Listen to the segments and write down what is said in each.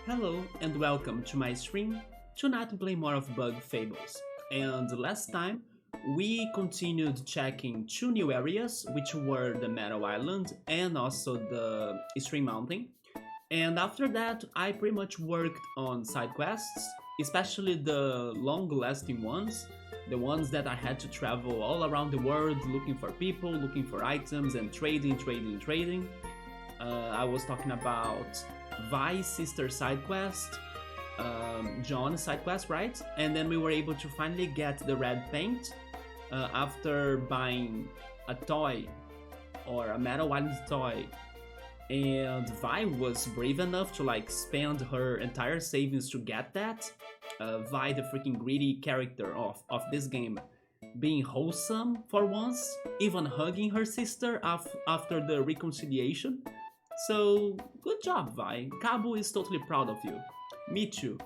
Hello and welcome to my stream. Tonight we play more of Bug Fables. And last time we continued checking two new areas, which were the Meadow Island and also the Stream Mountain. And after that, I pretty much worked on side quests, especially the long-lasting ones, the ones that I had to travel all around the world looking for people, looking for items, and trading. I was talking about Vi's sister side quest, John's side quest, right? And then we were able to finally get the red paint after buying a toy or a Metal Island toy. And Vi was brave enough to like spend her entire savings to get that. Vi, the freaking greedy character of this game, being wholesome for once, even hugging her sister after the reconciliation. So, good job, Vi. Cabo is totally proud of you. Me too.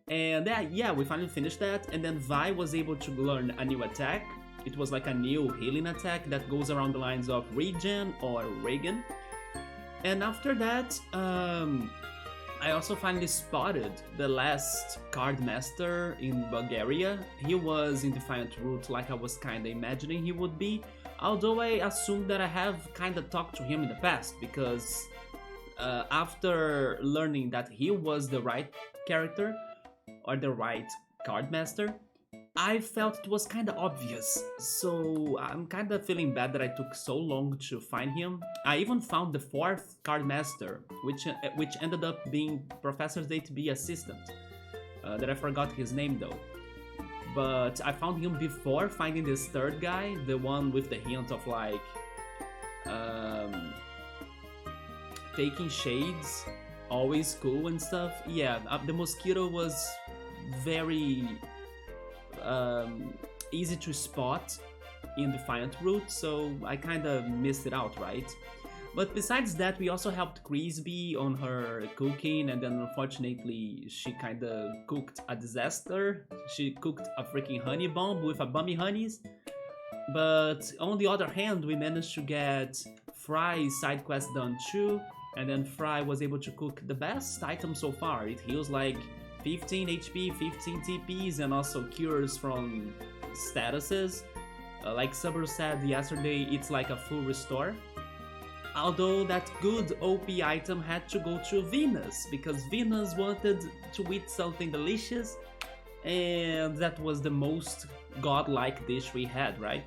And yeah, we finally finished that, and then Vi was able to learn a new attack. It was like a new healing attack that goes around the lines of regen or regen. And after that, I also finally spotted the last card master in Bulgaria. He was in Defiant Root like I was kinda imagining he would be. Although I assume that I have kinda talked to him in the past, because after learning that he was the right character or the right card master, I felt it was kinda obvious. So I'm kinda feeling bad that I took so long to find him. I even found the fourth card master, which ended up being Professor ZB assistant. That I forgot his name though. But I found him before finding this third guy, the one with the hint of like taking shades, always cool and stuff. Yeah, the mosquito was very easy to spot in Defiant Root, so I kinda missed it out, right? But besides that, we also helped Crispy on her cooking, and then unfortunately she kinda cooked a disaster. She cooked a freaking honey bomb with a bummy honeys. But on the other hand, we managed to get Fry's side quest done too, and then Fry was able to cook the best item so far. It heals like 15 HP, 15 TPs, and also cures from statuses. Like Subaru said yesterday, it's like a full restore. Although that good OP item had to go to Venus, because Venus wanted to eat something delicious, and that was the most godlike dish we had, right?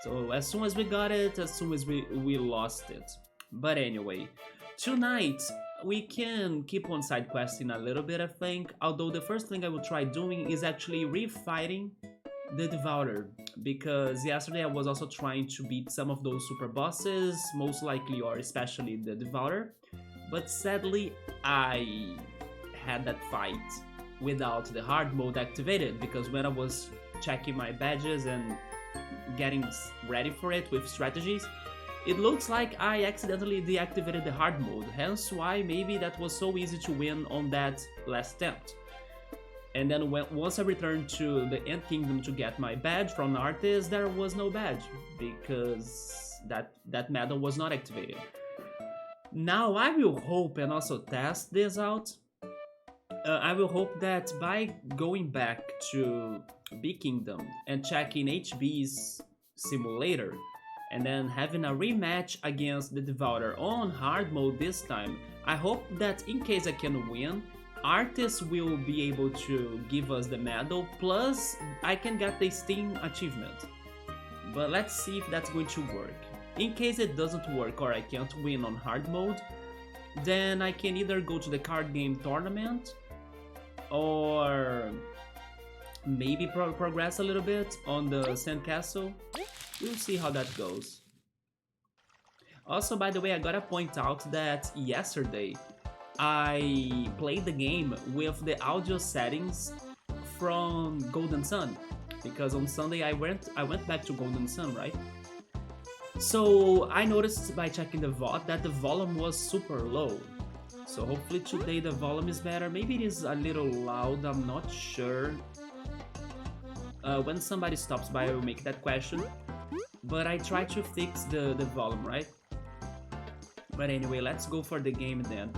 So as soon as we got it, as soon as we lost it. But anyway, tonight we can keep on side questing a little bit, I think, although the first thing I will try doing is actually refighting the Devourer, because yesterday I was also trying to beat some of those super bosses, most likely or especially the Devourer, but sadly I had that fight without the hard mode activated, because when I was checking my badges and getting ready for it with strategies, it looks like I accidentally deactivated the hard mode, hence why maybe that was so easy to win on that last attempt. And then once I returned to the End Kingdom to get my badge from the artist, there was no badge, because that medal was not activated. Now I will hope and also test this out. I will hope that by going back to B Kingdom and checking HB's simulator, and then having a rematch against the Devourer on hard mode this time, I hope that in case I can win, Artist will be able to give us the medal, plus I can get the Steam achievement. But let's see if that's going to work. In case it doesn't work or I can't win on hard mode, then I can either go to the card game tournament or maybe progress a little bit on the Sandcastle. We'll see how that goes. Also, by the way, I gotta point out that yesterday I played the game with the audio settings from Golden Sun, because on Sunday I went back to Golden Sun, right? So I noticed by checking the VOD that the volume was super low. So hopefully today the volume is better. Maybe it is a little loud, I'm not sure. When somebody stops by I will make that question. But I try to fix the volume, right? But anyway, let's go for the game then.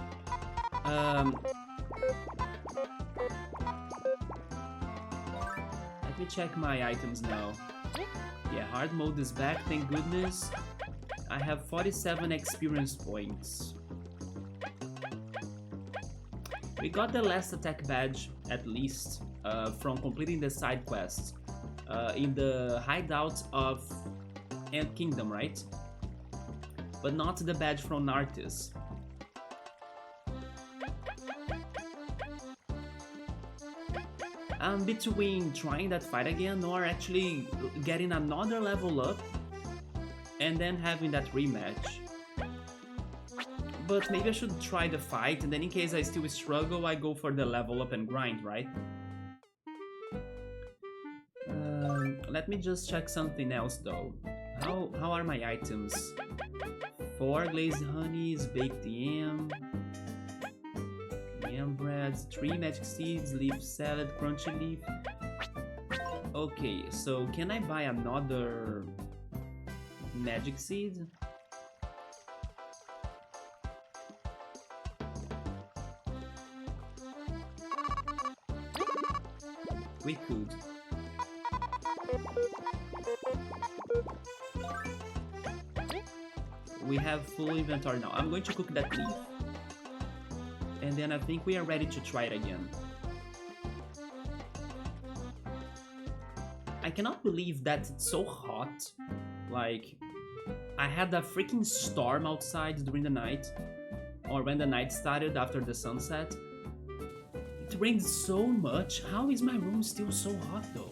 let me check my items now. Yeah, hard mode is back, thank goodness. I have 47 experience points. We got the last attack badge, at least, from completing the side quests in the hideout of Ant Kingdom, right? But not the badge from Nartis. I'm between trying that fight again or actually getting another level up and then having that rematch. But maybe I should try the fight, and then in case I still struggle, I go for the level up and grind, right? Let me just check something else though. How are my items? 4 glazed honeys, baked yam, yam breads, 3 magic seeds, leaf salad, crunchy leaf. Okay, so can I buy another magic seed? We could. We have full inventory now. I'm going to cook that leaf. And then I think we are ready to try it again. I cannot believe that it's so hot. Like, I had a freaking storm outside during the night. Or when the night started after the sunset. It rained so much. How is my room still so hot though?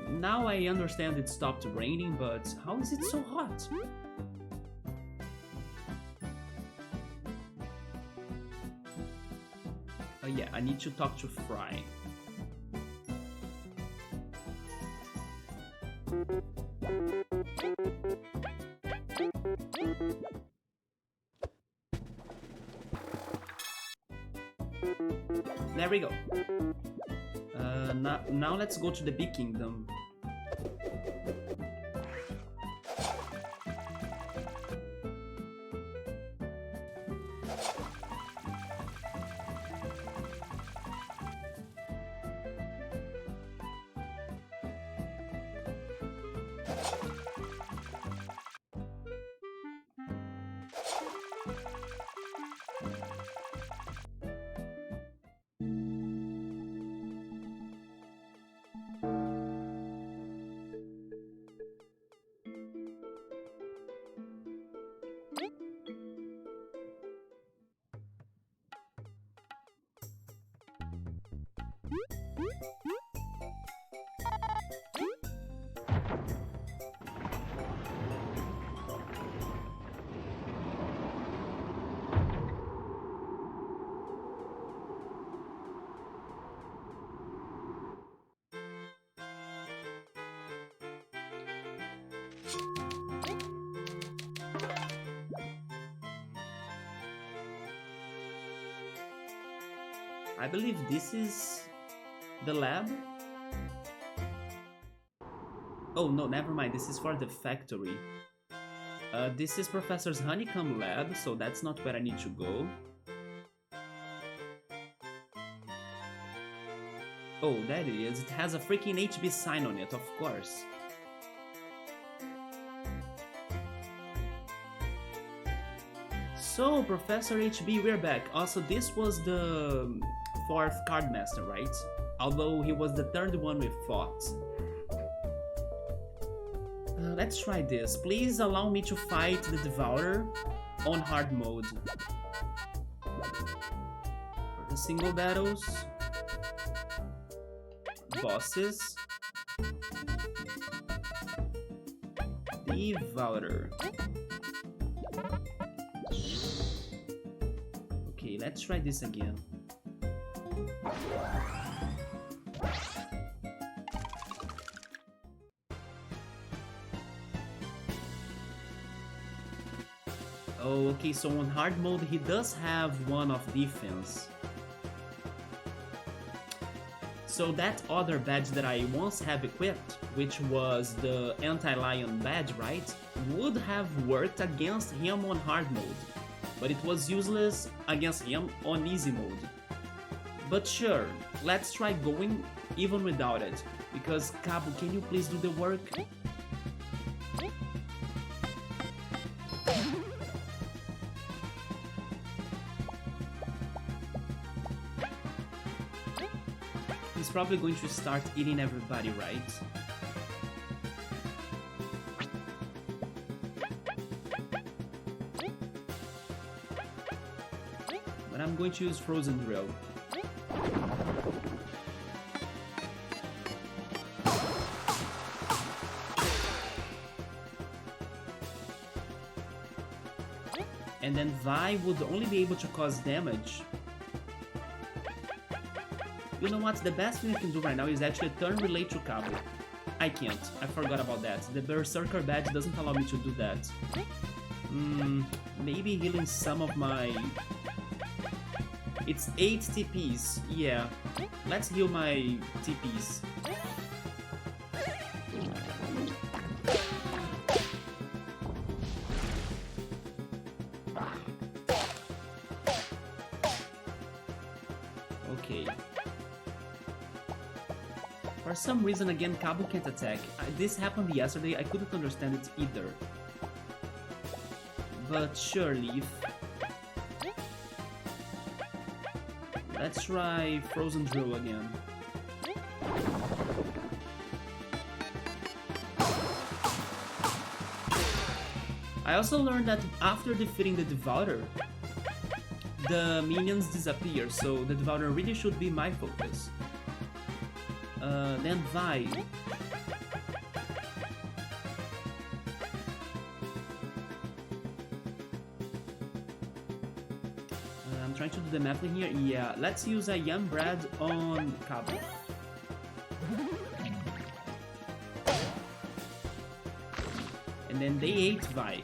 Now I understand it stopped raining, but how is it so hot? Yeah, I need to talk to Fry. There we go. Now let's go to the Big Kingdom. I believe this is the lab. Oh no, never mind, this is for the factory. This is Professor's Honeycomb lab, so that's not where I need to go. Oh, that it is. It has a freaking HB sign on it, of course. So, Professor HB, we're back. Also, this was the 4th Cardmaster, right? Although he was the 3rd one we fought. Let's try this. Please allow me to fight the Devourer on hard mode. For the single battles, bosses, Devourer. Okay, let's try this again. Oh, okay, so on hard mode he does have 1 of defense. So that other badge that I once have equipped, which was the anti-lion badge, right, would have worked against him on hard mode, but it was useless against him on easy mode. But sure, let's try going even without it. Because Cabo, can you please do the work? He's probably going to start eating everybody, right? But I'm going to use Frozen Drill. And then Vi would only be able to cause damage. You know what? The best thing I can do right now is actually turn relay to Cabo. I can't. I forgot about that. The Berserker badge doesn't allow me to do that. Maybe healing some of my... It's 8 TPs. Yeah. Let's heal my TPs. Okay. For some reason, again, Cabo can't attack. This happened yesterday, I couldn't understand it either. But sure, Leaf. Let's try Frozen Drill again. I also learned that after defeating the Devourer, the minions disappear, so the Devourer really should be my focus. Then Vi. I'm trying to do the mapping here. Yeah, let's use a Yum Bread on Cabo. And then they ate Vi.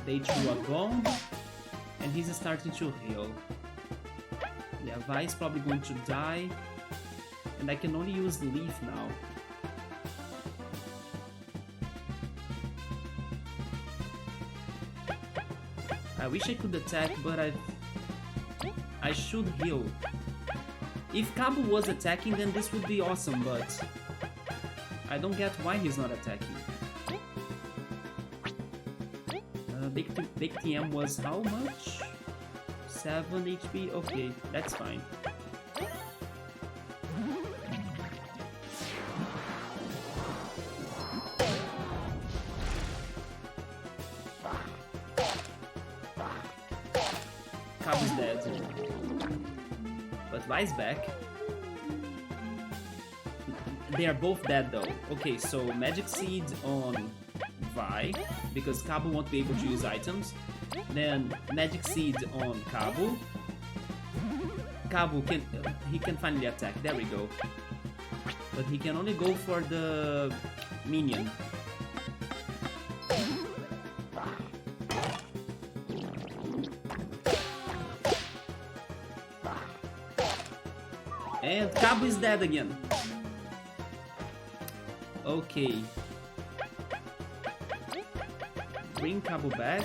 They threw a bomb, and he's starting to heal. Yeah, Vi is probably going to die, and I can only use Leaf now. I wish I could attack, but I should heal. If Cabo was attacking, then this would be awesome, but I don't get why he's not attacking. Big TM was how much? 7 HP? Okay, that's fine. Cabo's dead. But Vi's back. They are both dead though. Okay, so Magic Seed on Vi, because Cabo won't be able to use items. Then Magic Seed on Cabo. Cabo he can finally attack. There we go. But he can only go for the minion. And Cabo is dead again. Okay. Bring Cabo back.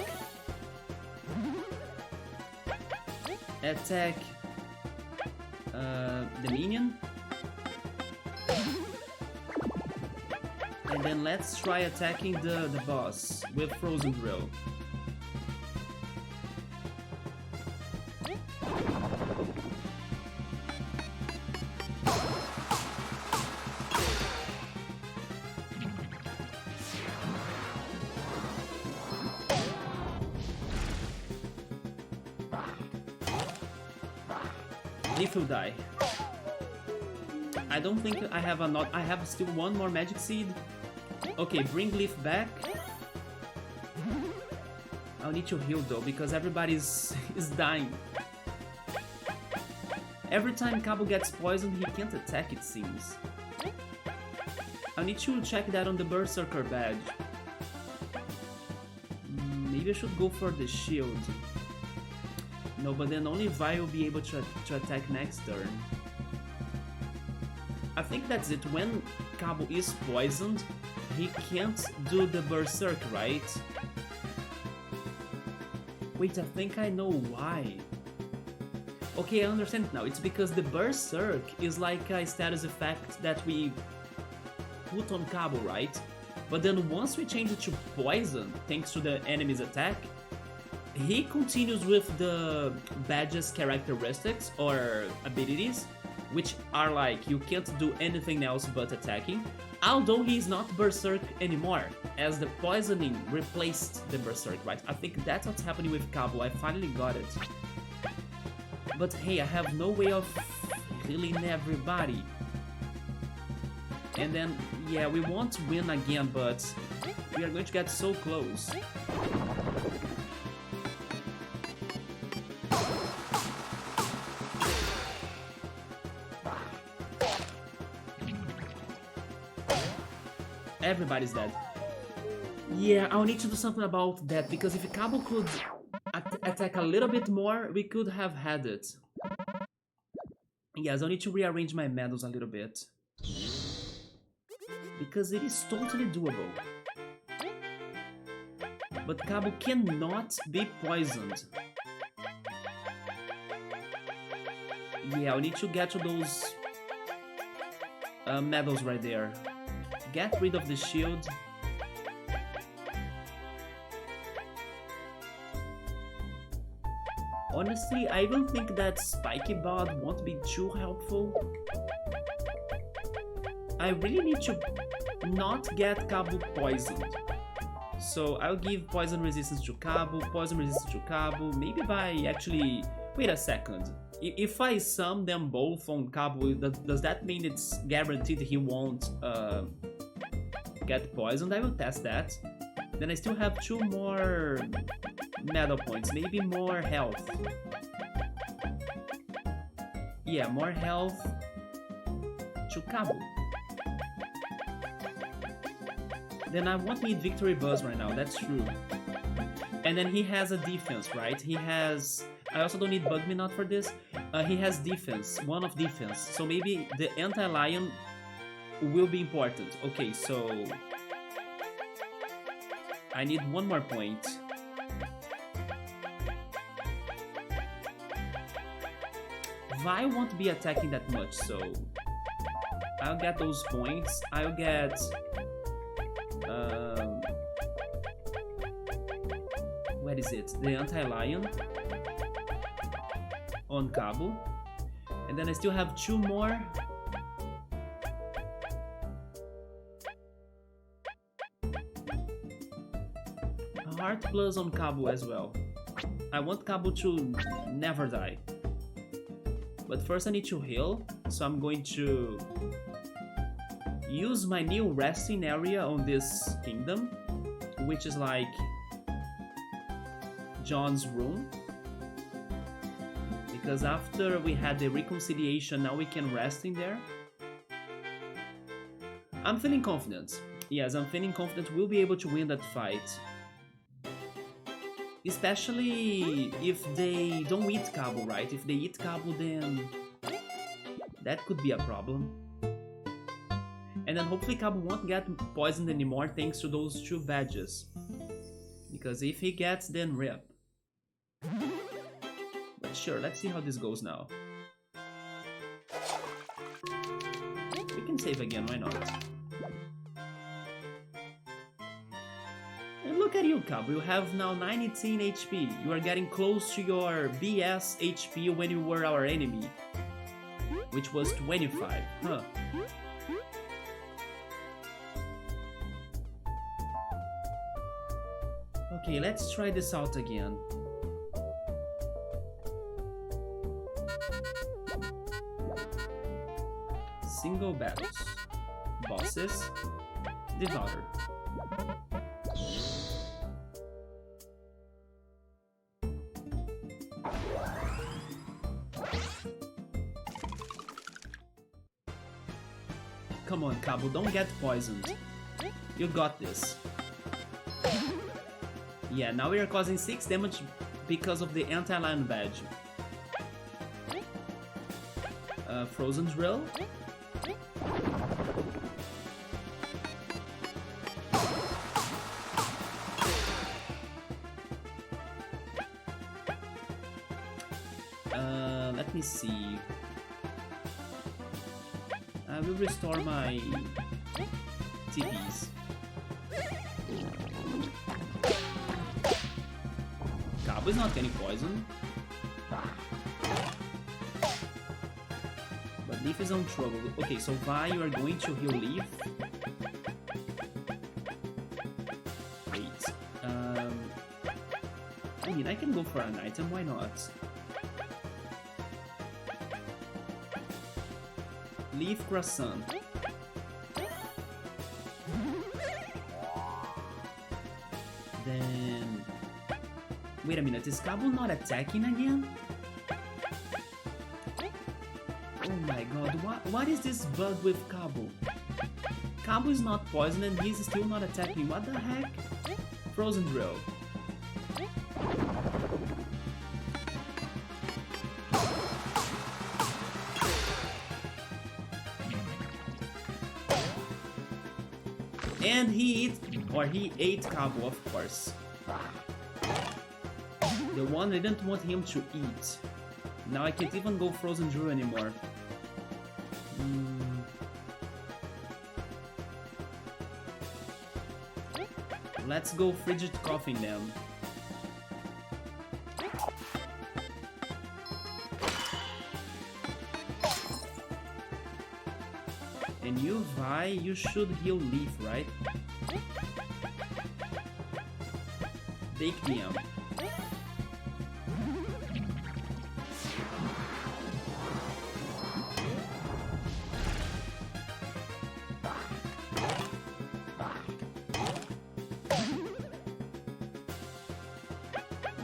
Attack the minion. And then let's try attacking the boss with Frozen Drill. Leaf will die. I don't think I have I have still one more Magic Seed. Okay, bring Leaf back. I'll need to heal though, because everybody is dying. Every time Cabo gets poisoned, he can't attack, it seems. I'll need to check that on the Berserker badge. Maybe I should go for the shield. No, but then only Vi will be able to attack next turn. I think that's it. When Cabo is poisoned, he can't do the Berserk, right? Wait, I think I know why. Okay, I understand now. It's because the Berserk is like a status effect that we put on Cabo, right? But then once we change it to Poison, thanks to the enemy's attack, he continues with the badge's characteristics or abilities, which are like you can't do anything else but attacking, although he's not Berserk anymore, as the poisoning replaced the Berserk, right? I think that's what's happening with Cabo. I finally got it. But hey, I have no way of healing everybody. And then, yeah, we won't win again, but we are going to get so close. Everybody's dead. Yeah, I'll need to do something about that, because if Cabo could attack a little bit more, we could have had it. Yes, I'll need to rearrange my medals a little bit. Because it is totally doable. But Cabo cannot be poisoned. Yeah, I'll need to get to those medals right there. Get rid of the shield. Honestly, I don't think that Spiky Bod won't be too helpful. I really need to not get Cabo poisoned. So I'll give poison resistance to Cabo, poison resistance to Cabo, maybe by actually... Wait a second. If I sum them both on Cabo, does that mean it's guaranteed he won't get poisoned? I will test that. Then I still have 2 more medal points, maybe more health. Yeah, more health to Cabo. Then I won't need Victory Buzz right now, that's true. And then he has a defense, right? He has... I also don't need Bug Me Not for this. He has defense, 1 of defense. So maybe the Anti-Lion will be important. Okay, so... I need 1 more point. Vi won't be attacking that much, so... I'll get those points. I'll get... Where is it? The Anti-Lion on Cabo. And then I still have 2 more. Heart Plus on Cabo as well. I want Cabo to never die. But first I need to heal, so I'm going to use my new resting area on this kingdom, which is like John's room. Because after we had the reconciliation, now we can rest in there. I'm feeling confident. Yes, I'm feeling confident we'll be able to win that fight. Especially if they don't eat Cabo, right? If they eat Cabo, then that could be a problem. And then hopefully Cabo won't get poisoned anymore thanks to those 2 badges. Because if he gets, then rip. But sure, let's see how this goes now. We can save again, why not? And look at you, Cabo, you have now 19 HP. You are getting close to your BS HP when you were our enemy, which was 25, huh? Okay, let's try this out again. Single battles. Bosses. Devourer. Come on, Cabo, don't get poisoned. You got this. Yeah, now we are causing 6 damage because of the anti-lion badge. Frozen Drill. Let me see. I will restore my TPs. Cabo is not getting poisoned. But Leaf is on trouble. Okay, so Vi, you are going to heal Leaf. Wait. I mean, I can go for an item, why not? Leaf Croissant. Then... Wait a minute, is Cabo not attacking again? Oh my god, what is this bug with Cabo? Cabo is not poisoned and he's still not attacking, what the heck? Frozen Drill. And he ate Cabo, of course. The one I didn't want him to eat. Now I can't even go Frozen Drew anymore. Let's go Frigid Coughing them. And you, Vi, you should heal Leaf, right? Bake DM.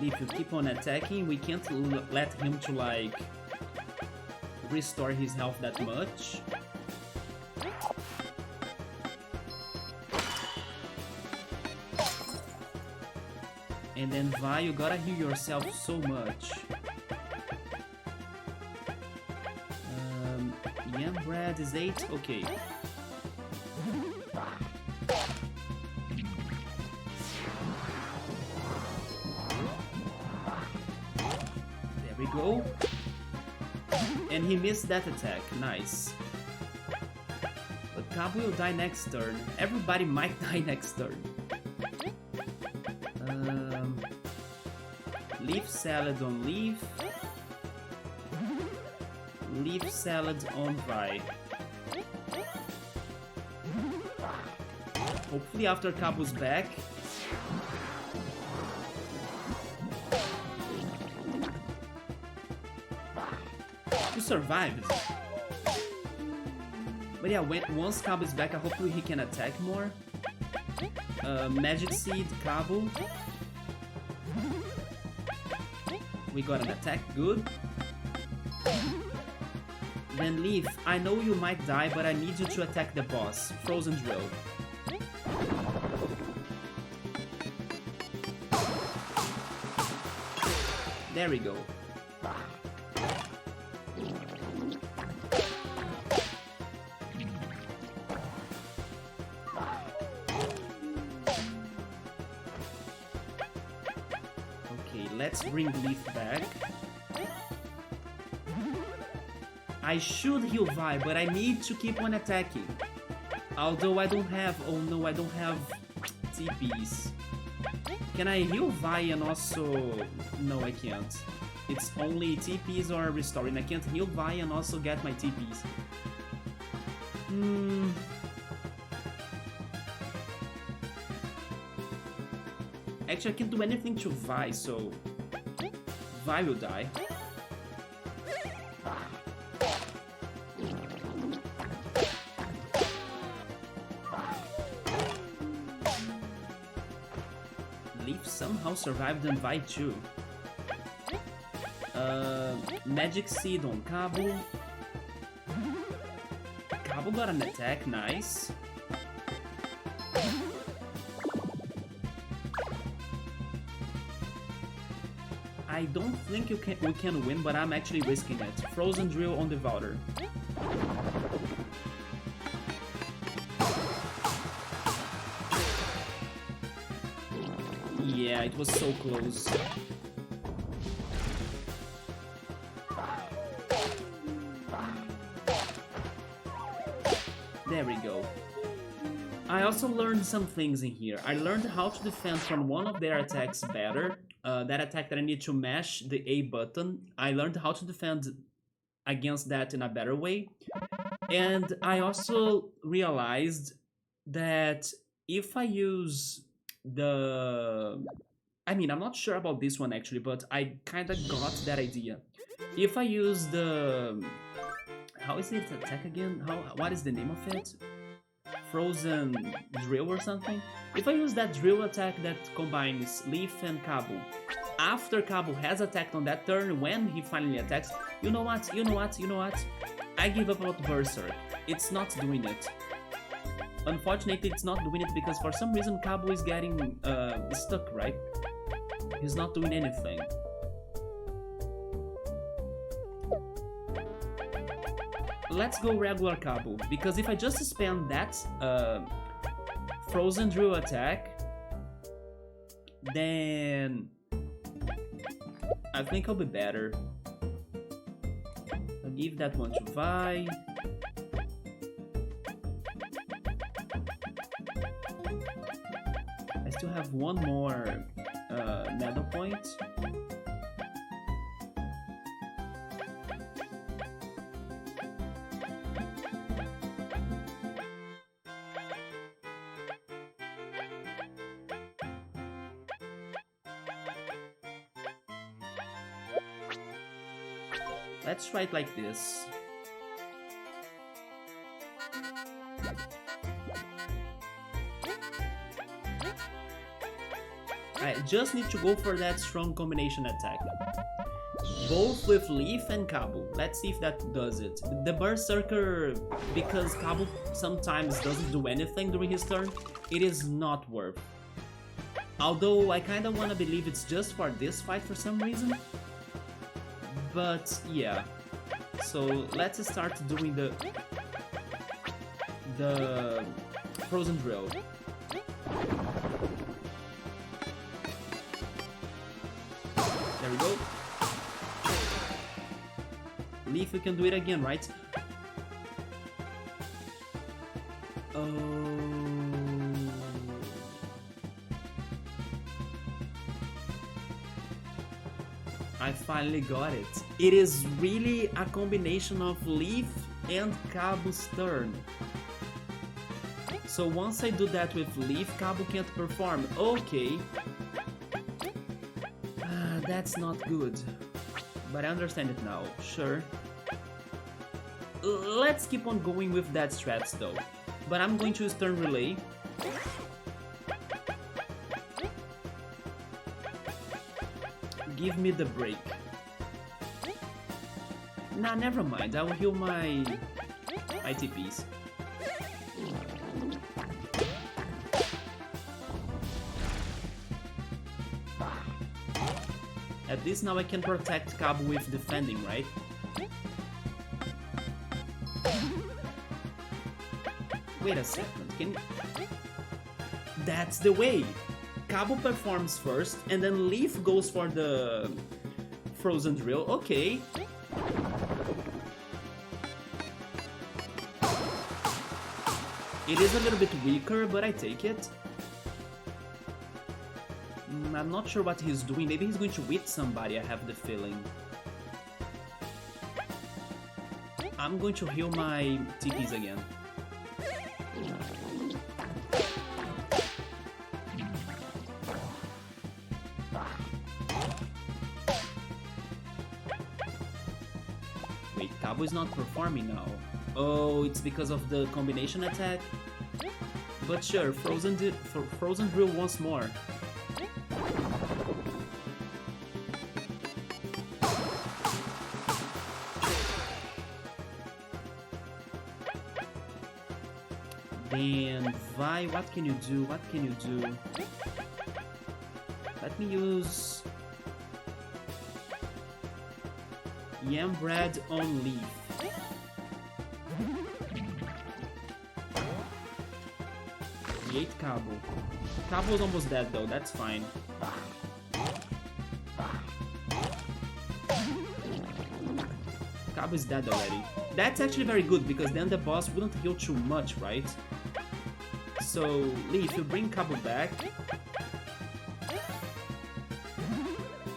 If you keep on attacking, we can't let him to like restore his health that much. And then Vi, you gotta heal yourself so much. Yam bread is 8, okay. Go. And he missed that attack, nice. But Cabo will die next turn. Everybody might die next turn. Leaf Salad on Leaf. Leaf Salad on Vi. Hopefully after Cabo's back. Survived. But yeah, once Cabo is back, hopefully he can attack more. Magic Seed, Cabo. We got an attack, good. Then Leaf, I know you might die, but I need you to attack the boss. Frozen Drill. There we go. Let's bring Leaf back. I should heal Vi, but I need to keep on attacking. Although I don't have... Oh no, I don't have TPs. Can I heal Vi and also... No, I can't. It's only TPs or restoring. I can't heal Vi and also get my TPs. Actually, I can't do anything to Vi, so... Vi will die. Leaf somehow survived and Vi too. Magic Seed on Cabo. Cabo got an attack, nice. I don't think we can win, but I'm actually risking it. Frozen Drill on the Devourer. Yeah, it was so close. There we go. I also learned some things in here. I learned how to defend from one of their attacks better. That attack that I need to mash the A button. I learned how to defend against that in a better way. And I also realized that if I use the... I mean, I'm not sure about this one actually, but I kind of got that idea. If I use the... How is it attack again? What is the name of it? Frozen Drill or something? If I use that drill attack that combines Leaf and Cabo, after Cabo has attacked on that turn, when he finally attacks, you know what? I give up about Berserk. It's not doing it. Unfortunately, it's not doing it because for some reason Cabo is getting stuck, right? He's not doing anything. Let's go regular Cabo, because if I just spam that Frozen Drill attack, then I think I'll be better. I'll give that one to Vi. I still have one more medal point. Let's try it like this. I just need to go for that strong combination attack. Both with Leaf and Cabo. Let's see if that does it. The Berserker, because Cabo sometimes doesn't do anything during his turn, it is not worth. Although I kinda wanna believe it's just for this fight for some reason. But yeah, so let's start doing the Frozen Drill. There we go. Leaf, we can do it again, right? I finally got it. It is really a combination of Leaf and Cabo's turn. So once I do that with Leaf, Cabo can't perform. Okay. That's not good. But I understand it now. Sure. Let's keep on going with that strats though. But I'm going to use turn relay. Give me the break. Nah, never mind. I will heal my ITPs. At least now I can protect Cabo with defending, right? Wait a second, can you... That's the way! Cabo performs first, and then Leaf goes for the Frozen Drill. Okay. It is a little bit weaker, but I take it. I'm not sure what he's doing. Maybe he's going to whip somebody, I have the feeling. I'm going to heal my TPs again. Wait, Cabo is not performing now. Oh, it's because of the combination attack? But sure, Frozen Drill once more. And Vi, what can you do? What can you do? Let me use Yam Bread on Leaf. Create Cabo. Cabo's almost dead though, that's fine. Cabo is dead already. That's actually very good, because then the boss wouldn't heal too much, right? So, Leaf, you bring Cabo back.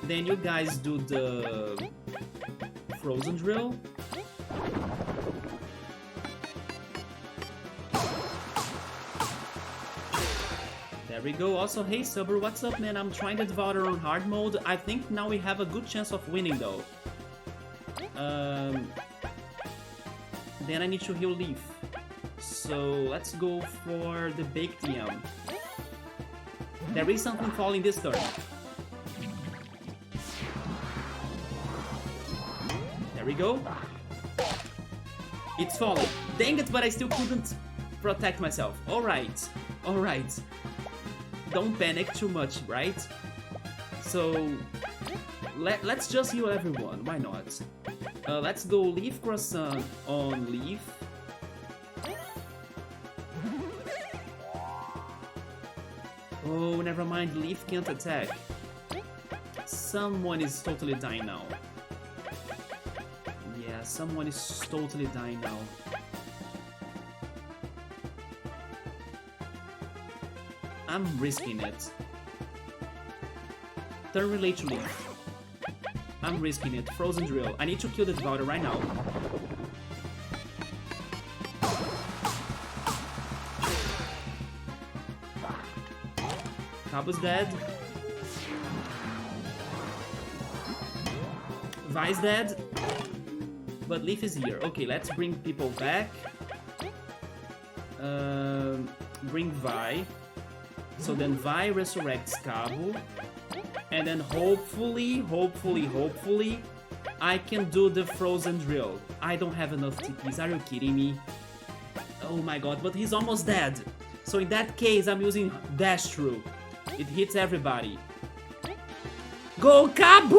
Then you guys do the Frozen Drill. There we go. Also, hey Subber, what's up, man? I'm trying to Devour on hard mode. I think now we have a good chance of winning, though. Then I need to heal Leaf. So let's go for the Baked Yam. There is something falling this turn. There we go. It's falling. Dang it, but I still couldn't protect myself. Alright. Alright. Don't panic too much, right? So let's just heal everyone. Why not? Let's go Leaf Croissant on Leaf. Oh, never mind. Leaf can't attack. Someone is totally dying now. Yeah, someone is totally dying now. I'm risking it. Turn relay to Leaf. I'm risking it. Frozen Drill. I need to kill the Devourer right now. Cabo's dead. Vi's dead. But Leaf is here. Okay, let's bring people back. Bring Vi. So then Vi resurrects Cabo. And then hopefully, I can do the Frozen Drill. I don't have enough TPs, are you kidding me? Oh my god, but he's almost dead. So in that case, I'm using Dash Through. It hits everybody. Go Cabo!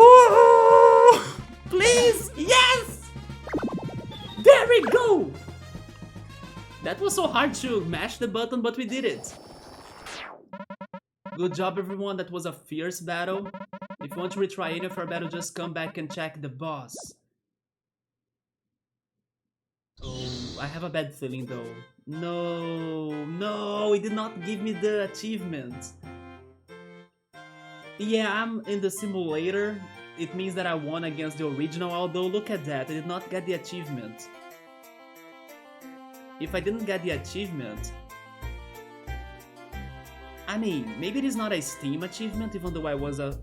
Please, yes! There we go! That was so hard to mash the button, but we did it. Good job, everyone. That was a fierce battle. If you want to retry any of our battle, just come back and check the boss. Oh, I have a bad feeling though. No, it did not give me the achievement. Yeah, I'm in the simulator. It means that I won against the original, although look at that, I did not get the achievement. If I didn't get the achievement, I mean, maybe it is not a Steam achievement, even though I was a...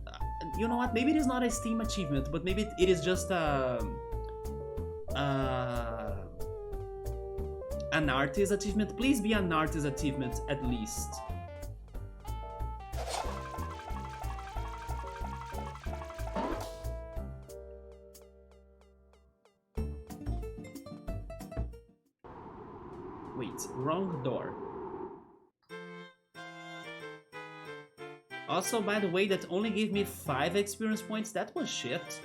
You know what, maybe it is not a Steam achievement, but maybe it is just an artist achievement. Please be an artist achievement, at least. Wait, wrong door. Also, by the way, that only gave me 5 experience points. That was shit.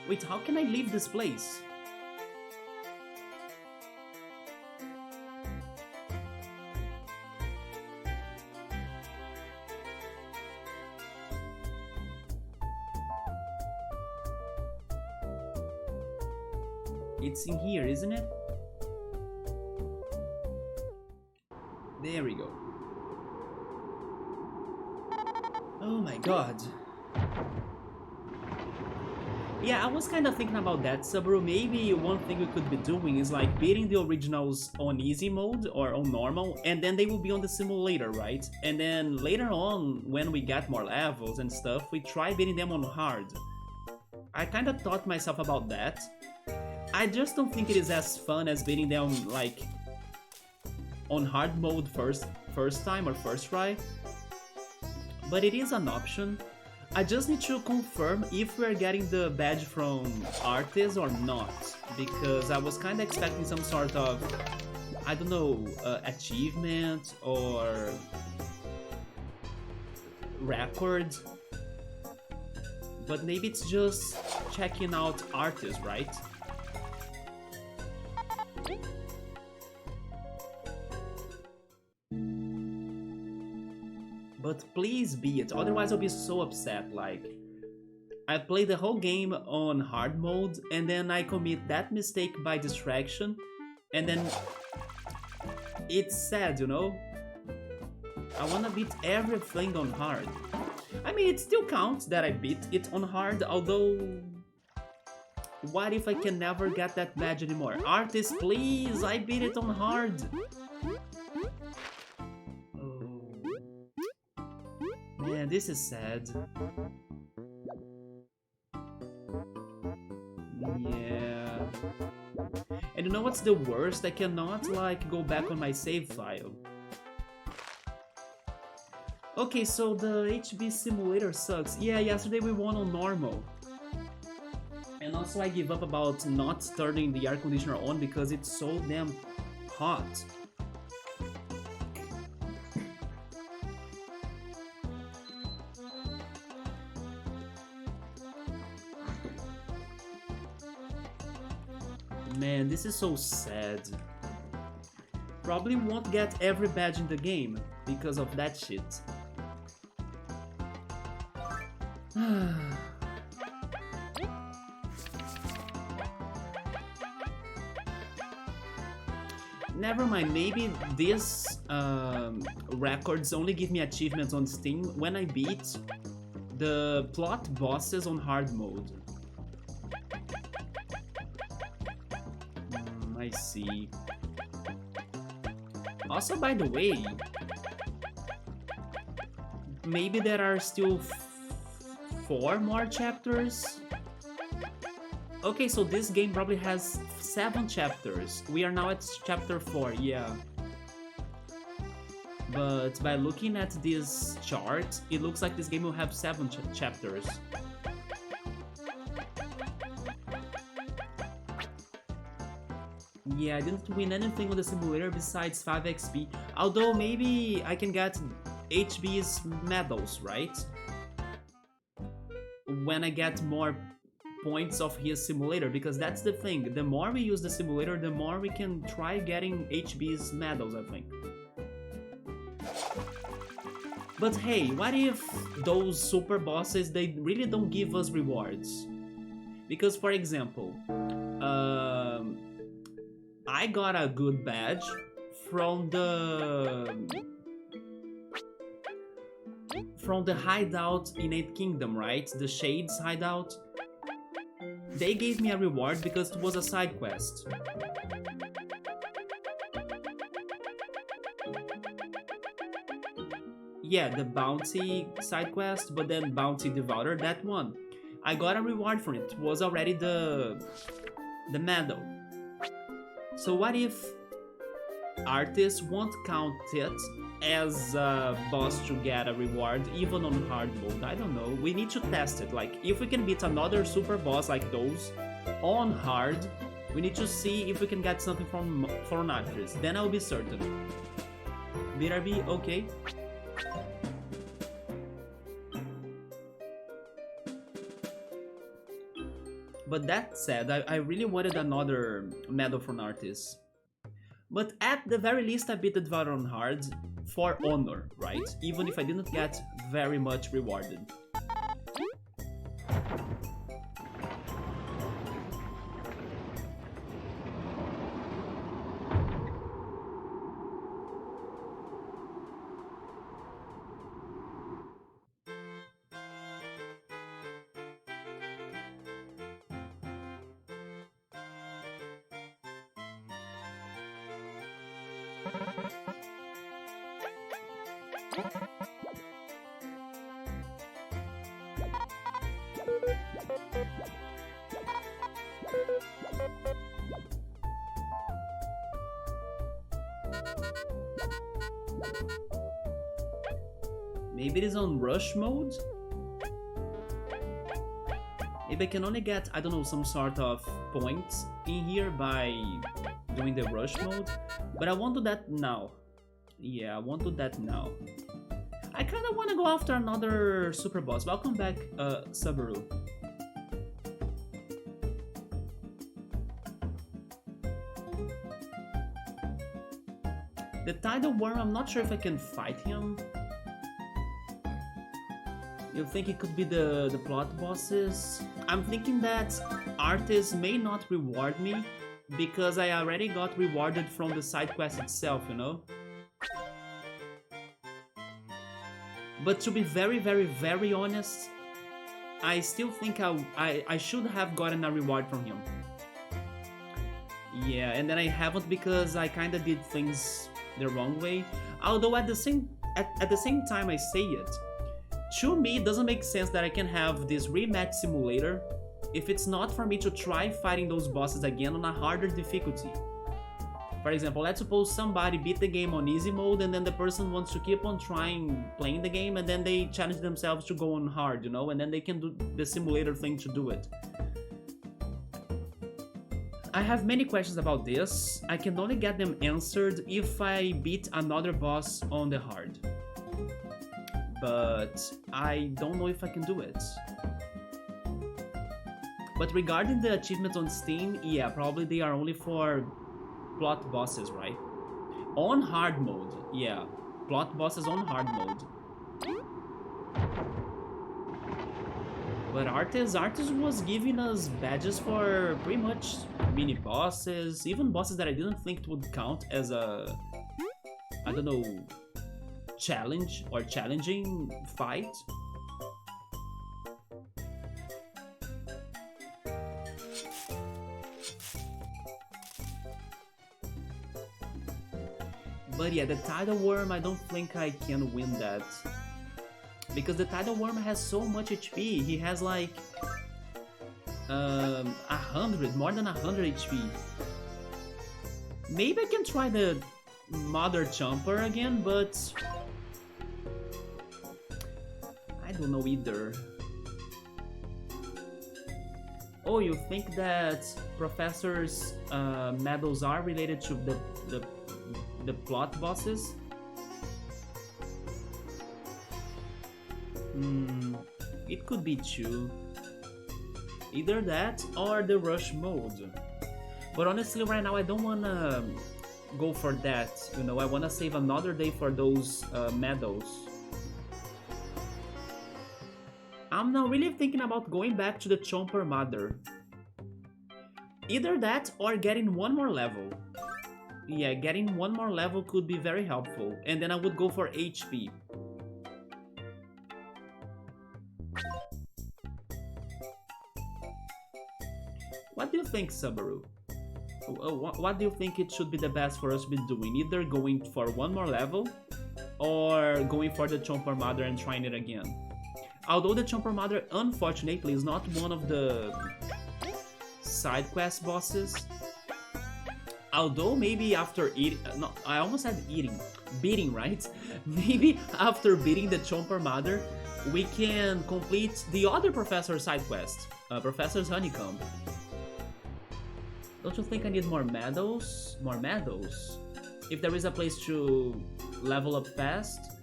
Wait, how can I leave this place? It's in here, isn't it? There we go. Oh my god. Yeah, I was kind of thinking about that, Subaru. Maybe one thing we could be doing is like beating the originals on easy mode or on normal, and then they will be on the simulator, right? And then later on, when we get more levels and stuff, we try beating them on hard. I kind of thought myself about that. I just don't think it is as fun as beating them like on hard mode first time or first try. But it is an option. I just need to confirm if we're getting the badge from artists or not, because I was kind of expecting some sort of, I don't know, achievement or record, but maybe it's just checking out artists, right? But please be it, otherwise I'll be so upset, like... I play the whole game on hard mode and then I commit that mistake by distraction and then it's sad, you know? I wanna beat everything on hard. I mean, it still counts that I beat it on hard, although... What if I can never get that badge anymore? Artist, please! I beat it on hard! Oh... Man, this is sad. Yeah... And you know what's the worst? I cannot, like, go back on my save file. Okay, so the HB simulator sucks. Yeah, yesterday we won on normal. And also I give up about not turning the air conditioner on because it's so damn hot. Man, this is so sad. Probably won't get every badge in the game because of that shit. Never mind, maybe these records only give me achievements on Steam when I beat the plot bosses on hard mode. I see. Also, by the way, maybe there are still 4 more chapters? Okay, so this game probably has 7 chapters. We are now at chapter 4, yeah. But by looking at this chart, it looks like this game will have 7 chapters. Yeah, I didn't win anything on the simulator besides 5 XP. Although maybe I can get HB's medals, right? When I get more points of his simulator, because that's the thing. The more we use the simulator, the more we can try getting HB's medals, I think. But hey, what if those super bosses, they really don't give us rewards? Because, for example, I got a good badge from the hideout in 8th Kingdom, right? The Shades hideout. They gave me a reward because it was a side quest. Yeah, the bounty side quest, but then bounty devourer, that one. I got a reward from it. It was already the medal. So what if artists won't count it as a boss to get a reward even on hard mode? I don't know. We need to test it. Like, if we can beat another super boss like those on hard, we need to see if we can get something from an artist. Then I'll be certain. BRB, okay. But that said, I really wanted another medal from artists. But at the very least, I beat the Devourer on hard for honor, right? Even if I didn't get very much rewarded. Maybe it is on rush mode? Maybe I can only get, I don't know, some sort of points in here by doing the rush mode. But I won't do that now. Yeah, I won't do that now. I kinda wanna go after another super boss. Welcome back, Subaru. The Tidal Worm, I'm not sure if I can fight him. You think it could be the plot bosses? I'm thinking that artists may not reward me because I already got rewarded from the side quest itself, you know? But to be very, very, very honest, I still think I should have gotten a reward from him. Yeah, and then I haven't because I kinda did things the wrong way. Although at the same time I say it, to me it doesn't make sense that I can have this rematch simulator if it's not for me to try fighting those bosses again on a harder difficulty. For example, let's suppose somebody beat the game on easy mode and then the person wants to keep on playing the game, and then they challenge themselves to go on hard, you know, and then they can do the simulator thing to do it. I have many questions about this. I can only get them answered if I beat another boss on the hard. But I don't know if I can do it. But regarding the achievements on Steam, yeah, probably they are only for plot bosses, right? On hard mode, yeah. Plot bosses on hard mode. But Artis was giving us badges for pretty much mini bosses, even bosses that I didn't think would count as a, I don't know, challenge or challenging fight. But yeah, the Tidal Worm, I don't think I can win that. Because the Tidal Worm has so much HP. He has like 100, more than 100 HP. Maybe I can try the Mother Chomper again, but I don't know either. Oh, you think that Professor's medals are related to the plot bosses? It could be two. Either that or the rush mode. But honestly, right now I don't wanna go for that. You know, I wanna save another day for those medals. I'm now really thinking about going back to the Chomper Mother. Either that or getting one more level. Yeah, getting one more level could be very helpful. And then I would go for HP. What do you think, Subaru? What do you think it should be the best for us to be doing? Either going for one more level or going for the Chomper Mother and trying it again. Although the Chomper Mother, unfortunately, is not one of the side quest bosses. Although maybe after eating, no, I almost said beating, right? Maybe after beating the Chomper Mother, we can complete the other Professor's side quest, Professor's Honeycomb. Don't you think I need more medals? More medals? If there is a place to level up fast?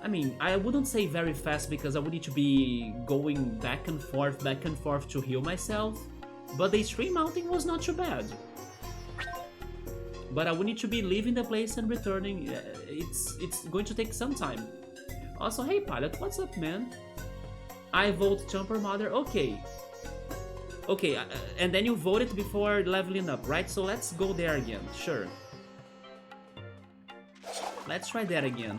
I mean, I wouldn't say very fast because I would need to be going back and forth to heal myself. But the stream mounting was not too bad. But I would need to be leaving the place and returning. It's going to take some time. Also, hey Pilot, what's up, man? I vote Chomper Mother, okay. Okay, and then you voted before leveling up, right? So let's go there again, sure. Let's try that again.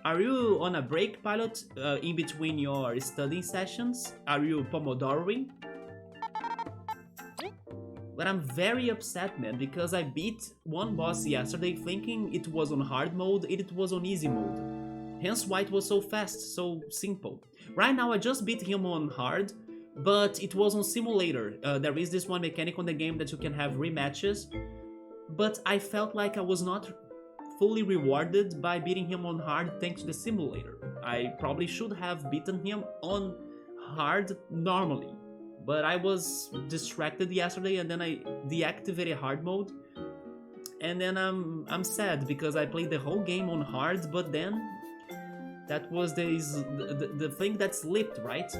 Are you on a break, Pilot, in between your studying sessions? Are you Pomodoroing? But I'm very upset, man, because I beat one boss yesterday thinking it was on hard mode, it was on easy mode. Hence why it was so fast, so simple. Right now I just beat him on hard, but it was on simulator. There is this one mechanic on the game that you can have rematches, but I felt like I was not fully rewarded by beating him on hard thanks to the simulator. I probably should have beaten him on hard normally, but I was distracted yesterday and then I deactivated hard mode, and then I'm sad because I played the whole game on hard, but then that was the thing that slipped, right?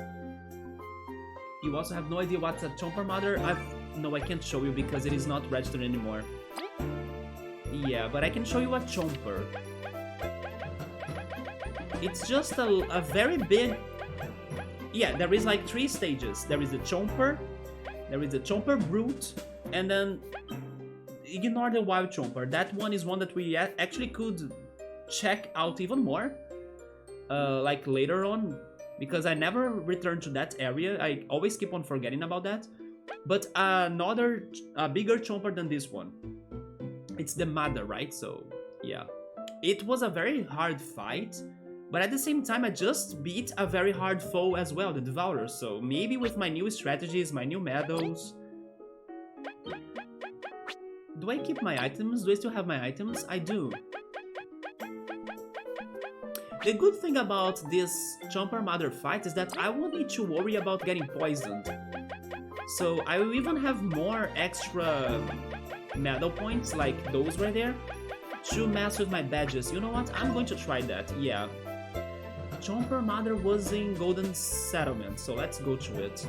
You also have no idea what's a Chomper Mother? No, I can't show you because it is not registered anymore. Yeah, but I can show you a Chomper. It's just a very big... Yeah, there is like 3 stages. There is the Chomper, there is the Chomper Brute, and then ignore the Wild Chomper. That one is one that we actually could check out even more, like later on, because I never returned to that area. I always keep on forgetting about that. But another bigger Chomper than this one. It's the Mother, right? So yeah, it was a very hard fight, but at the same time I just beat a very hard foe as well, the Devourer. So maybe with my new strategies, my new medals... Do I keep my items? Do I still have my items? I do. The good thing about this Chomper Mother fight is that I won't need to worry about getting poisoned. So I will even have more extra medal points, like those right there, to mess with my badges. You know what? I'm going to try that, yeah. Chomper Mother was in Golden Settlement, so let's go to it.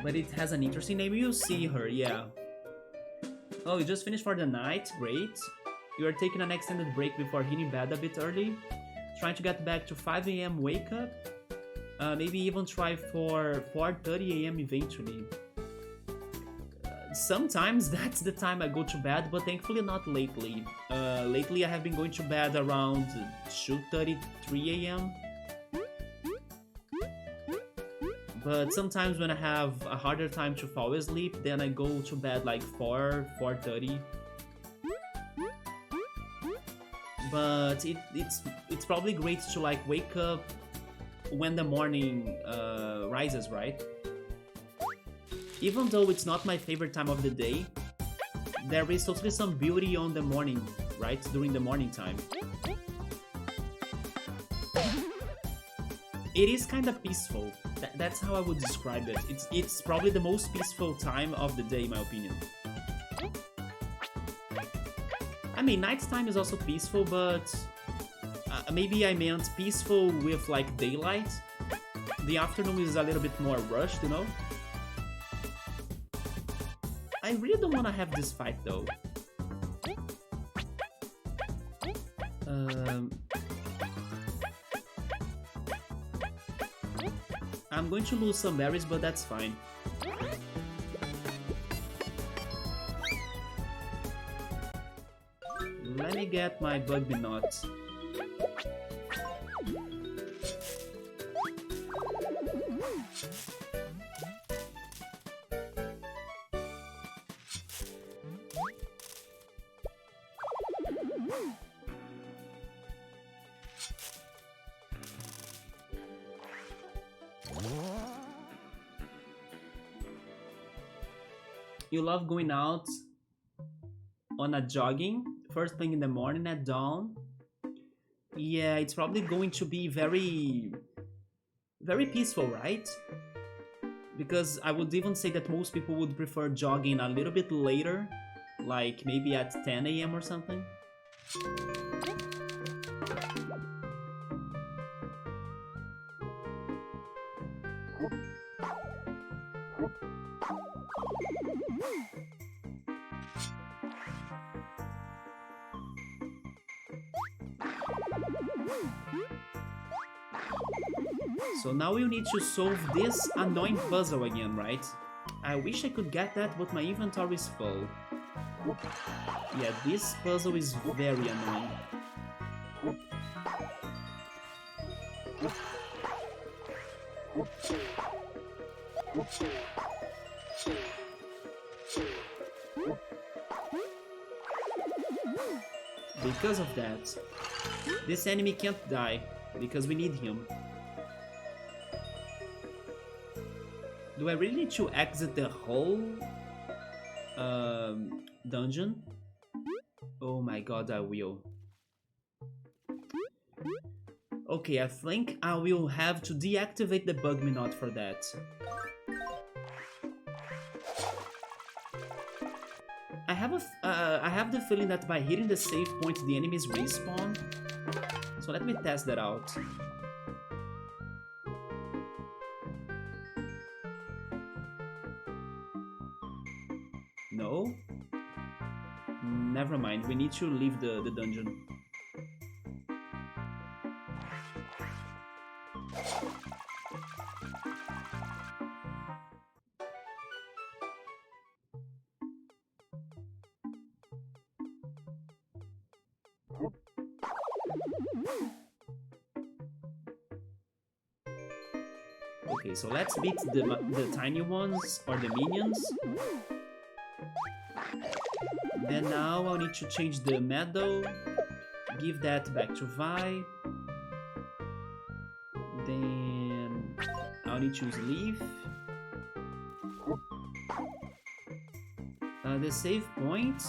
But it has an interesting name. You'll see her, yeah. Oh, you just finished for the night? Great. You are taking an extended break before hitting bed a bit early. Trying to get back to 5 AM wake up. Maybe even try for 4:30 AM eventually. Sometimes that's the time I go to bed, but thankfully not lately. Lately I have been going to bed around 2:30, 3 AM. But sometimes when I have a harder time to fall asleep, then I go to bed like 4:30. But it's probably great to like wake up when the morning rises, right? Even though it's not my favorite time of the day, there is totally some beauty on the morning, right? During the morning time. It is kind of peaceful. That's how I would describe it. It's probably the most peaceful time of the day, in my opinion. I mean, nighttime is also peaceful, but maybe I meant peaceful with like daylight. The afternoon is a little bit more rushed, you know? I really don't want to have this fight though. I'm going to lose some berries, but that's fine. Let me get my Bugby Knot. You love going out on a jogging, first thing in the morning at dawn. Yeah, it's probably going to be very peaceful, right? Because I would even say that most people would prefer jogging a little bit later, like maybe at 10 AM or something. So now you need to solve this annoying puzzle again, right? I wish I could get that, but my inventory is full. Yeah, this puzzle is very annoying. Because of that, this enemy can't die, because we need him. Do I really need to exit the whole dungeon? Oh my god, I will. Okay, I think I will have to deactivate the Bugby Knot for that. I have the feeling that by hitting the save point, the enemies respawn. So let me test that out. No? Never mind. we need to leave the dungeon. Okay, so let's beat the tiny ones, or the minions. Then now I'll need to change the medal, give that back to Vi. Then I'll need to use Leaf. The save point.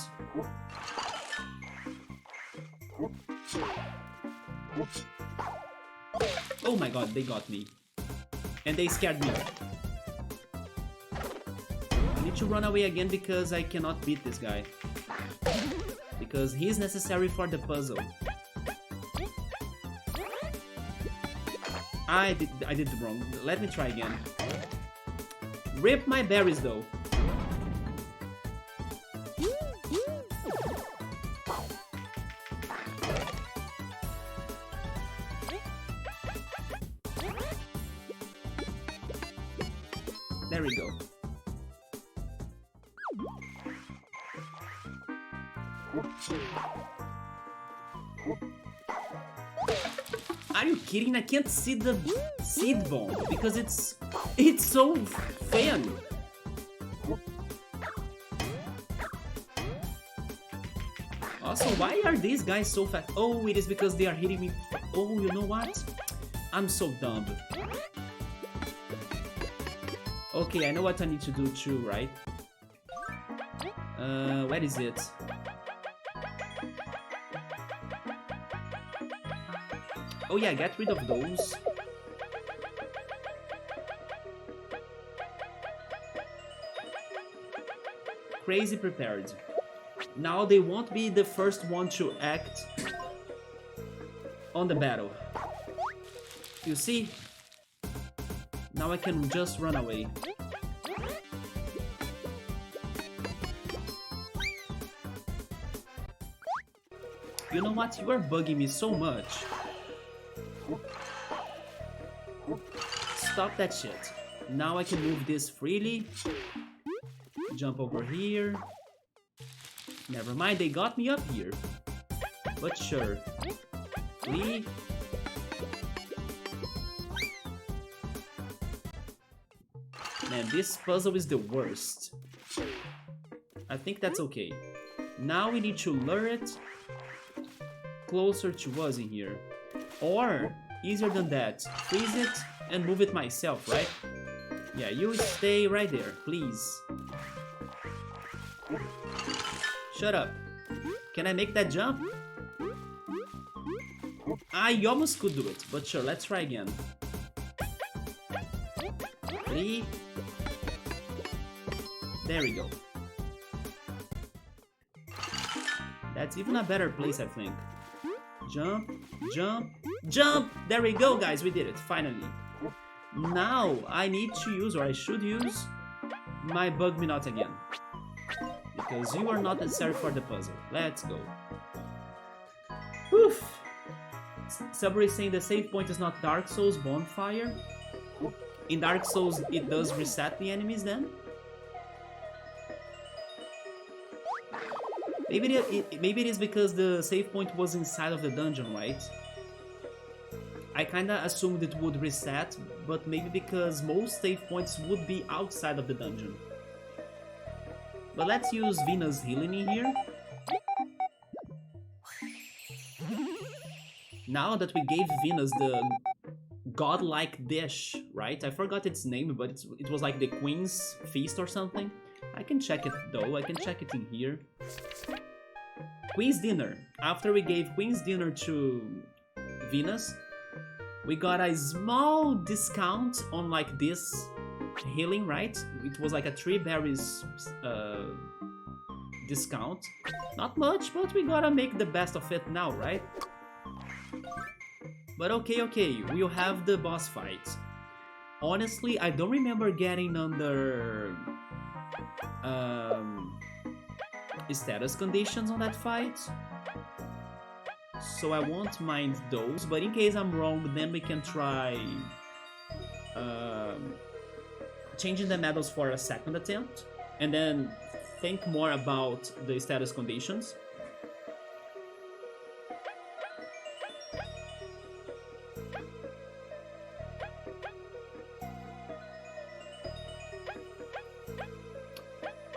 Oh my god, they got me. And they scared me. I need to run away again because I cannot beat this guy. Because he's necessary for the puzzle. I did wrong. Let me try again. Rip my berries though. There we go. Are you kidding? I can't see the seed bomb because it's so thin. Also, why are these guys so fast? Oh, it is because they are hitting me. Oh, you know what? I'm so dumb. Okay, I know what I need to do too, right? Where is it? Oh yeah, get rid of those. Crazy prepared. Now they won't be the first one to act on the battle. You see? Now I can just run away. You know what? You are bugging me so much. Stop that shit. Now I can move this freely. Jump over here. Never mind, they got me up here. But sure. Flee. Man, this puzzle is the worst. I think that's okay. Now we need to lure it closer to us in here. Or, easier than that, freeze it and move it myself, right? Yeah, you stay right there, please. Shut up. Can I make that jump? I almost could do it, but sure, let's try again. 3. There we go. That's even a better place, I think. Jump, jump, jump! There we go, guys, we did it, finally. Now, I need to use, or I should use, my Bug Me Not again. Because you are not necessary for the puzzle. Let's go. Oof! Subway is saying the save point is not Dark Souls Bonfire. In Dark Souls, it does reset the enemies then. Maybe it is because the save point was inside of the dungeon, right? I kinda assumed it would reset, but maybe because most save points would be outside of the dungeon. But let's use Venus healing in here. Now that we gave Venus the godlike dish, right? I forgot its name, but it was like the Queen's Feast or something. I can check it though, I can check it in here. Queen's Dinner. After we gave Queen's Dinner to Venus, we got a small discount on like this healing, right? It was like a 3 berries discount. Not much, but we gotta make the best of it now, right? But okay, we'll have the boss fight. Honestly, I don't remember getting under status conditions on that fight, so I won't mind those, but in case I'm wrong, then we can try changing the medals for a second attempt, and then think more about the status conditions.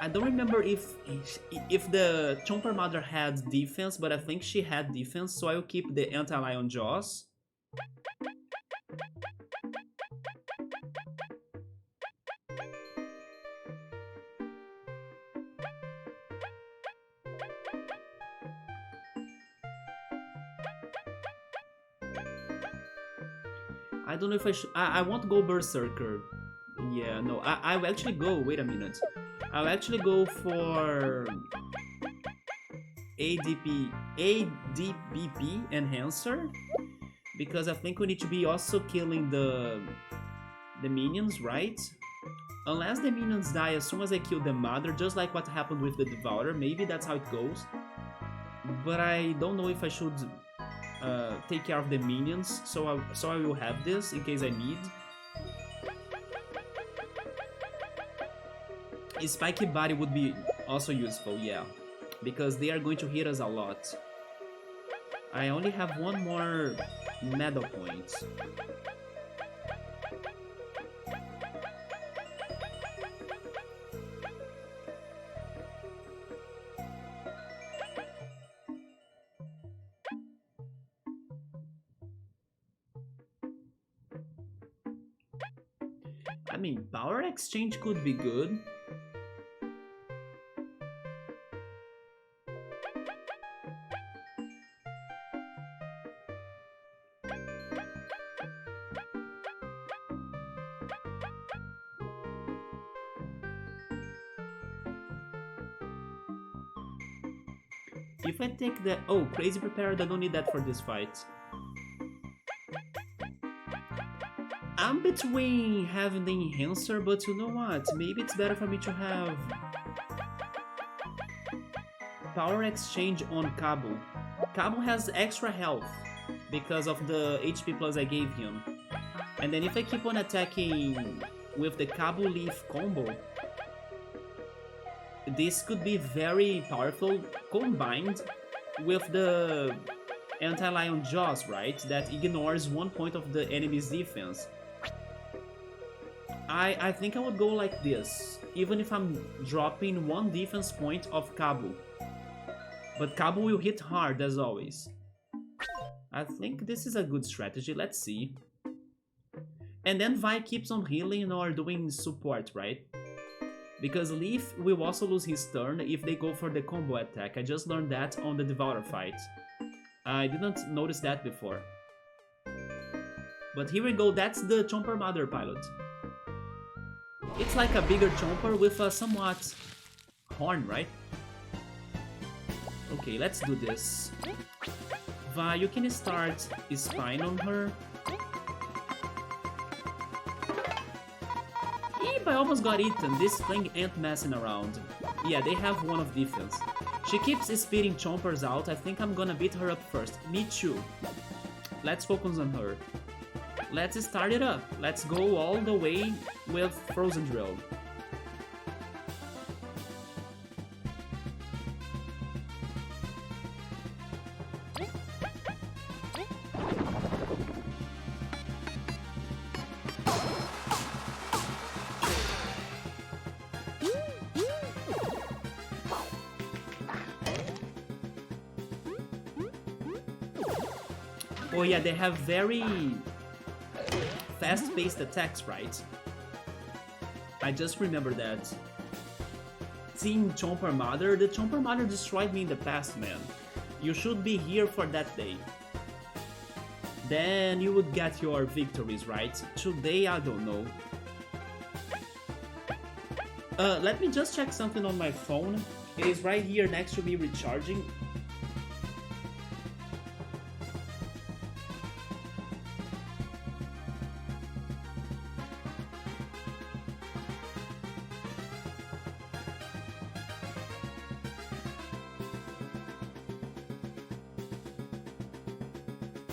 I don't remember if the Chomper Mother had defense, but I think she had defense, so I will keep the Anti-Lion Jaws. I don't know if I should. I won't go Berserker. Yeah, no. I'll actually go. Wait a minute. I'll actually go for ADBP Enhancer, because I think we need to be also killing the minions, right? Unless the minions die as soon as I kill the mother, just like what happened with the Devourer. Maybe that's how it goes. But I don't know if I should take care of the minions, so I will have this in case I need. A spiky body would be also useful, yeah, because they are going to hit us a lot. I only have one more medal point. I mean, power exchange could be good. If I take the... Oh, Crazy Prepared, I don't need that for this fight. I'm between having the Enhancer, but you know what? Maybe it's better for me to have Power Exchange on Cabo. Cabo has extra health because of the HP plus I gave him. And then if I keep on attacking with the Cabo Leaf combo, this could be very powerful combined with the Anti-Lion Jaws, right? That ignores 1 point of the enemy's defense. I think I would go like this, even if I'm dropping 1 defense point of Cabo. But Cabo will hit hard as always. I think this is a good strategy, let's see. And then Vi keeps on healing or doing support, right? Because Leaf will also lose his turn if they go for the combo attack. I just learned that on the Devourer fight. I didn't notice that before. But here we go, that's the Chomper Mother pilot. It's like a bigger Chomper with a somewhat horn, right? Okay, let's do this. Vi, you can start Spine on her. Eep, I almost got eaten. This thing ain't messing around. Yeah, they have 1 of defense. She keeps speeding Chompers out. I think I'm gonna beat her up first. Me too. Let's focus on her. Let's start it up. Let's go all the way with Frozen Drill. Oh yeah, they have very fast-paced attacks, right? I just remember that. Team Chomper Mother, the Chomper Mother destroyed me in the past, man. You should be here for that day. Then you would get your victories, right? Today, I don't know. Let me just check something on my phone. It is right here next to me recharging.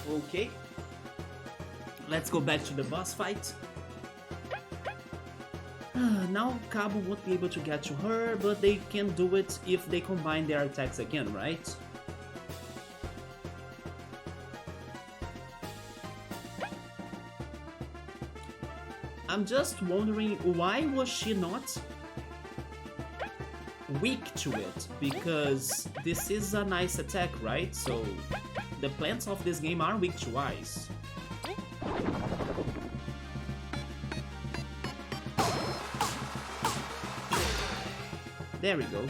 Okay. Let's go back to the boss fight. Now Cabo won't be able to get to her, but they can do it if they combine their attacks again, right? I'm just wondering, why was she not weak to it? Because this is a nice attack, right? So the plants of this game are weak to ice. There we go.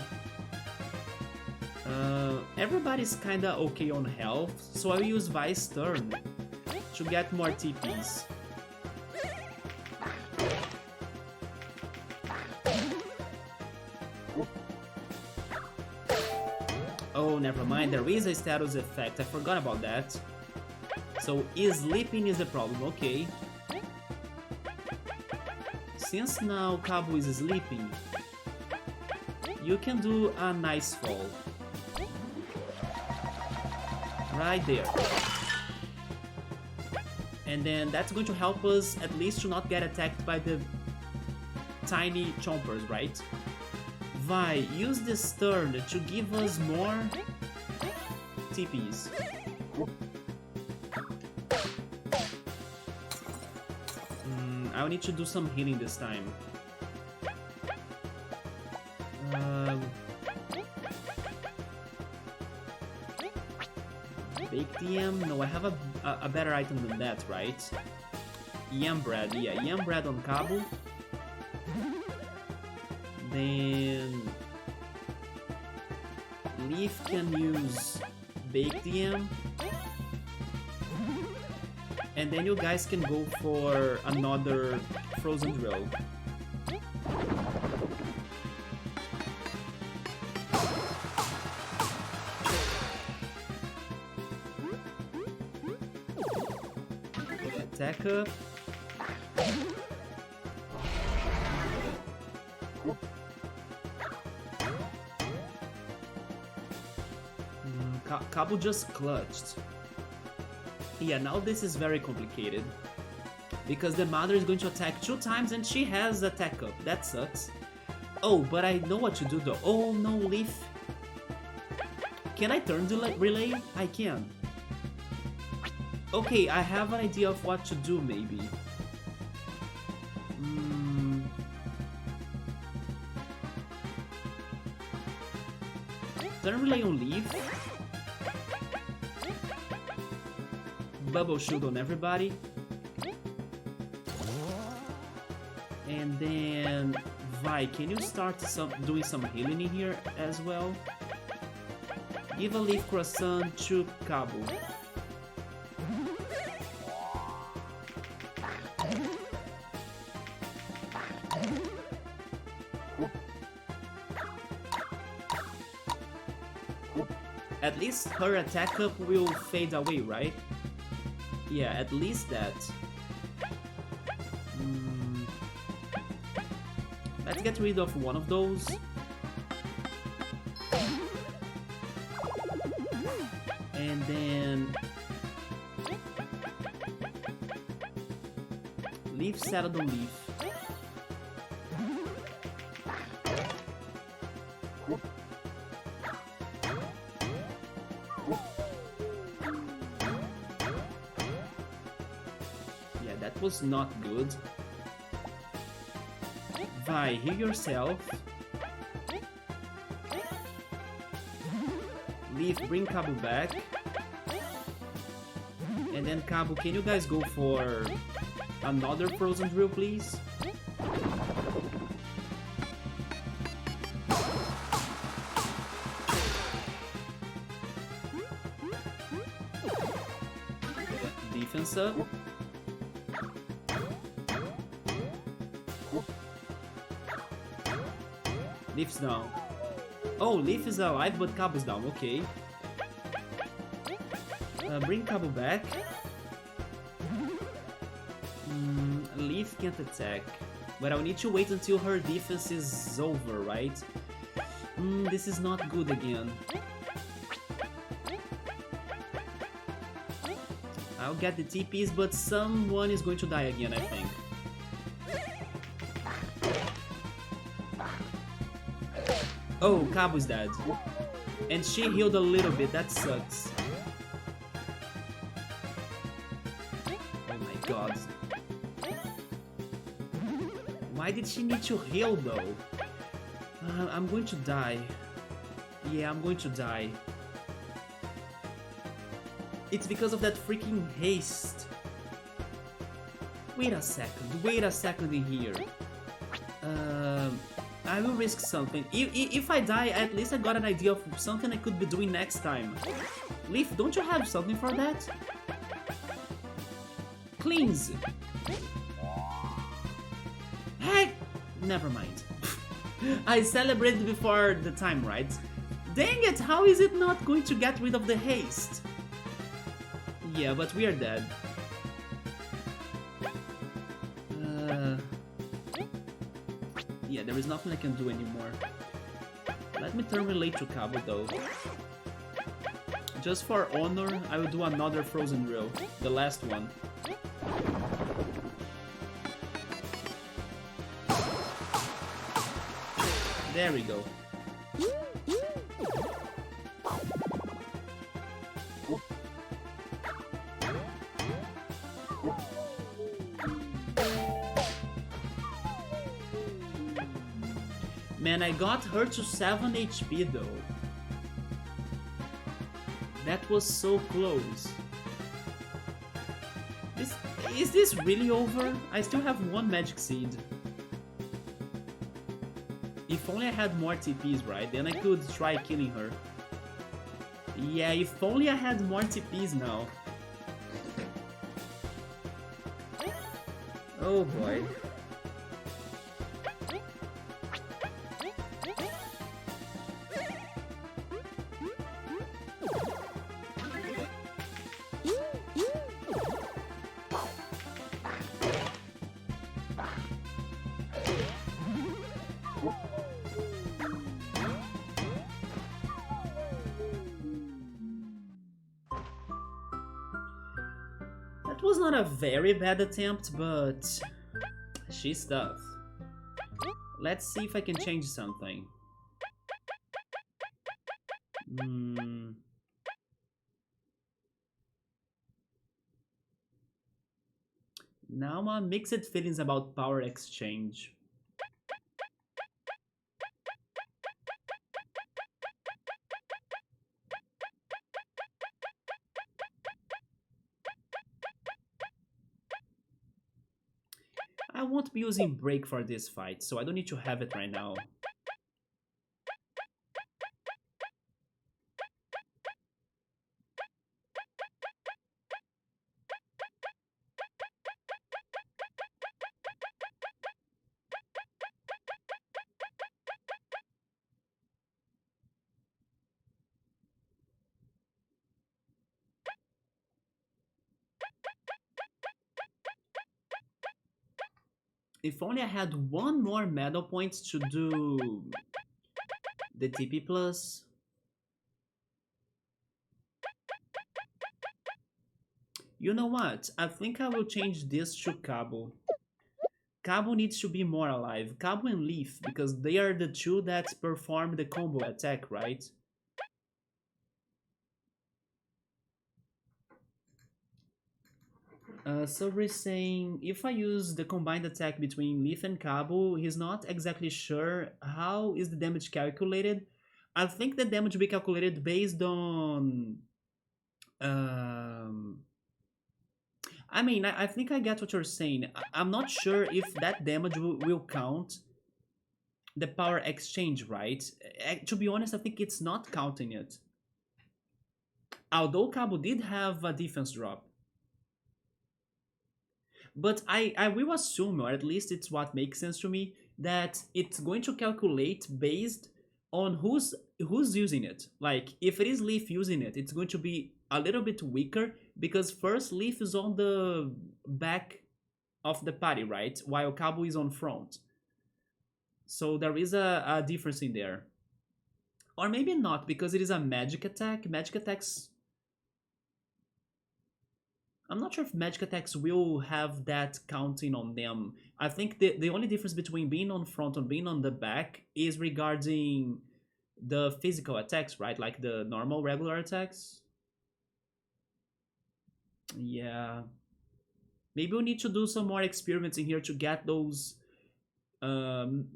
Everybody's kinda okay on health, so I'll use Vi's turn to get more TPs. Oh, never mind, there is a status effect, I forgot about that. So, sleeping is the problem, okay. Since now Cabo is sleeping, you can do a nice fall. Right there. And then that's going to help us at least to not get attacked by the tiny chompers, right? Vi, use this turn to give us more TPs. I'll need to do some healing this time. Baked yam? No, I have a better item than that, right? Yam bread, yeah, yam bread on Cabo. Then Leaf can use baked yam. And then you guys can go for another frozen drill. Attack up. Cabo just clutched. Yeah, now this is very complicated. Because the mother is going to attack 2 times and she has attack up. That sucks. Oh, but I know what to do though. Oh no, Leaf. Can I turn the relay? I can. Okay, I have an idea of what to do, maybe. Turn relay on Leaf. Bubble shoot on everybody. And then Vi, can you start doing some healing in here as well? Give a Leaf Croissant to Cabo. At least her attack up will fade away, right? Yeah, at least that. Let's get rid of one of those. And then Leaf settled on Leaf. Yeah, that was not good. Vi, heal yourself. Leaf, bring Cabo back. And then Cabo, can you guys go for another frozen drill, please? Defense up. Leaf's down. Oh, Leaf is alive, but Cabo's down. Okay. Bring Cabo back. Leaf can't attack. But I'll need to wait until her defense is over, right? This is not good again. I'll get the TPs, but someone is going to die again, I think. Oh, Cabo's dead. And she healed a little bit, that sucks. Oh my god. Why did she need to heal though? I'm going to die. Yeah, I'm going to die. It's because of that freaking haste. Wait a second in here. I will risk something. If I die, at least I got an idea of something I could be doing next time. Leaf, don't you have something for that? Cleanse! Hey! Never mind. I celebrated before the time, right? Dang it, how is it not going to get rid of the haste? Yeah, but we are dead. Yeah, there is nothing I can do anymore. Let me turn relate to Cabo though. Just for honor, I will do another frozen drill. The last one. There we go. Man, I got her to 7 HP though. That was so close. Is this really over? I still have one magic seed. If only I had more TPs, right? Then I could try killing her. Yeah, if only I had more TPs now. Oh boy. That was not a very bad attempt, but she's tough. Let's see if I can change something. Now my mixed feelings about power exchange. I won't be using break for this fight, so I don't need to have it right now. If only I had one more medal point to do the TP plus. You know what? I think I will change this to Cabo. Cabo needs to be more alive. Cabo and Leaf, because they are the two that perform the combo attack, right? So we're saying if I use the combined attack between Leaf and Cabo, he's not exactly sure how is the damage calculated. I think the damage will be calculated based on... I mean, I think I get what you're saying. I'm not sure if that damage will count the power exchange, right? To be honest, I think it's not counting it. Although Cabo did have a defense drop. But I will assume, or at least it's what makes sense to me, that it's going to calculate based on who's using it. Like, if it is Leaf using it, it's going to be a little bit weaker, because first Leaf is on the back of the party, right? While Cabo is on front. So there is a difference in there. Or maybe not, because it is a magic attack. Magic attacks... I'm not sure if magic attacks will have that counting on them. I think the only difference between being on front and being on the back is regarding the physical attacks, right? Like the normal regular attacks. Yeah. Maybe we need to do some more experiments in here to get those um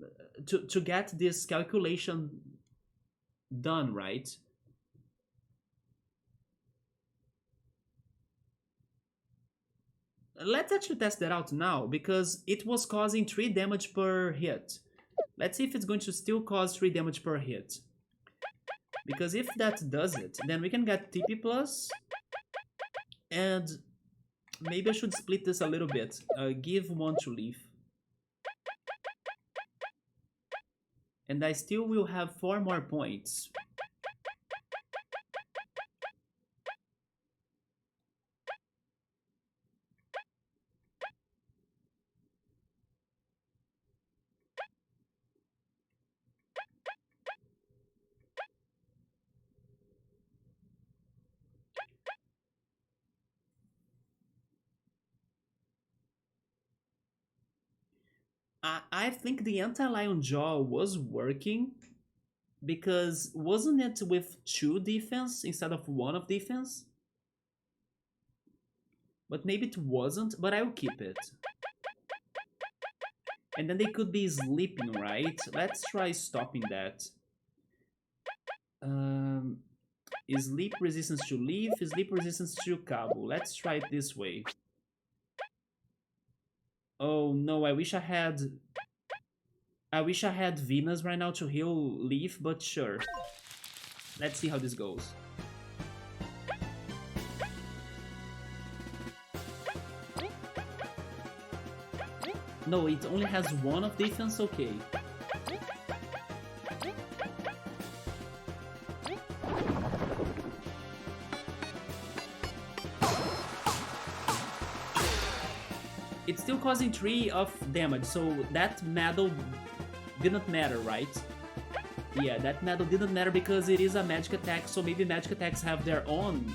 to get this calculation done, right? Let's actually test that out now because it was causing 3 damage per hit. Let's see if it's going to still cause 3 damage per hit. Because if that does it, then we can get TP plus. And maybe I should split this a little bit. Give 1 to Leaf. And I still will have 4 more points. I think the anti-lion jaw was working because wasn't it with 2 defense instead of 1 of defense? But maybe it wasn't, but I'll keep it. And then they could be sleeping, right? Let's try stopping that. Sleep resistance to Leaf, sleep resistance to Cabo. Let's try it this way. Oh no, I wish I had Venus right now to heal Leaf, but sure. Let's see how this goes. No, it only has 1 of defense, okay. It's still causing 3 of damage, so that medal didn't matter, right? Yeah, that medal didn't matter because it is a magic attack, so maybe magic attacks have their own...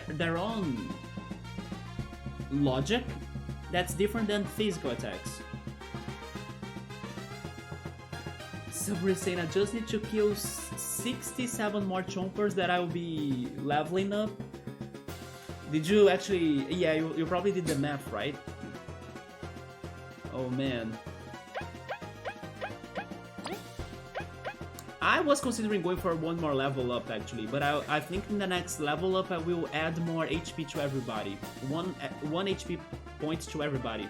their own logic that's different than physical attacks. Subway saying I just need to kill 67 more chompers that I will be leveling up. Did you actually... Yeah, you probably did the math, right? Oh man. I was considering going for 1 more level up actually, but I think in the next level up I will add more HP to everybody. 1 HP points to everybody.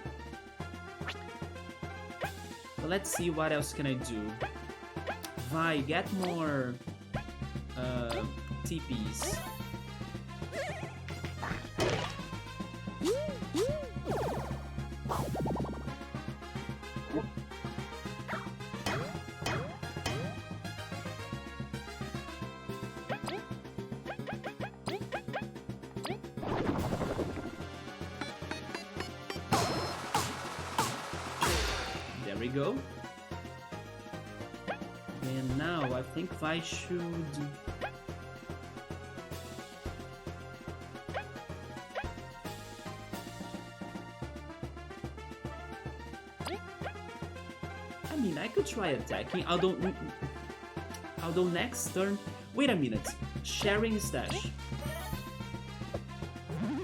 But let's see what else can I do. Vi, get more TPs. There we go. And now I think I should... I mean, I could try attacking, although next turn... Wait a minute. Sharing stash.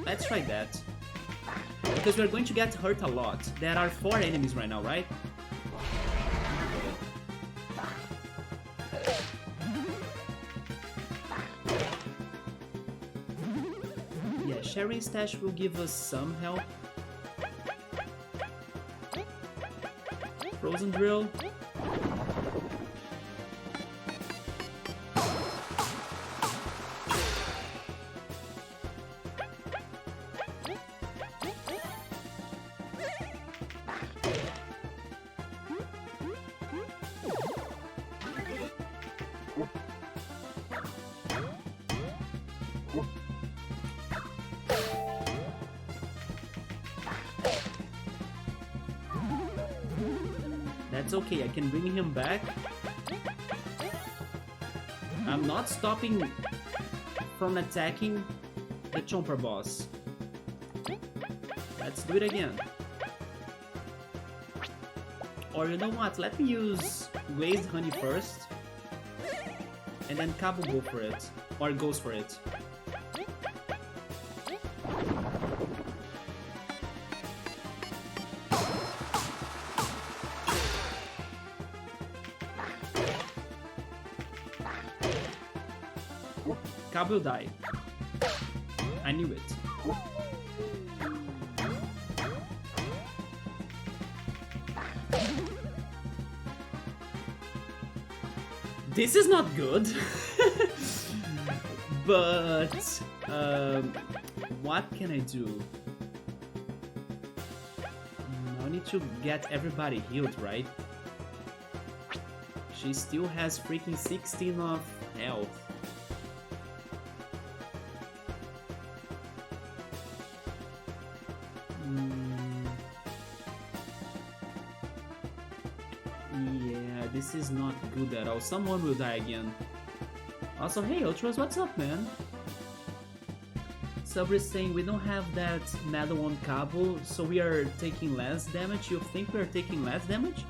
Let's try that. Because we're going to get hurt a lot. There are 4 enemies right now, right? Yeah, sharing stash will give us some help. Frozen drill. That's okay, I can bring him back. I'm not stopping from attacking the Chomper boss. Let's do it again. Or you know what, let me use Glazed Honey first. And then Cabo go for it. Or goes for it. Cabo will die. I knew it. This is not good. But what can I do? I need to get everybody healed, right? She still has freaking 16 of health. Yeah, this is not good at all. Someone will die again. Also, hey Ultras, what's up, man? Sabri is saying we don't have that medal on Cabo, so we are taking less damage. You think we are taking less damage?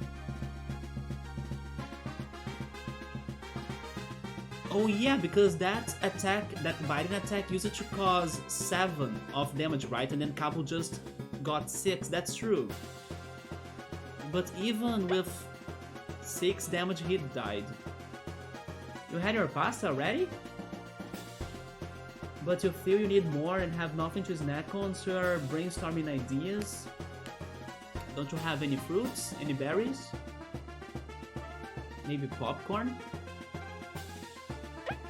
Oh yeah, because that attack, that biting attack, used to cause 7 of damage, right? And then Cabo just got 6. That's true. But even with 6 damage, he died. You had your pasta already? But you feel you need more and have nothing to snack on, so you're brainstorming ideas. Don't you have any fruits? Any berries? Maybe popcorn?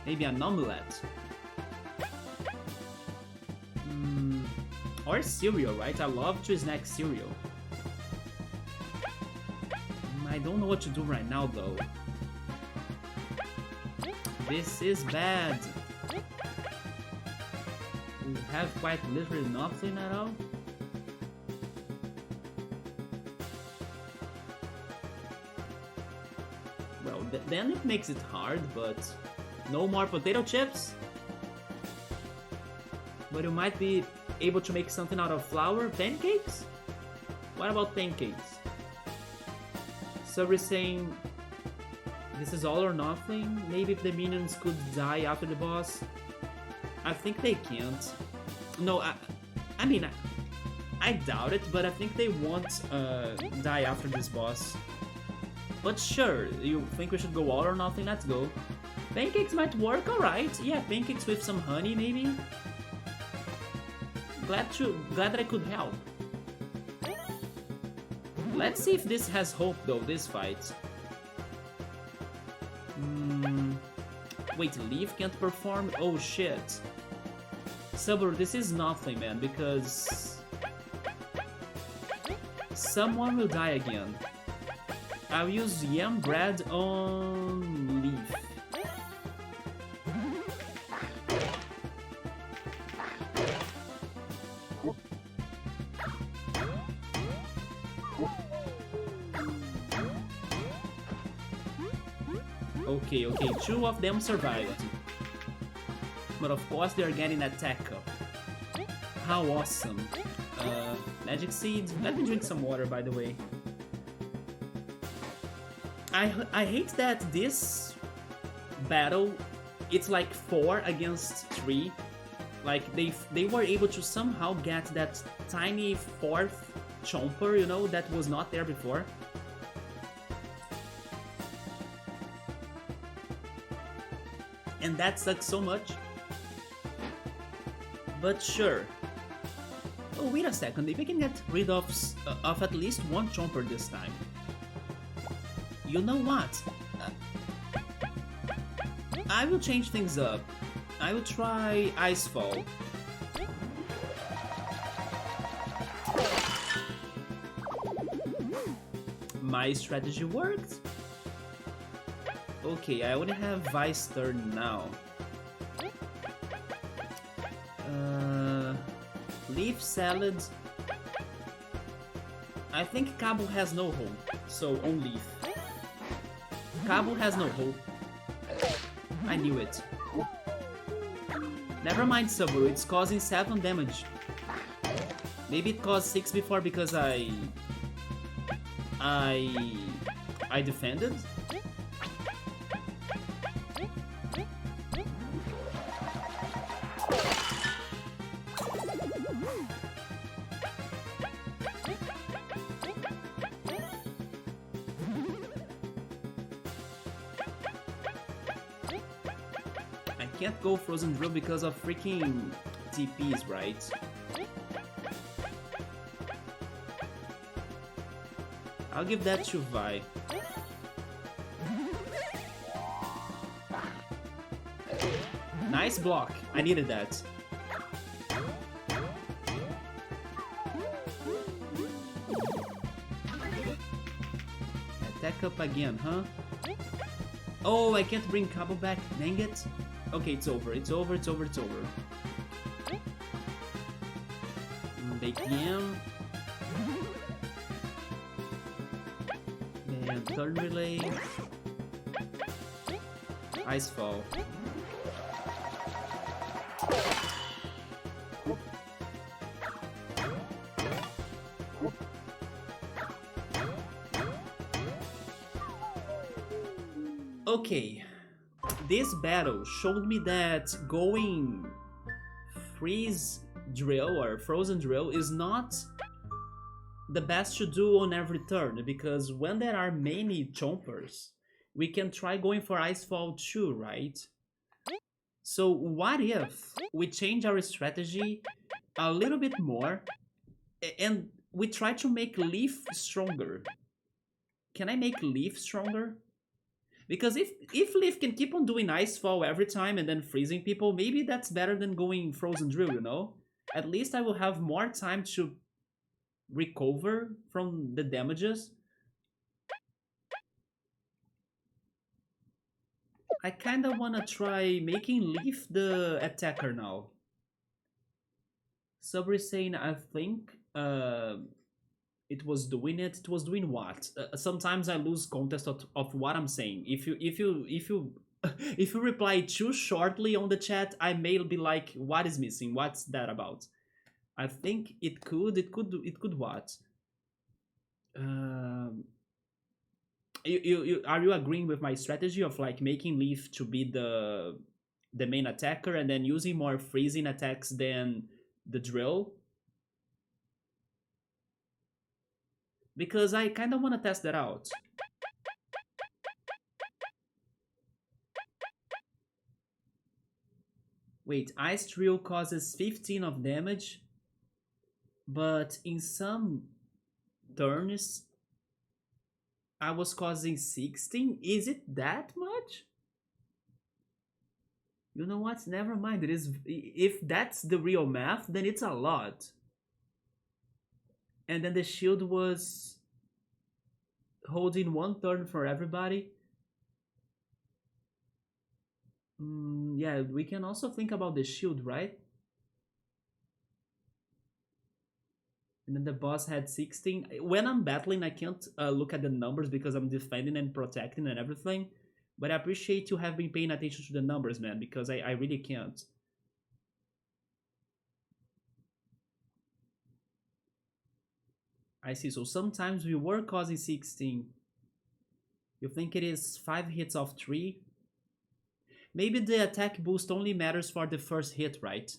Maybe an omelette? Or cereal, right? I love to snack cereal. I don't know what to do right now, though. This is bad. We have quite literally nothing at all. Well, then it makes it hard, but no more potato chips. But you might be able to make something out of flour. Pancakes? What about pancakes? So we're saying this is all or nothing. Maybe if the minions could die after the boss. I think they can't. No, I mean, I doubt it, but I think they won't die after this boss. But sure, you think we should go all or nothing? Let's go. Pancakes might work, alright. Yeah, pancakes with some honey, maybe. Glad that I could help. Let's see if this has hope, though, this fight. Wait, Leaf can't perform? Oh, shit. Subaru, this is nothing, man, because someone will die again. I'll use yam bread on Leaf. Okay, 2 of them survived. But of course they are getting attack up. How awesome. Magic Seed. Let me drink some water, by the way. I hate that this battle, it's like 4 against 3. Like they were able to somehow get that tiny 4th Chomper, you know, that was not there before. And that sucks so much. But sure. Oh, wait a second. If we can get rid of at least one Chomper this time. You know what? I will change things up. I will try Icefall. My strategy worked. Okay, I only have Vice turn now. Leaf Salad. I think Cabo has no hope, so on Leaf. Cabo has no hope. I knew it. Never mind, Subaru, it's causing 7 damage. Maybe it caused 6 before because I... I defended? I can't go Frozen Drill because of freaking TPs, right? I'll give that to Vi. Nice block. I needed that. Attack up again, huh? Oh, I can't bring Cabo back. Dang it. Okay, it's over. It's over. It's over. It's over. APM. And turn relay. Icefall. Okay, this battle showed me that going freeze drill or frozen drill is not the best to do on every turn, because when there are many chompers, we can try going for Icefall too, right? So what if we change our strategy a little bit more and we try to make Leaf stronger? Can I make Leaf stronger? Because if Leaf can keep on doing Icefall every time and then freezing people, maybe that's better than going Frozen Drill, you know? At least I will have more time to recover from the damages. I kinda wanna try making Leaf the attacker now. Subri saying I think it was doing it. It was doing what? Sometimes I lose context of what I'm saying. If you if you reply too shortly on the chat, I may be like, what is missing? What's that about? I think it could what? Are you agreeing with my strategy of like making Leaf to be the main attacker and then using more freezing attacks than the drill? Because I kind of want to test that out. Wait, Ice Drill causes 15 of damage, but in some turns I was causing 16? Is it that much? You know what? Never mind. It is. If that's the real math, then it's a lot. And then the shield was holding one turn for everybody. Yeah, we can also think about the shield, right? And then the boss had 16. When I'm battling, I can't look at the numbers because I'm defending and protecting and everything. But I appreciate you have been paying attention to the numbers, man, because I really can't. I see, so sometimes we were causing 16. You think it is 5 hits of 3? Maybe the attack boost only matters for the first hit, right?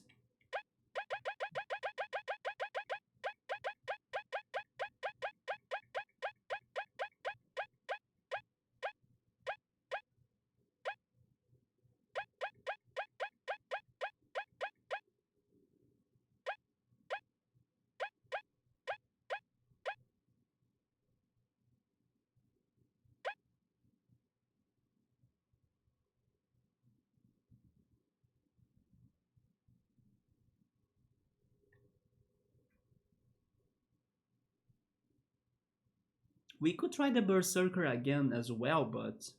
We could try the Berserker again as well, but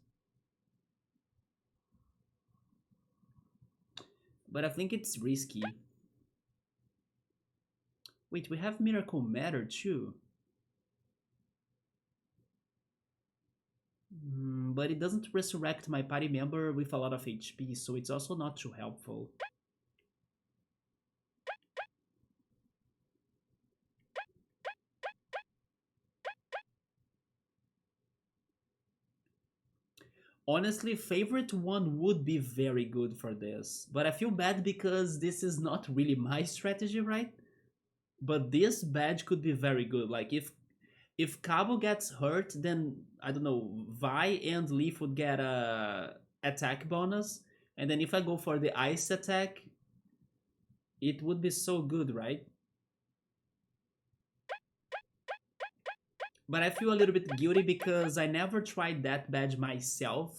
I think it's risky. Wait, we have Miracle Matter too. But it doesn't resurrect my party member with a lot of HP, so it's also not too helpful. Honestly, favorite one would be very good for this, but I feel bad because this is not really my strategy, right? But this badge could be very good. Like if Cabo gets hurt, then I don't know, Vi and Leaf would get a attack bonus, and then if I go for the ice attack, it would be so good, right? But I feel a little bit guilty because I never tried that badge myself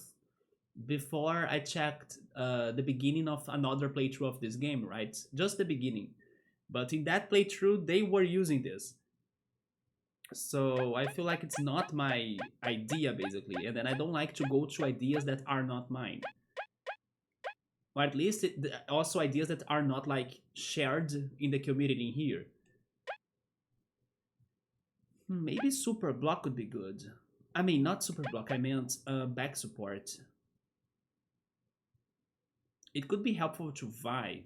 before I checked the beginning of another playthrough of this game, right? Just the beginning. But in that playthrough, they were using this. So I feel like it's not my idea, basically. And then I don't like to go to ideas that are not mine. Or at least also ideas that are not like shared in the community here. Maybe super block could be good. I mean, not super block, I meant back support. It could be helpful to Vi.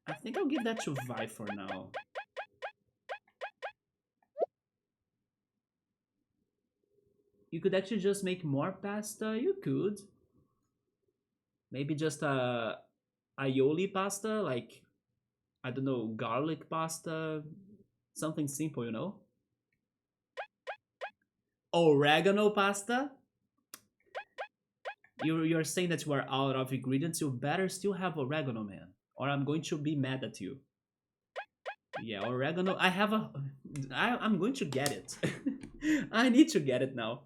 I think I'll give that to Vi for now. You could actually just make more pasta. You could. Maybe just a aioli pasta, like, I don't know, garlic pasta. Something simple, you know? Oregano pasta? You're saying that you are out of ingredients. You better still have oregano, man. Or I'm going to be mad at you. Yeah, oregano. I'm going to get it. I need to get it now.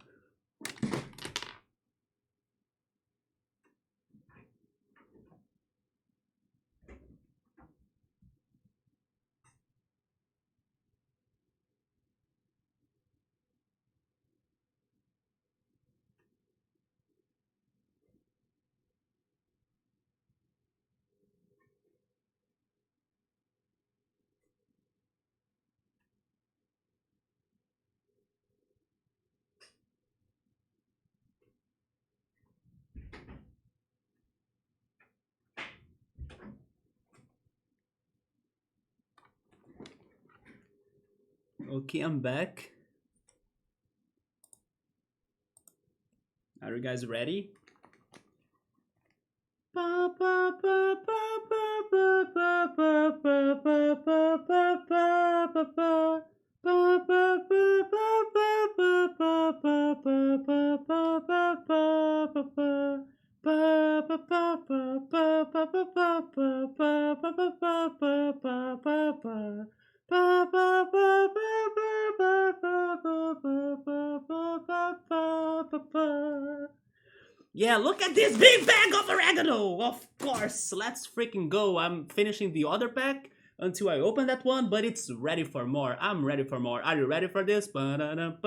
Okay, I'm back. Are you guys ready? Yeah, look at this big bag of oregano! Of course, let's freaking go. I'm finishing the other pack until I open that one, but it's ready for more. I'm ready for more. Are you ready for this? Let's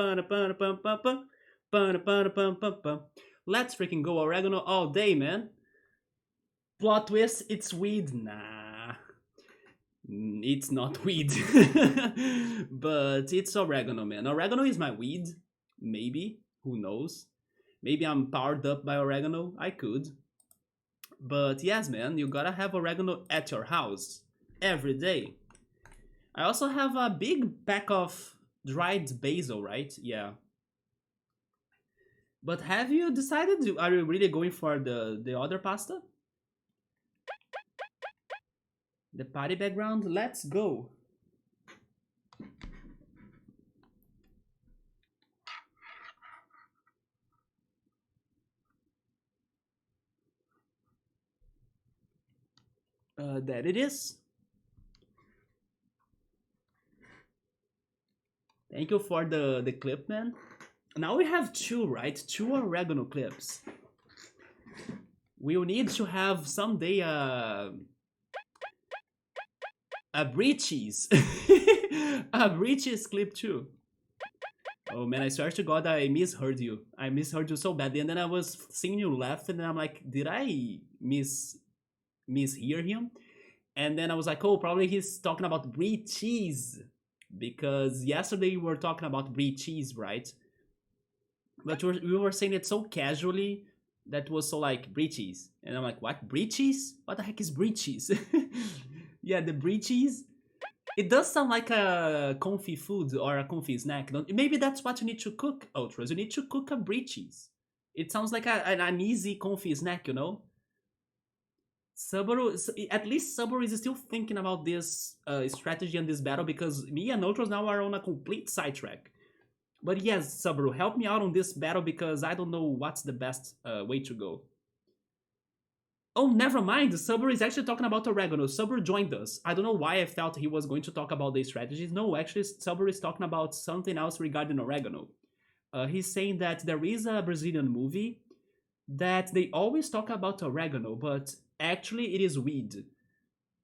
freaking go oregano all day, man. Plot twist, it's weed. Nah. It's not weed. But it's oregano, man. Oregano is my weed. Maybe. Who knows? Maybe I'm powered up by oregano. I could. But yes, man, you gotta have oregano at your house every day. I also have a big pack of dried basil, right? Yeah. But have you decided? Are you really going for the other pasta? The party background? Let's go. There it is. Thank you for the clip, man. Now we have two, right? Two oregano clips. We'll need to have someday a breeches. A breeches clip too. Oh man, I swear to God, I misheard you. I misheard you so badly, and then I was seeing you laugh, and then I'm like, did I mishear him? And then I was like, oh, probably he's talking about brie cheese, because yesterday we were talking about brie cheese, right? But we were saying it so casually that was so like brie cheese, and I'm like, what, brie cheese? What the heck is brie cheese? Yeah, the brie cheese. It does sound like a comfy food or a comfy snack. Maybe that's what you need to cook, Ultras. You need to cook a brie cheese. It sounds like an easy, comfy snack, you know? Subaru, at least Subaru is still thinking about this strategy and this battle because me and Ultras now are on a complete sidetrack. But yes, Subaru, help me out on this battle because I don't know what's the best way to go. Oh, never mind. Subaru is actually talking about oregano. Subaru joined us. I don't know why I felt he was going to talk about the strategies. No, actually, Subaru is talking about something else regarding oregano. He's saying that there is a Brazilian movie that they always talk about oregano, but actually it is weed.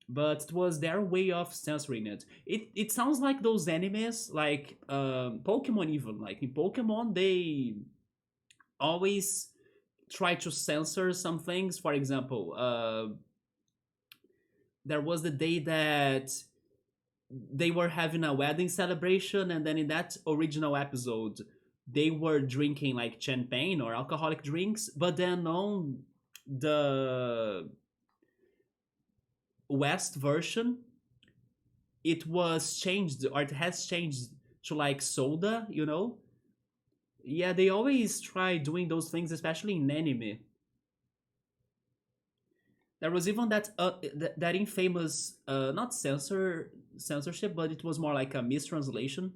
But it was their way of censoring it. It sounds like those animes, like Pokemon even. Like in Pokemon, they always try to censor some things. For example, there was the day that they were having a wedding celebration, and then in that original episode, they were drinking like champagne or alcoholic drinks, but then on the West version, it was changed or it has changed to like soda, you know? Yeah, they always try doing those things, especially in anime. There was even that infamous not censorship, but it was more like a mistranslation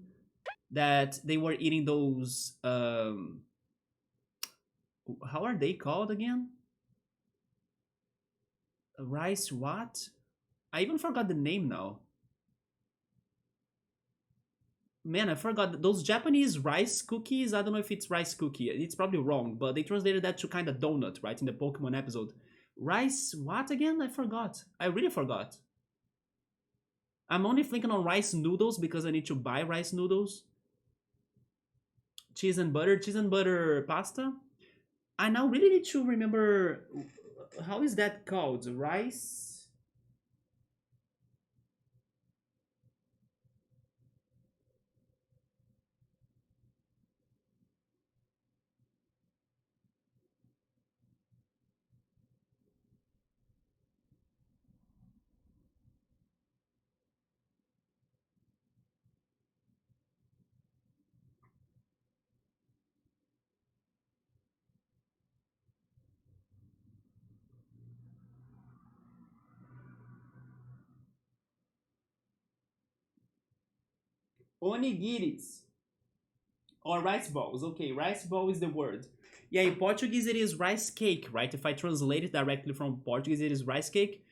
that they were eating those how are they called again? Rice what? I even forgot the name now. Man, I forgot those Japanese rice cookies. I don't know if it's rice cookie. It's probably wrong, but they translated that to kind of donut, right? In the Pokemon episode. Rice what again? I forgot. I really forgot. I'm only thinking on rice noodles because I need to buy rice noodles. Cheese and butter pasta. I now really need to remember how is that called? Rice. Onigiris. Or rice balls. Okay, rice ball is the word. Yeah, in Portuguese it is rice cake, right? If I translate it directly from Portuguese, it is rice cake.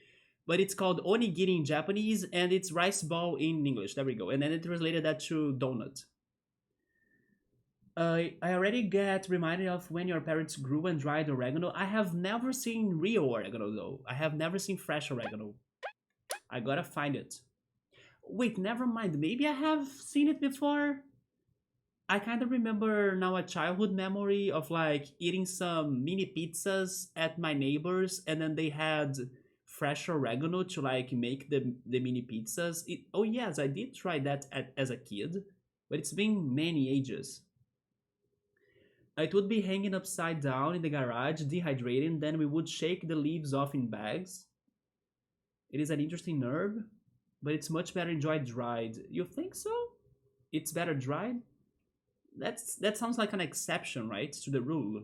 But it's called onigiri in Japanese and it's rice ball in English. There we go. And then it translated that to donut. I already get reminded of when your parents grew and dried oregano. I have never seen real oregano though. I have never seen fresh oregano. I gotta find it. Wait, never mind. Maybe I have seen it before. I kind of remember now a childhood memory of like eating some mini pizzas at my neighbors, and then they had fresh oregano to like make the mini pizzas. Oh yes, I did try that as a kid, but it's been many ages. It would be hanging upside down in the garage, dehydrating. Then we would shake the leaves off in bags. It is an interesting herb, but it's much better enjoyed dried. You think so? It's better dried? That sounds like an exception, right, to the rule.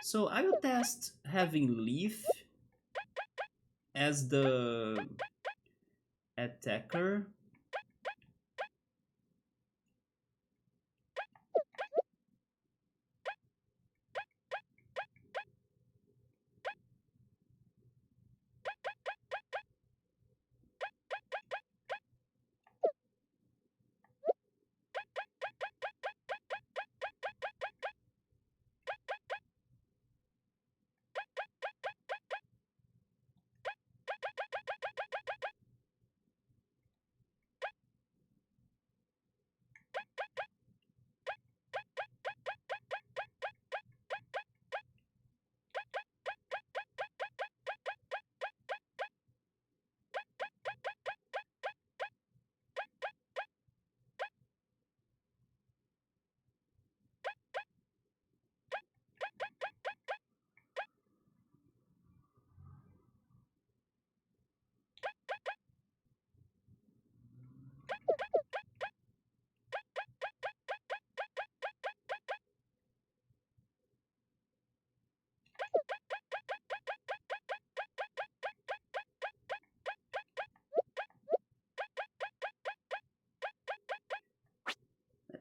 So I will test having Leaf as the attacker.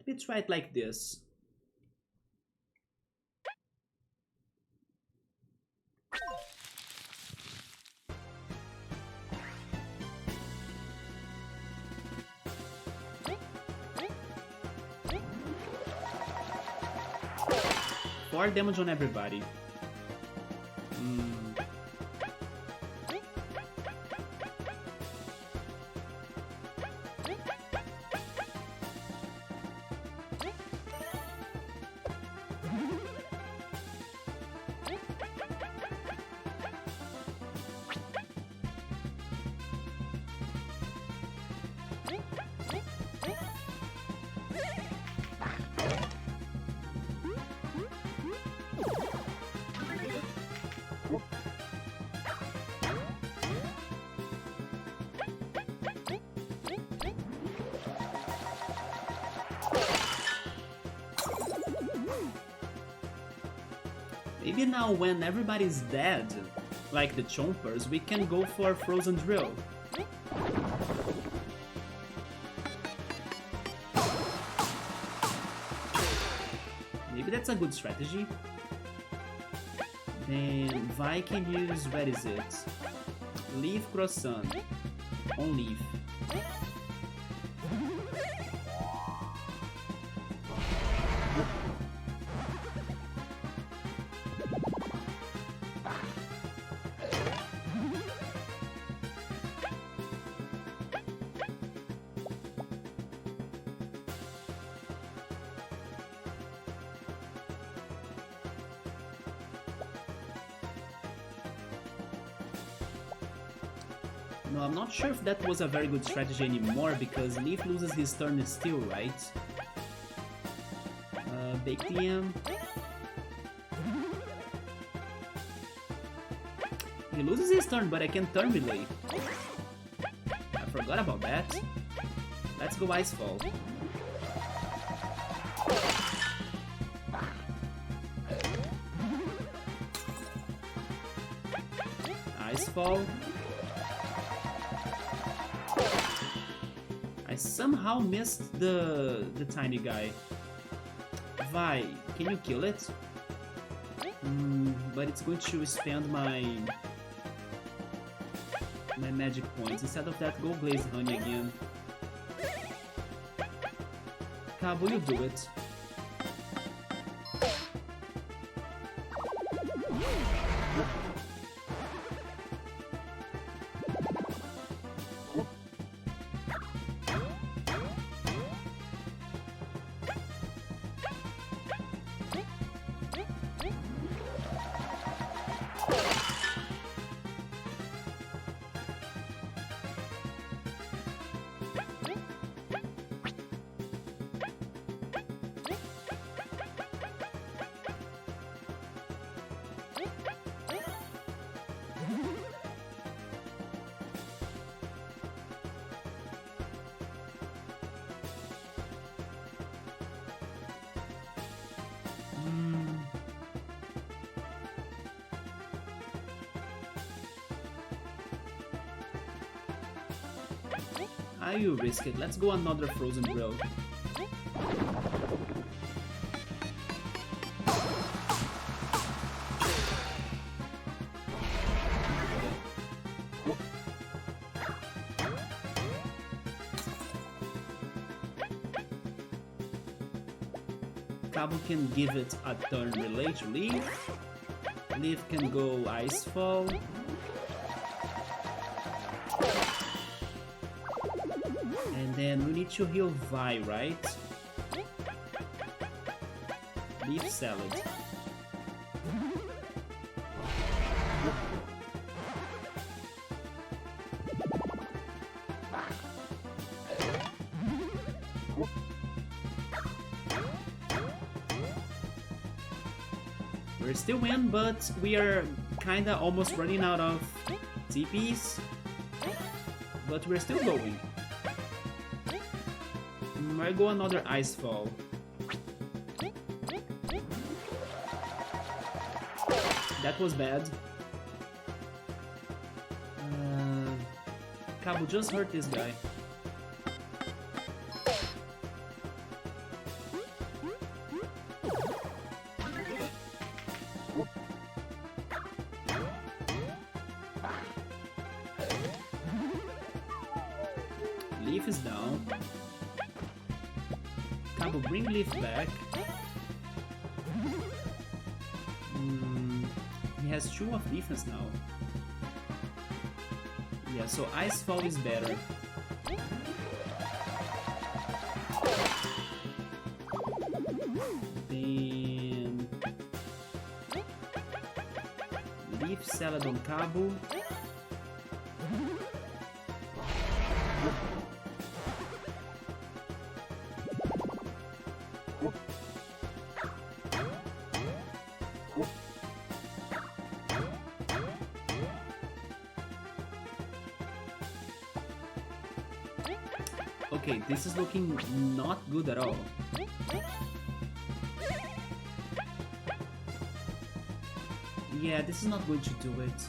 Let's try it like this. Four damage on everybody. Maybe now when everybody's dead, like the Chompers, we can go for Frozen Drill. Maybe that's a good strategy. Then Vi can use, where is it? Leaf Croissant on Leaf. No, I'm not sure if that was a very good strategy anymore, because Leaf loses his turn still, right? Baked Yam. He loses his turn, but I can turn relay. I forgot about that. Let's go Icefall. Icefall. I somehow missed the tiny guy. Vi, can you kill it? But it's going to spend my magic points. Instead of that, go Glazed Honey again. Cabo, you do it. You risk it. Let's go another Frozen Drill. Cabo can give it a turn relay to Leaf. Leaf can go Icefall. And then we need to heal Vi, right? Leaf Salad. We're still in, but we are kinda almost running out of TPs. But we're still going. I go another Icefall. That was bad. Cabo, just hurt this guy. Leaf is down. Cabo, bring Leaf back. He has 2 of defense now. Yeah, so Icefall is better. Then Leaf Salad on Cabo. Okay, this is looking not good at all. Yeah, this is not going to do it.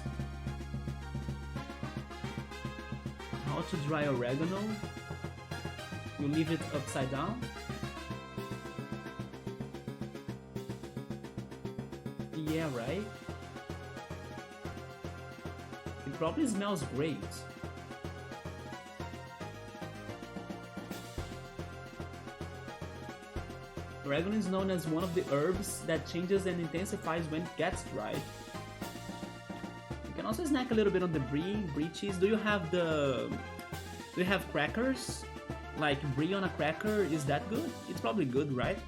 How to dry oregano? You leave it upside down? Yeah, right? It probably smells great. Oregano is known as one of the herbs that changes and intensifies when it gets dried. You can also snack a little bit on the brie cheese. Do you have crackers? Like brie on a cracker, is that good? It's probably good, right?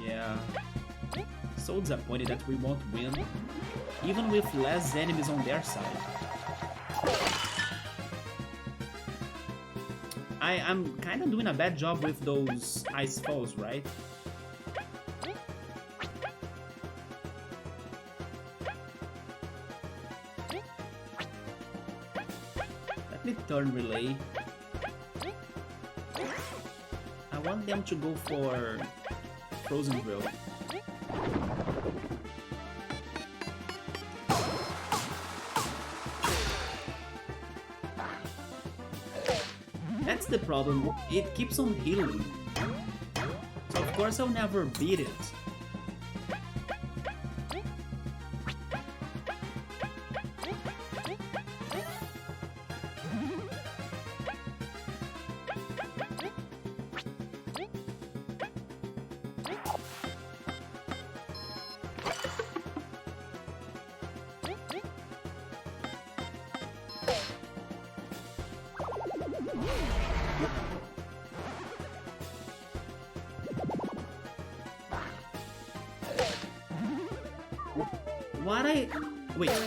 Yeah. So disappointed that we won't win, even with less enemies on their side. I'm kind of doing a bad job with those ice falls, right? Let me turn relay. I want them to go for frozen drill. That's the problem, it keeps on healing. So of course I'll never beat it.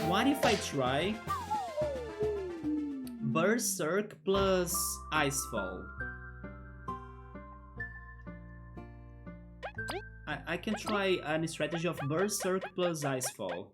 What if I try Berserk plus Icefall? I can try a strategy of Berserk plus Icefall.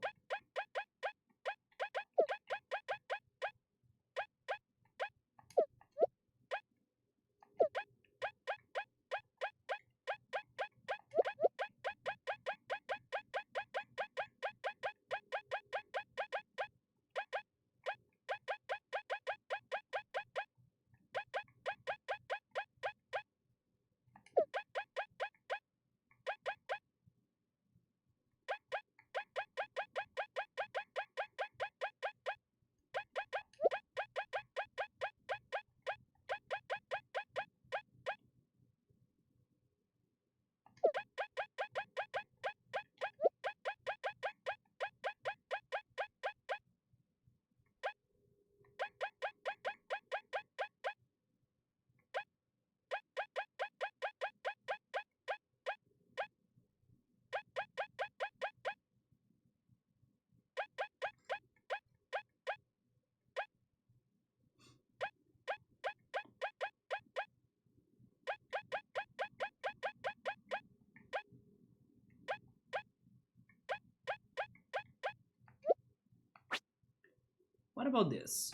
What about this?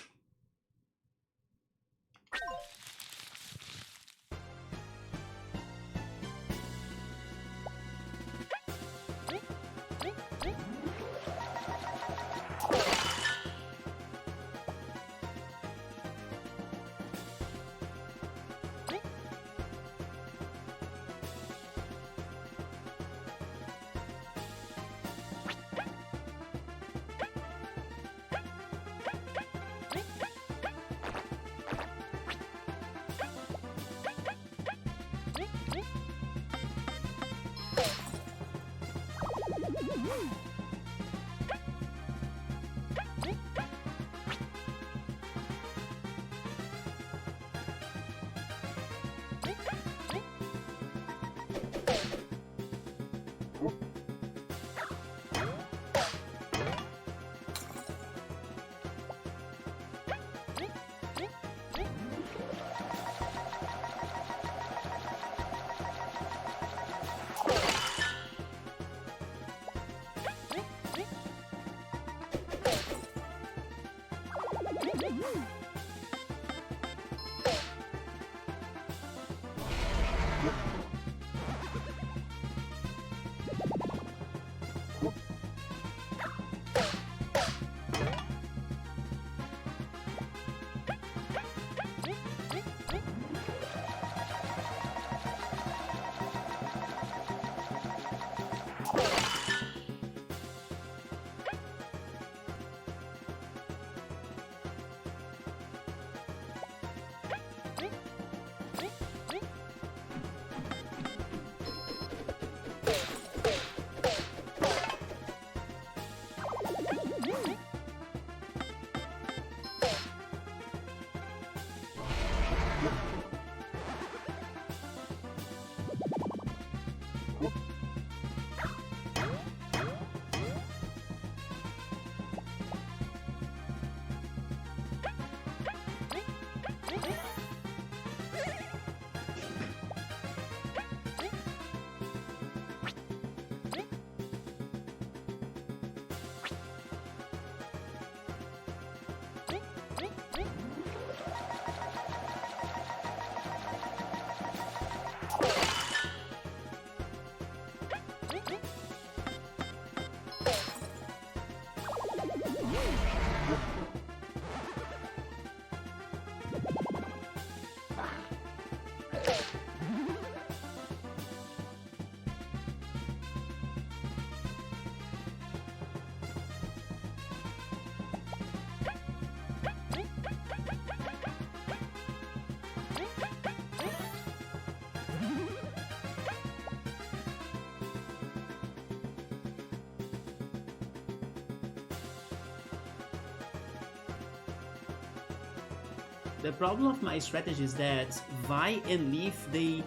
The problem of my strategy is that Vi and Leaf, they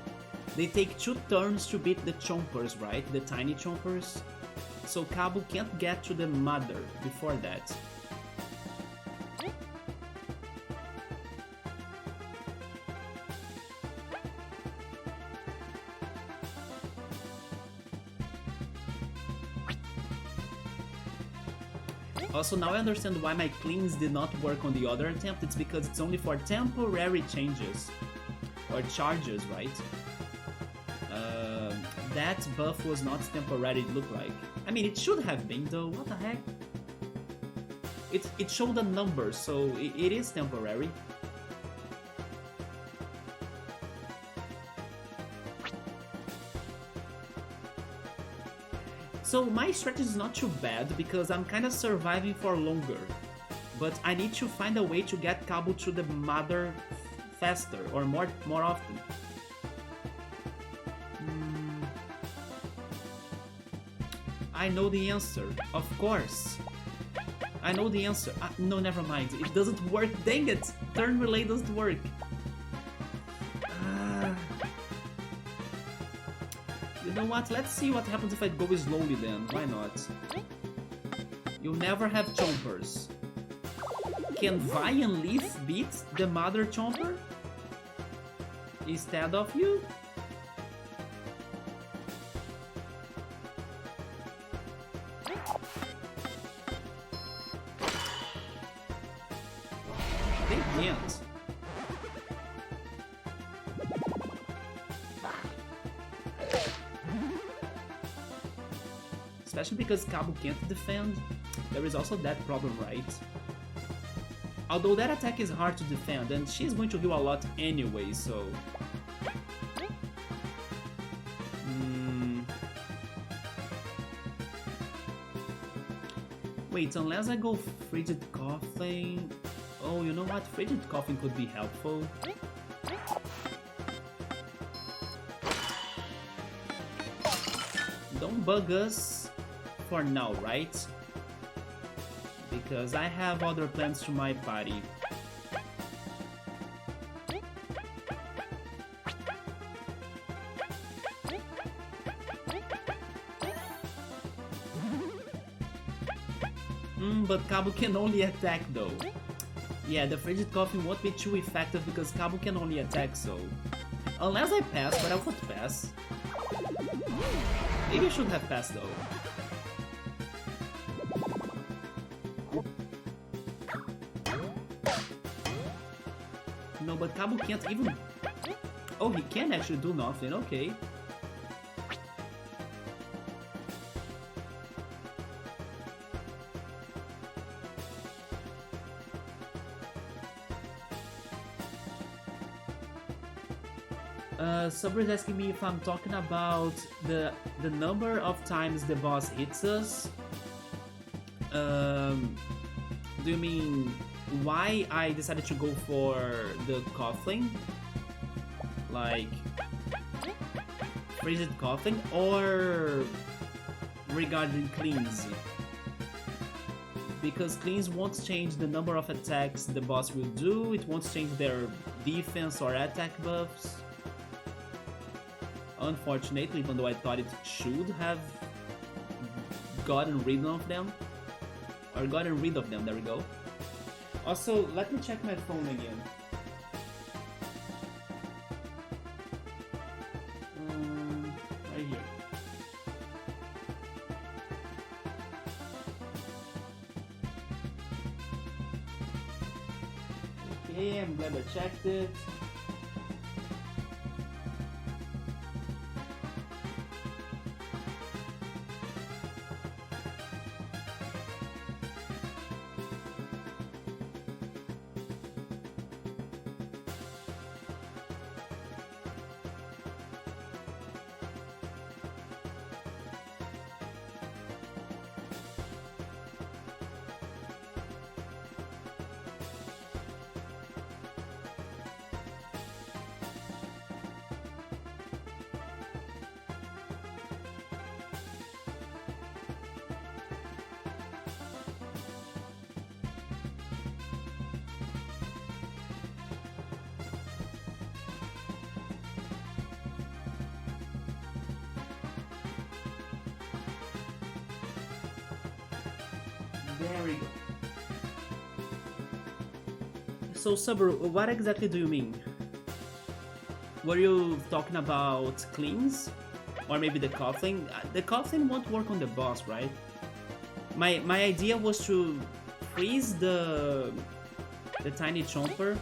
take 2 turns to beat the chompers, right? The tiny chompers. So Cabo can't get to the mother before that. Also, now I understand why my cleans did not work on the other attempt. It's because it's only for temporary changes. Or charges, right? That buff was not temporary, it looked like. I mean, it should have been, though. What the heck? It showed a number, so it is temporary. So my strategy is not too bad because I'm kind of surviving for longer. But I need to find a way to get Cabo to the mother faster or more often. I know the answer, of course. I know the answer. No, never mind. It doesn't work. Dang it! Turn relay doesn't work. You know what? Let's see what happens if I go slowly then. Why not? You'll never have chompers. Can Vi and Leaf beat the mother chomper? Instead of you? They can't. Especially because Cabo can't defend. There is also that problem, right? Although that attack is hard to defend, and she's going to heal a lot anyway, so... Wait, unless I go Frigid Coughing... Oh, you know what? Frigid Coughing could be helpful. Don't bug us for now, right? Because I have other plans to my party. But Cabo can only attack though. Yeah, the Frigid Coughing won't be too effective because Cabo can only attack, so... Unless I pass, but I won't pass. Maybe I should have passed though. No, but Cabo can't even... Oh, he can actually do nothing, okay. Somebody's asking me if I'm talking about the number of times the boss hits us. Do you mean why I decided to go for the Coughlin? Like Frigid Coughlin, or regarding Cleanse? Because Cleanse won't change the number of attacks the boss will do, it won't change their defense or attack buffs. Unfortunately, even though I thought it should have gotten rid of them. Or gotten rid of them, there we go. Also, let me check my phone again. Right here. Okay, I'm glad I checked it. There we go. So, Subaru, what exactly do you mean? Were you talking about cleans? Or maybe the Coughlin? The Coughlin won't work on the boss, right? My idea was to freeze the Tiny Chomper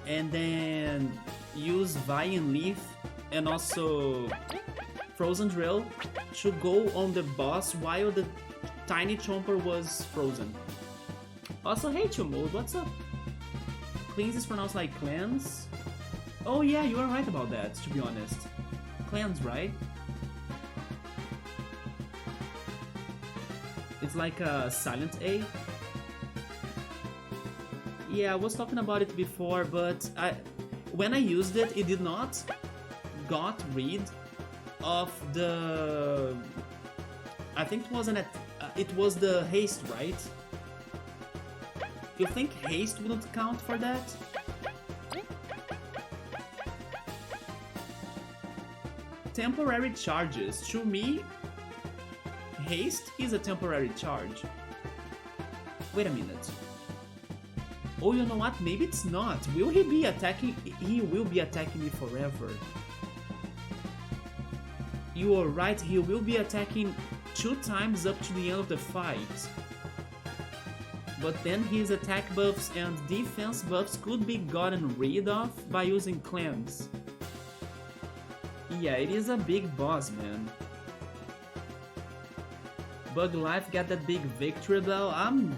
and then use Vine Leaf and also Frozen Drill to go on the boss while the Tiny Chomper was frozen. Also, hey Chumode, what's up? Cleanse is pronounced like cleanse. Oh yeah, you are right about that, to be honest. Cleanse, right? It's like a silent A. Yeah, I was talking about it before, but when I used it, it did not got rid of the... I think it was it was the haste, right? You think haste wouldn't count for that? Temporary charges. To me, haste is a temporary charge. Wait a minute. Oh, you know what? Maybe it's not. Will he be attacking? He will be attacking me forever. You are right, he will be attacking 2 times up to the end of the fight. But then his attack buffs and defense buffs could be gotten rid of by using cleanse. Yeah, it is a big boss, man. Bug Life got that big victory though. I'm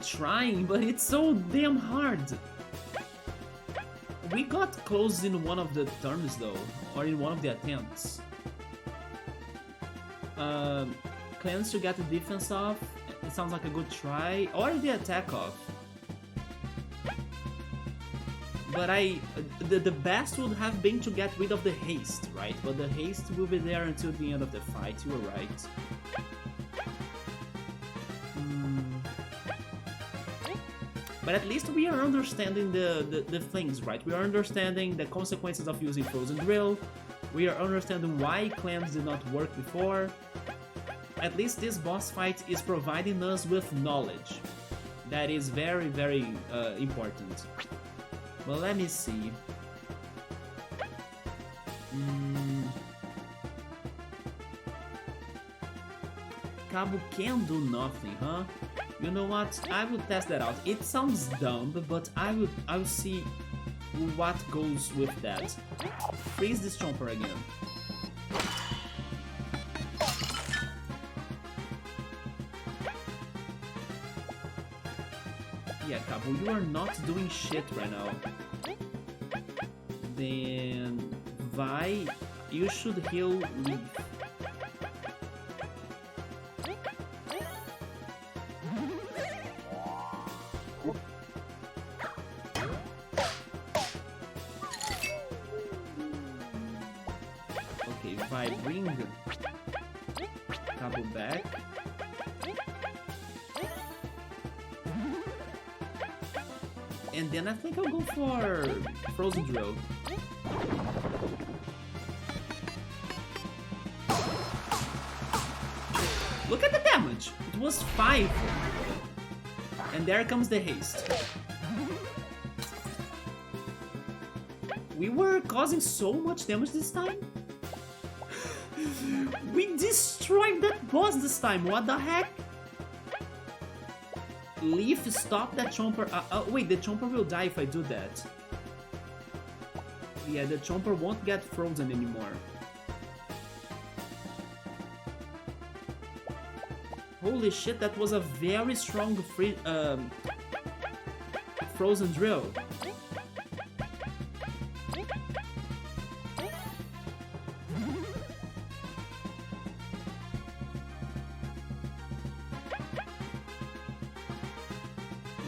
trying, but it's so damn hard. We got close in one of the turns though, or in one of the attempts. Cleanse to get the defense off. It sounds like a good try, or the attack off. But the best would have been to get rid of the haste, right? But the haste will be there until the end of the fight, you were right. But at least we are understanding the things, right? We are understanding the consequences of using Frozen Drill. We are understanding why cleanse did not work before. At least this boss fight is providing us with knowledge. That is very, very important. Well, let me see. Cabo can do nothing, huh? You know what? I will test that out. It sounds dumb, but I will see what goes with that. Freeze this Chomper again. Yeah, Cabo, you are not doing shit right now. Then Vi, you should heal Leaf. Okay, Vi, bring Cabo back. And then I think I'll go for Frozen Drill. Look at the damage! It was 5. And there comes the haste. We were causing so much damage this time? We destroyed that boss this time, what the heck? Leaf, stop that Chomper. Wait, the Chomper will die if I do that. Yeah, the Chomper won't get frozen anymore. Holy shit, that was a very strong frozen drill.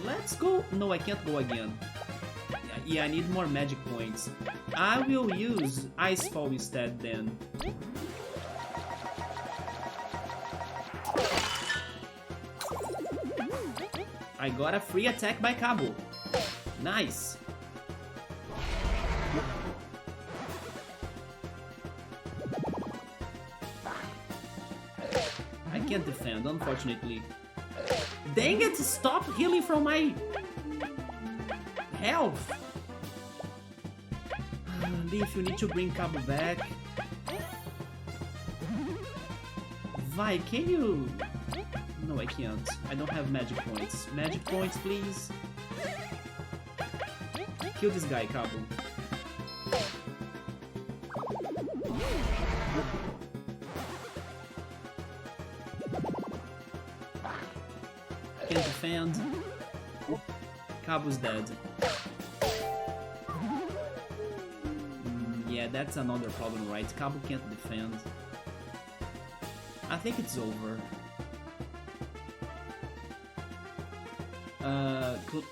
Let's go. No, I can't go again. Yeah, I need more magic points. I will use Ice Fall instead then. I got a free attack by Cabo. Nice. I can't defend, unfortunately. Dang it! Stop healing from my health! Leaf, you need to bring Cabo back. Vi, can you... No, I can't. I don't have magic points. Magic points, please. Kill this guy, Cabo. Can't defend. Cabo's dead. Yeah, that's another problem, right? Cabo can't defend. I think it's over.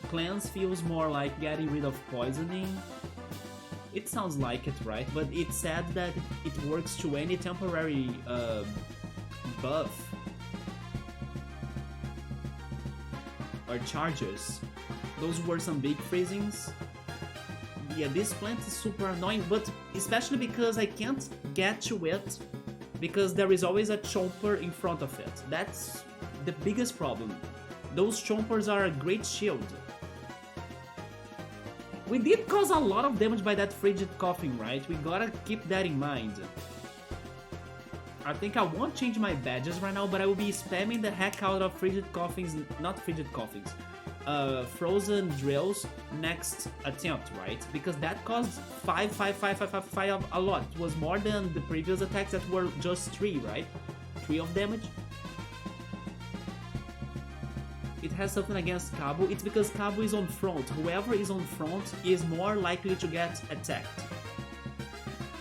Cleanse feels more like getting rid of poisoning. It sounds like it, right? But it said that it works to any temporary buff or charges. Those were some big freezings. Yeah, this plant is super annoying, but especially because I can't get to it because there is always a chomper in front of it. That's the biggest problem. Those chompers are a great shield. We did cause a lot of damage by that frigid coughing, right? We gotta keep that in mind. I think I won't change my badges right now, but I will be spamming the heck out of frigid coughings, not frigid coughings, frozen drills next attempt, right? Because that caused 5 a lot. It was more than the previous attacks that were just 3, right? 3 of damage. It has something against Cabo. It's because Cabo is on front. Whoever is on front is more likely to get attacked.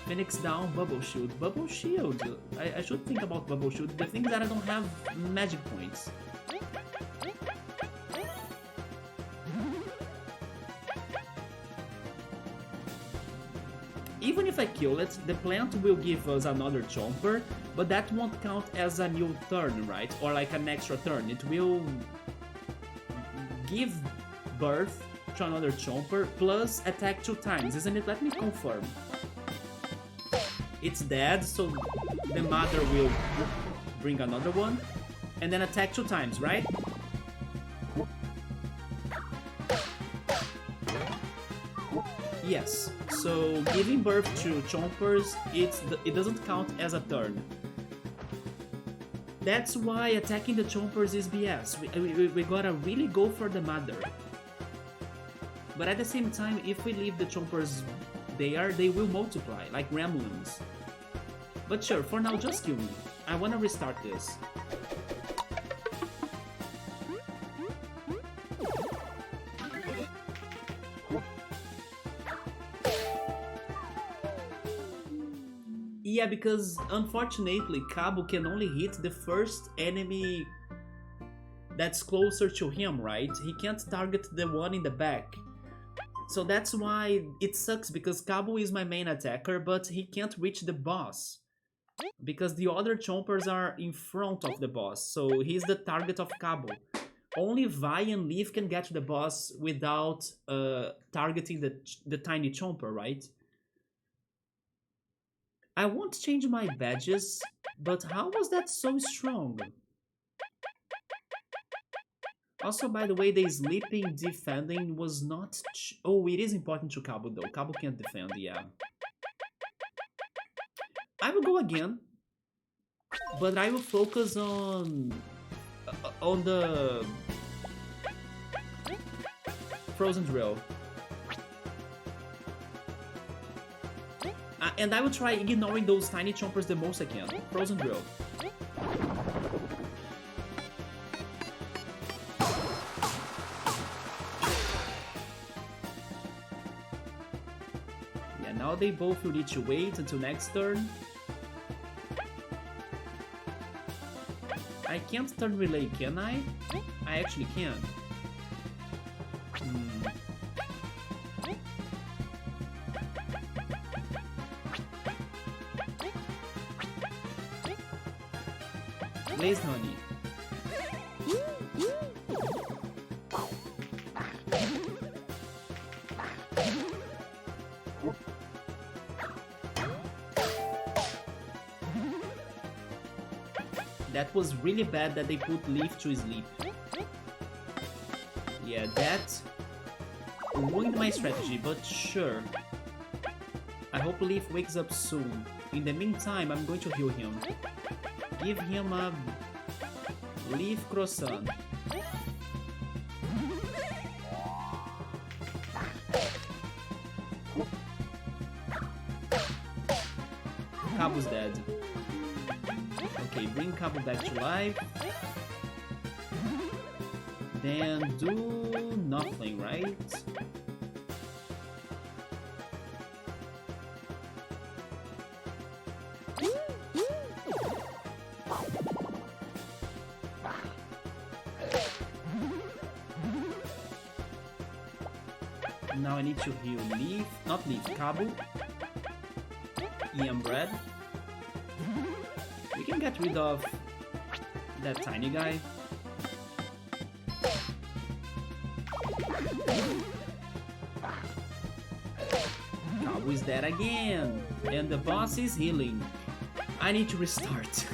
Phoenix down, Bubble Shield. Bubble Shield. I should think about Bubble Shield. The thing is that I don't have magic points. Even if I kill it, the plant will give us another chomper, but that won't count as a new turn, right? Or like an extra turn. It will give birth to another chomper plus attack 2 times, isn't it? Let me confirm. It's dead, so the mother will bring another one and then attack 2 times, right? Yes, so giving birth to chompers, it doesn't count as a turn. That's why attacking the chompers is BS. We gotta really go for the mother. But at the same time, if we leave the chompers there, they will multiply, like gremlins. But sure, for now, just kill me. I wanna restart this. Yeah, because unfortunately, Cabo can only hit the first enemy that's closer to him, right? He can't target the one in the back. So that's why it sucks, because Cabo is my main attacker, but he can't reach the boss. Because the other chompers are in front of the boss, so he's the target of Cabo. Only Vi and Leaf can get to the boss without targeting the tiny chomper, right? I won't change my badges, but how was that so strong? Also, by the way, the sleeping defending was not... Oh, it is important to Cabo though. Cabo can't defend, yeah. I will go again, but I will focus on the Frozen Drill. And I will try ignoring those tiny chompers the most I can. Frozen Drill. Yeah, now they both will need to wait until next turn. I can't turn relay, can I? I actually can. Glazed honey. That was really bad that they put Leaf to sleep. Yeah, that ruined my strategy, but sure. I hope Leaf wakes up soon. In the meantime, I'm going to heal him. Give him a Leaf croissant. Cabo's dead. Okay, bring Cabo back to life. Then do nothing, right? Now I need to heal Leaf, not Leaf, Cabo. EM Bread. We can get rid of that tiny guy. Cabo is dead again, and the boss is healing. I need to restart.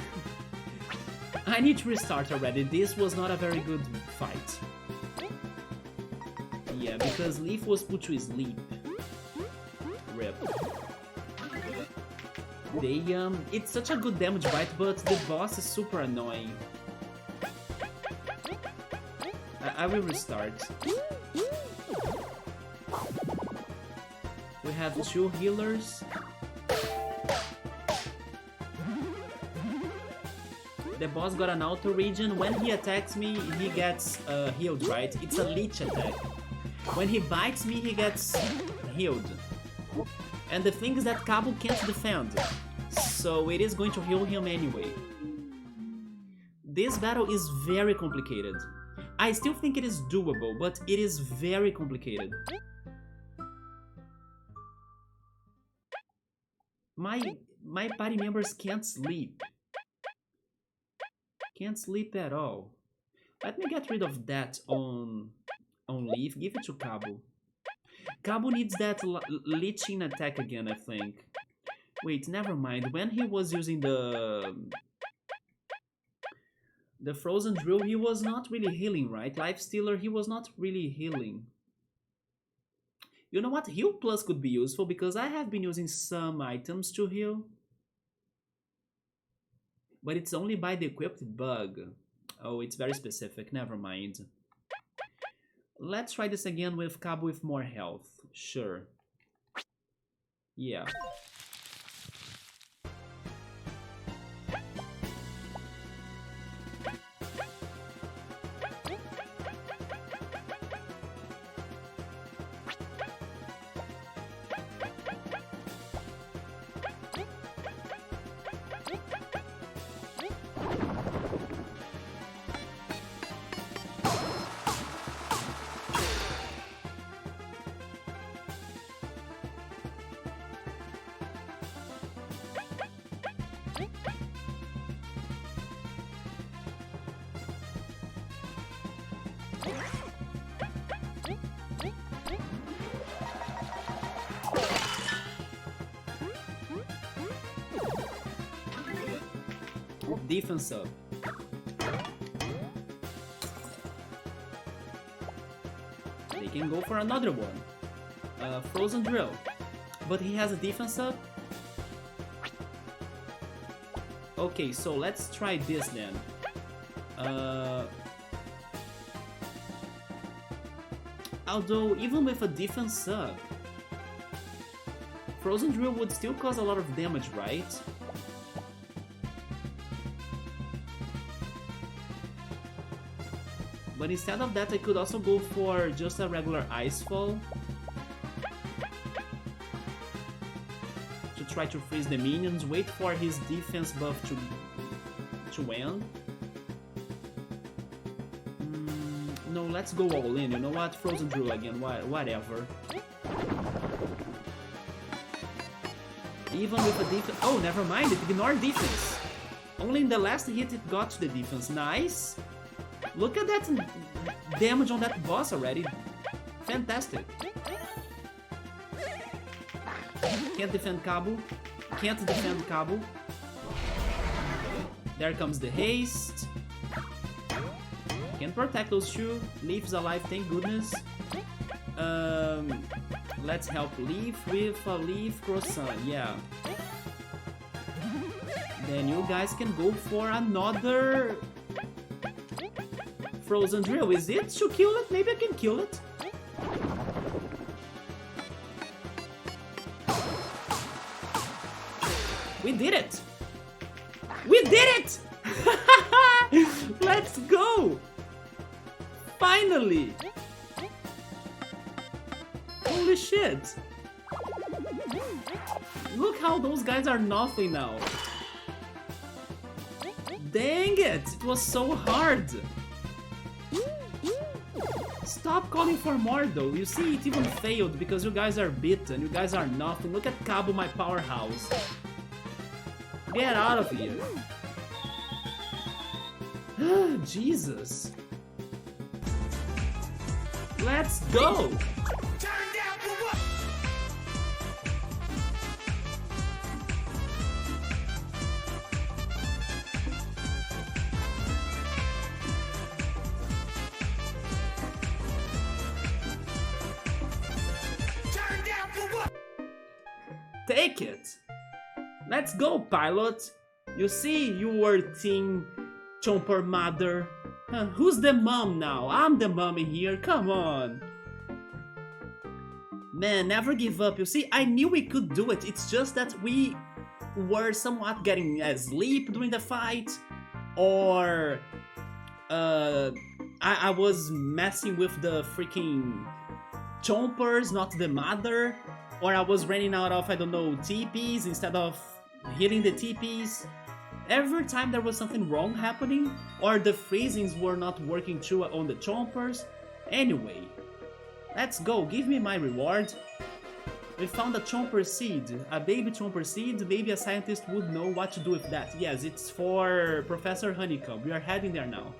I need to restart already. This was not a very good fight. Yeah, because Leaf was put to sleep. Rip. They, it's such a good damage bite, but the boss is super annoying. I will restart. We have 2 healers. The boss got an auto regen. When he attacks me, he gets healed, right? It's a leech attack. When he bites me, he gets healed. And the thing is that Cabo can't defend, so it is going to heal him anyway. This battle is very complicated. I still think it is doable, but it is very complicated. My party members can't sleep. Can't sleep at all. Let me get rid of that on Leaf. Give it to Cabo. Cabo needs that leeching attack again, I think. Wait, never mind. When he was using the Frozen Drill, he was not really healing, right? Life Stealer, he was not really healing. You know what? Heal Plus could be useful, because I have been using some items to heal. But it's only by the equipped bug. Oh, it's very specific, never mind. Let's try this again with Cabo with more health. Sure. Yeah. Defense up. They can go for another one. Frozen Drill. But he has a defense up. Okay, so let's try this then. Although, even with a defense up, Frozen Drill would still cause a lot of damage, right? But instead of that, I could also go for just a regular Ice Fall to try to freeze the minions, wait for his defense buff to end. No, let's go all in. You know what? Frozen Drill again, whatever. Even with a defense... Oh, never mind, it ignored defense. Only in the last hit it got to the defense. Nice. Look at that damage on that boss already. Fantastic. Can't defend Cabo. Can't defend Cabo. There comes the haste. Can protect those two. Leaf's alive, thank goodness. Let's help Leaf with a Leaf Croissant, yeah. Then you guys can go for another Frozen Drill. Is it to kill it? Maybe I can kill it. We did it! We did it! Let's go! Finally! Holy shit! Look how those guys are nothing now. Dang it! It was so hard! Stop calling for more though. You see, it even failed because you guys are beaten. You guys are nothing. Look at Cabo, my powerhouse. Get out of here. Jesus. Let's go! Take it! Let's go, pilot! You see, you were Team Chomper Mother. Who's the mom now? I'm the mommy here, come on! Man, never give up. You see, I knew we could do it. It's just that we were somewhat getting asleep during the fight. Or... I was messing with the freaking Chompers, not the mother. Or I was running out of, I don't know, TPs instead of hitting the TPs. Every time there was something wrong happening, or the freezings were not working true on the Chompers. Anyway, let's go, give me my reward. We found a Chomper seed, a baby Chomper seed. Maybe a scientist would know what to do with that. Yes, it's for Professor Honeycomb. We are heading there now.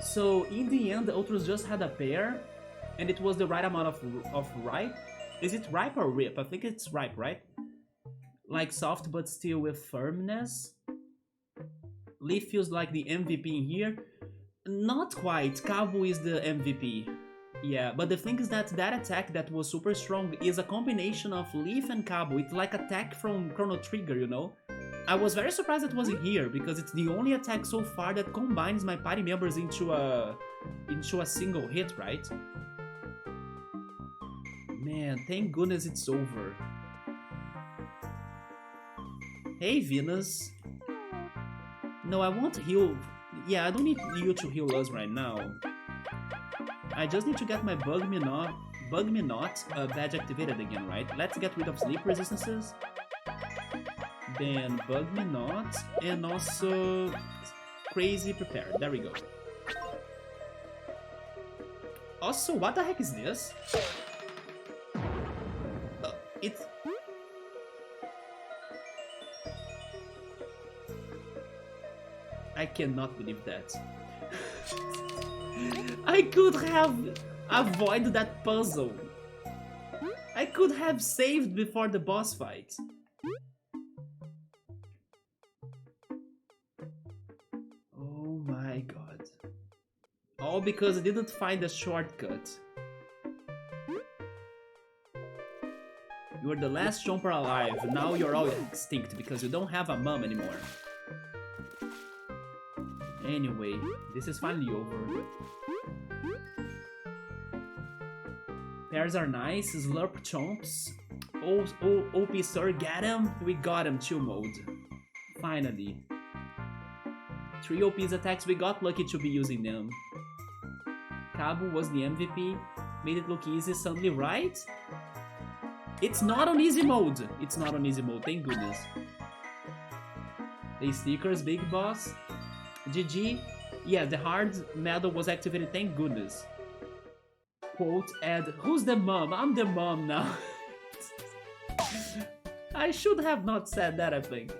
So in the end, the Ultros just had a pair. And it was the right amount of ripe. Is it ripe or rip? I think it's ripe, right? Like soft but still with firmness. Leaf feels like the MVP in here. Not quite. Cabo is the MVP. Yeah, but the thing is that that attack that was super strong is a combination of Leaf and Cabo. It's like attack from Chrono Trigger, you know? I was very surprised it wasn't here because it's the only attack so far that combines my party members into a single hit, right? Man, thank goodness it's over. Hey, Venus. No, I won't heal. Yeah, I don't need you to heal us right now. I just need to get my Bug Me Not badge activated again, right? Let's get rid of sleep resistances. Then Bug Me Not, and also Crazy Prepared. There we go. Also, what the heck is this? It's... I cannot believe that. I could have avoided that puzzle. I could have saved before the boss fight. Oh my god. All because I didn't find a shortcut. You were the last Chomper alive. Now you're all extinct because you don't have a mom anymore. Anyway, this is finally over. Pairs are nice, slurp chomps. Oh, OP sir, get him? We got him, chill mode. Finally. 3 OP's attacks, we got lucky to be using them. Cabo was the MVP, made it look easy suddenly, right? It's not on easy mode. It's not on easy mode, thank goodness. The stickers, big boss. GG. Yeah, the hard medal was activated, thank goodness. Quote, Ed, who's the mom? I'm the mom now. I should have not said that, I think.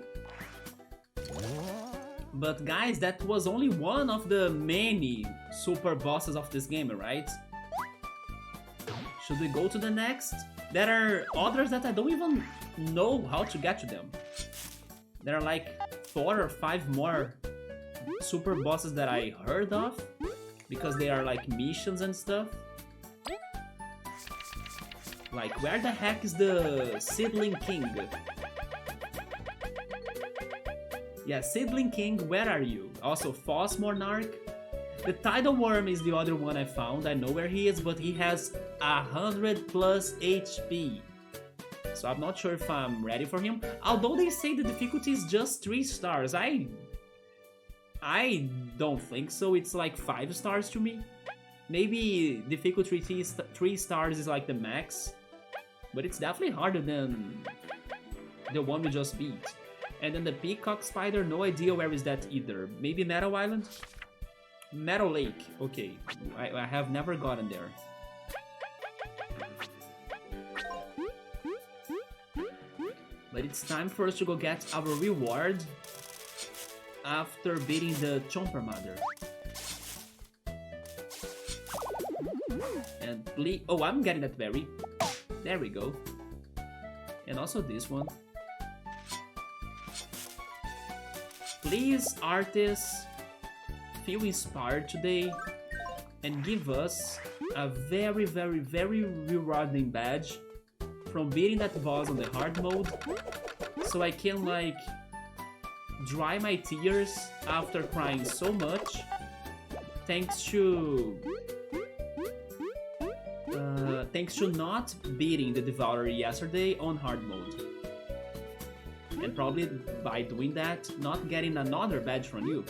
But guys, that was only one of the many super bosses of this game, right? Should we go to the next? There are others that I don't even know how to get to them. There are like 4 or 5 more super bosses that I heard of because they are like missions and stuff. Like, where the heck is the Seedling King? Yeah, Seedling King, where are you? Also, Foss Monarch. The Tidal Worm is the other one I found. I know where he is, but he has 100 plus HP. So I'm not sure if I'm ready for him. Although they say the difficulty is just 3 stars. I don't think so. It's like 5 stars to me. Maybe difficulty 3 stars is like the max. But it's definitely harder than the one we just beat. And then the Peacock Spider, no idea where is that either. Maybe Meadow Island? Meadow Lake, okay. I have never gotten there. But it's time for us to go get our reward after beating the Chomper Mother. And please... Oh, I'm getting that berry. There we go. And also this one. Please, artists, feel inspired today and give us a very, very, very rewarding badge from beating that boss on the hard mode, so I can like dry my tears after crying so much thanks to not beating the Devourer yesterday on hard mode. And probably by doing that, not getting another badge from you.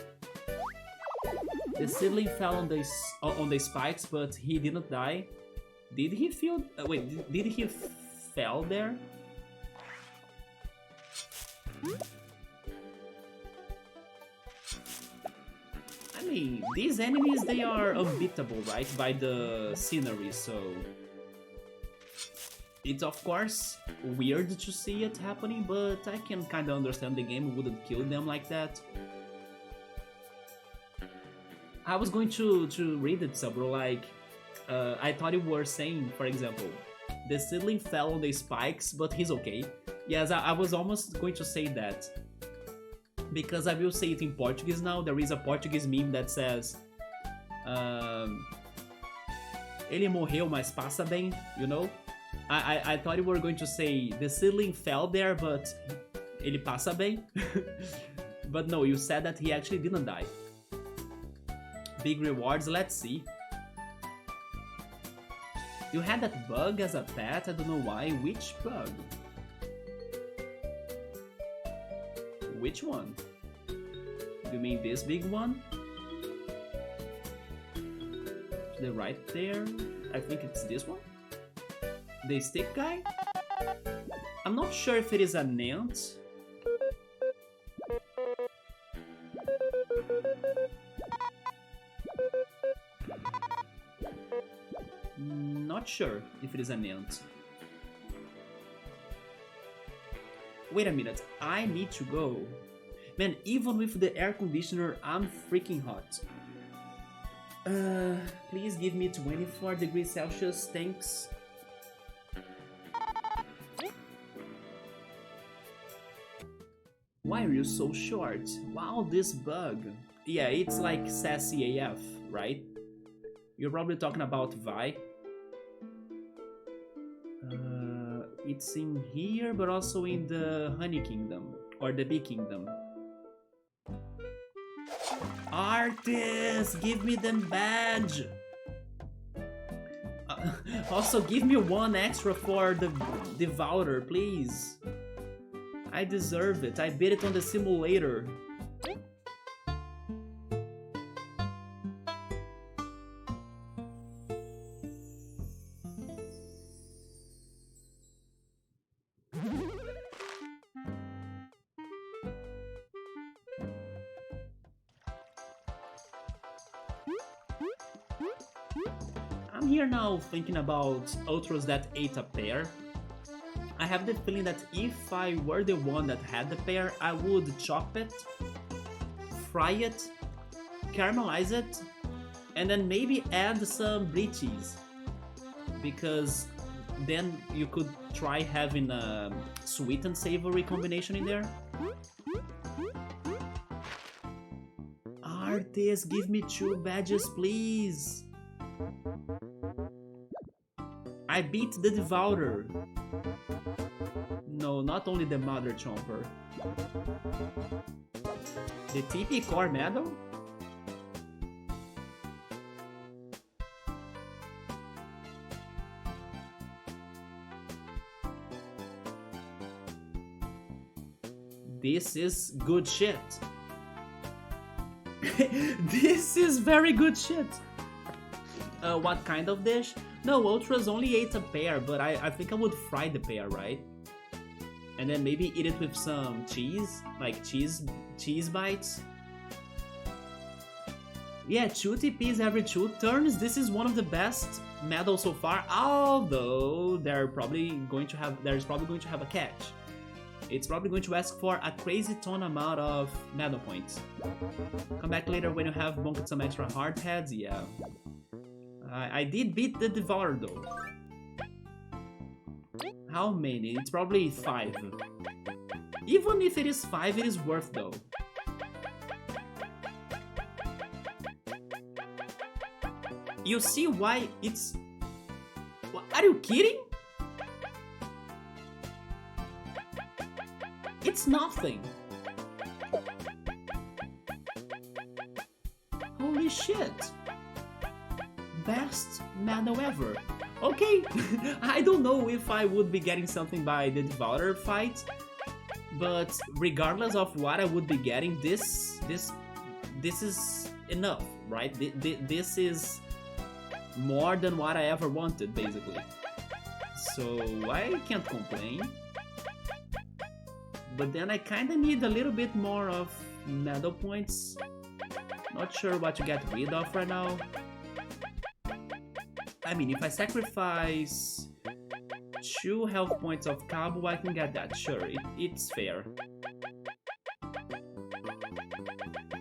The Seedling fell on the spikes, but he didn't die. Did he feel... wait, did he fell there? I mean, these enemies, they are unbeatable, right? By the scenery, so... It's of course weird to see it happening, but I can kinda understand the game wouldn't kill them like that. I was going to read it, Sabro, like, I thought you were saying, for example, the Seedling fell on the spikes, but he's okay. Yes, I was almost going to say that. Because I will say it in Portuguese now. There is a Portuguese meme that says... Ele morreu, mas passa bem, you know? I thought you were going to say the Seedling fell there, but ele passa bem. But no, you said that he actually didn't die. Big rewards, let's see. You had that bug as a pet, I don't know why. Which bug? Which one? You mean this big one? The right there? I think it's this one? The stick guy? I'm not sure if it is an ant. Not sure if it is an ant. Wait a minute, I need to go. Man, even with the air conditioner, I'm freaking hot. Please give me 24 degrees Celsius, thanks. Why are you so short? Wow, this bug. Yeah, it's like sassy AF, right? You're probably talking about Vi. It's in here, but also in the Honey Kingdom, or the Bee Kingdom. Artist, give me them badge! Also, give me one extra for the Devourer, please. I deserve it, I beat it on the simulator. I'm here now thinking about Ultras that ate a pear. I have the feeling that if I were the one that had the pear, I would chop it, fry it, caramelize it, and then maybe add some brie cheese. Because then you could try having a sweet and savory combination in there. Artist, give me 2 badges, please. I beat the Devourer. No, not only the Mother Chomper. The TP Core Medal? This is good shit. This is very good shit. What kind of dish? No, Ultras only ate a pear, but I think I would fry the pear, right? And then maybe eat it with some cheese, like cheese bites. Yeah, 2 TPs every 2 turns. This is one of the best medals so far, although there's probably going to have a catch. It's probably going to ask for a crazy ton amount of medal points. Come back later when you have bunked some extra hard heads, yeah. I did beat the Devourer though. How many? It's probably 5. Even if it is 5, it is worth though. You see why it's... Are you kidding? It's nothing. Holy shit. Best medal ever. Okay, I don't know if I would be getting something by the Devourer fight, but regardless of what I would be getting, this is enough, right? This is more than what I ever wanted, basically. So I can't complain. But then I kinda need a little bit more of medal points. Not sure what to get rid of right now. I mean, if I sacrifice 2 health points of Cabo, I can get that, sure, it's fair.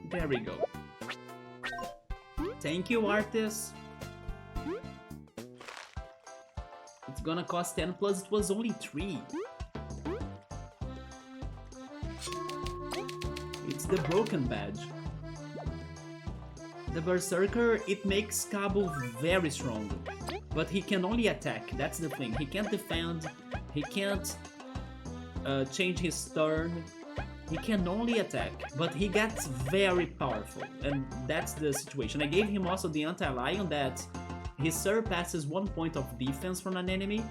There we go. Thank you, Artist. It's gonna cost 10 plus it was only 3. It's the broken badge. The Berserker, it makes Cabo very strong, but he can only attack, that's the thing. He can't defend, he can't change his turn, He can only attack, but he gets very powerful, and that's the situation. I gave him also the anti-lion that he surpasses 1 point of defense from an enemy.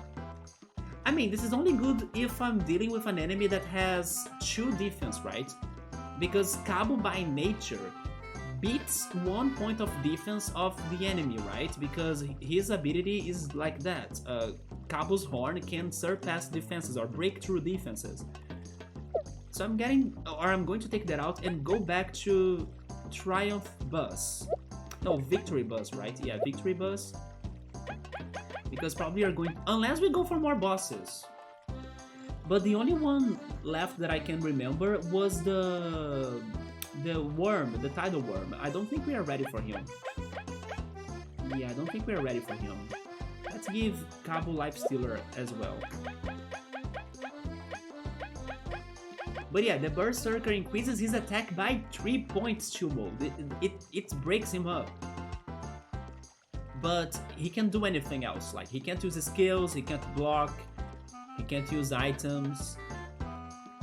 I mean, this is only good if I'm dealing with an enemy that has 2 defense, right? Because Cabo by nature beats 1 point of defense of the enemy, right? Because his ability is like that. Cabo's horn can surpass defenses or break through defenses. So I'm going to take that out and go back to Triumph Bus. No, Victory Bus, right? Yeah, Victory Bus. Because probably are going, unless we go for more bosses. But the only one left that I can remember was the worm, the tidal worm. I don't think we are ready for him. Yeah, I don't think we are ready for him. Let's give Cabo Life Stealer as well. But yeah, the Berserker increases his attack by 3 points to mode. It breaks him up. But he can't do anything else. Like, he can't use his skills, he can't block, he can't use items.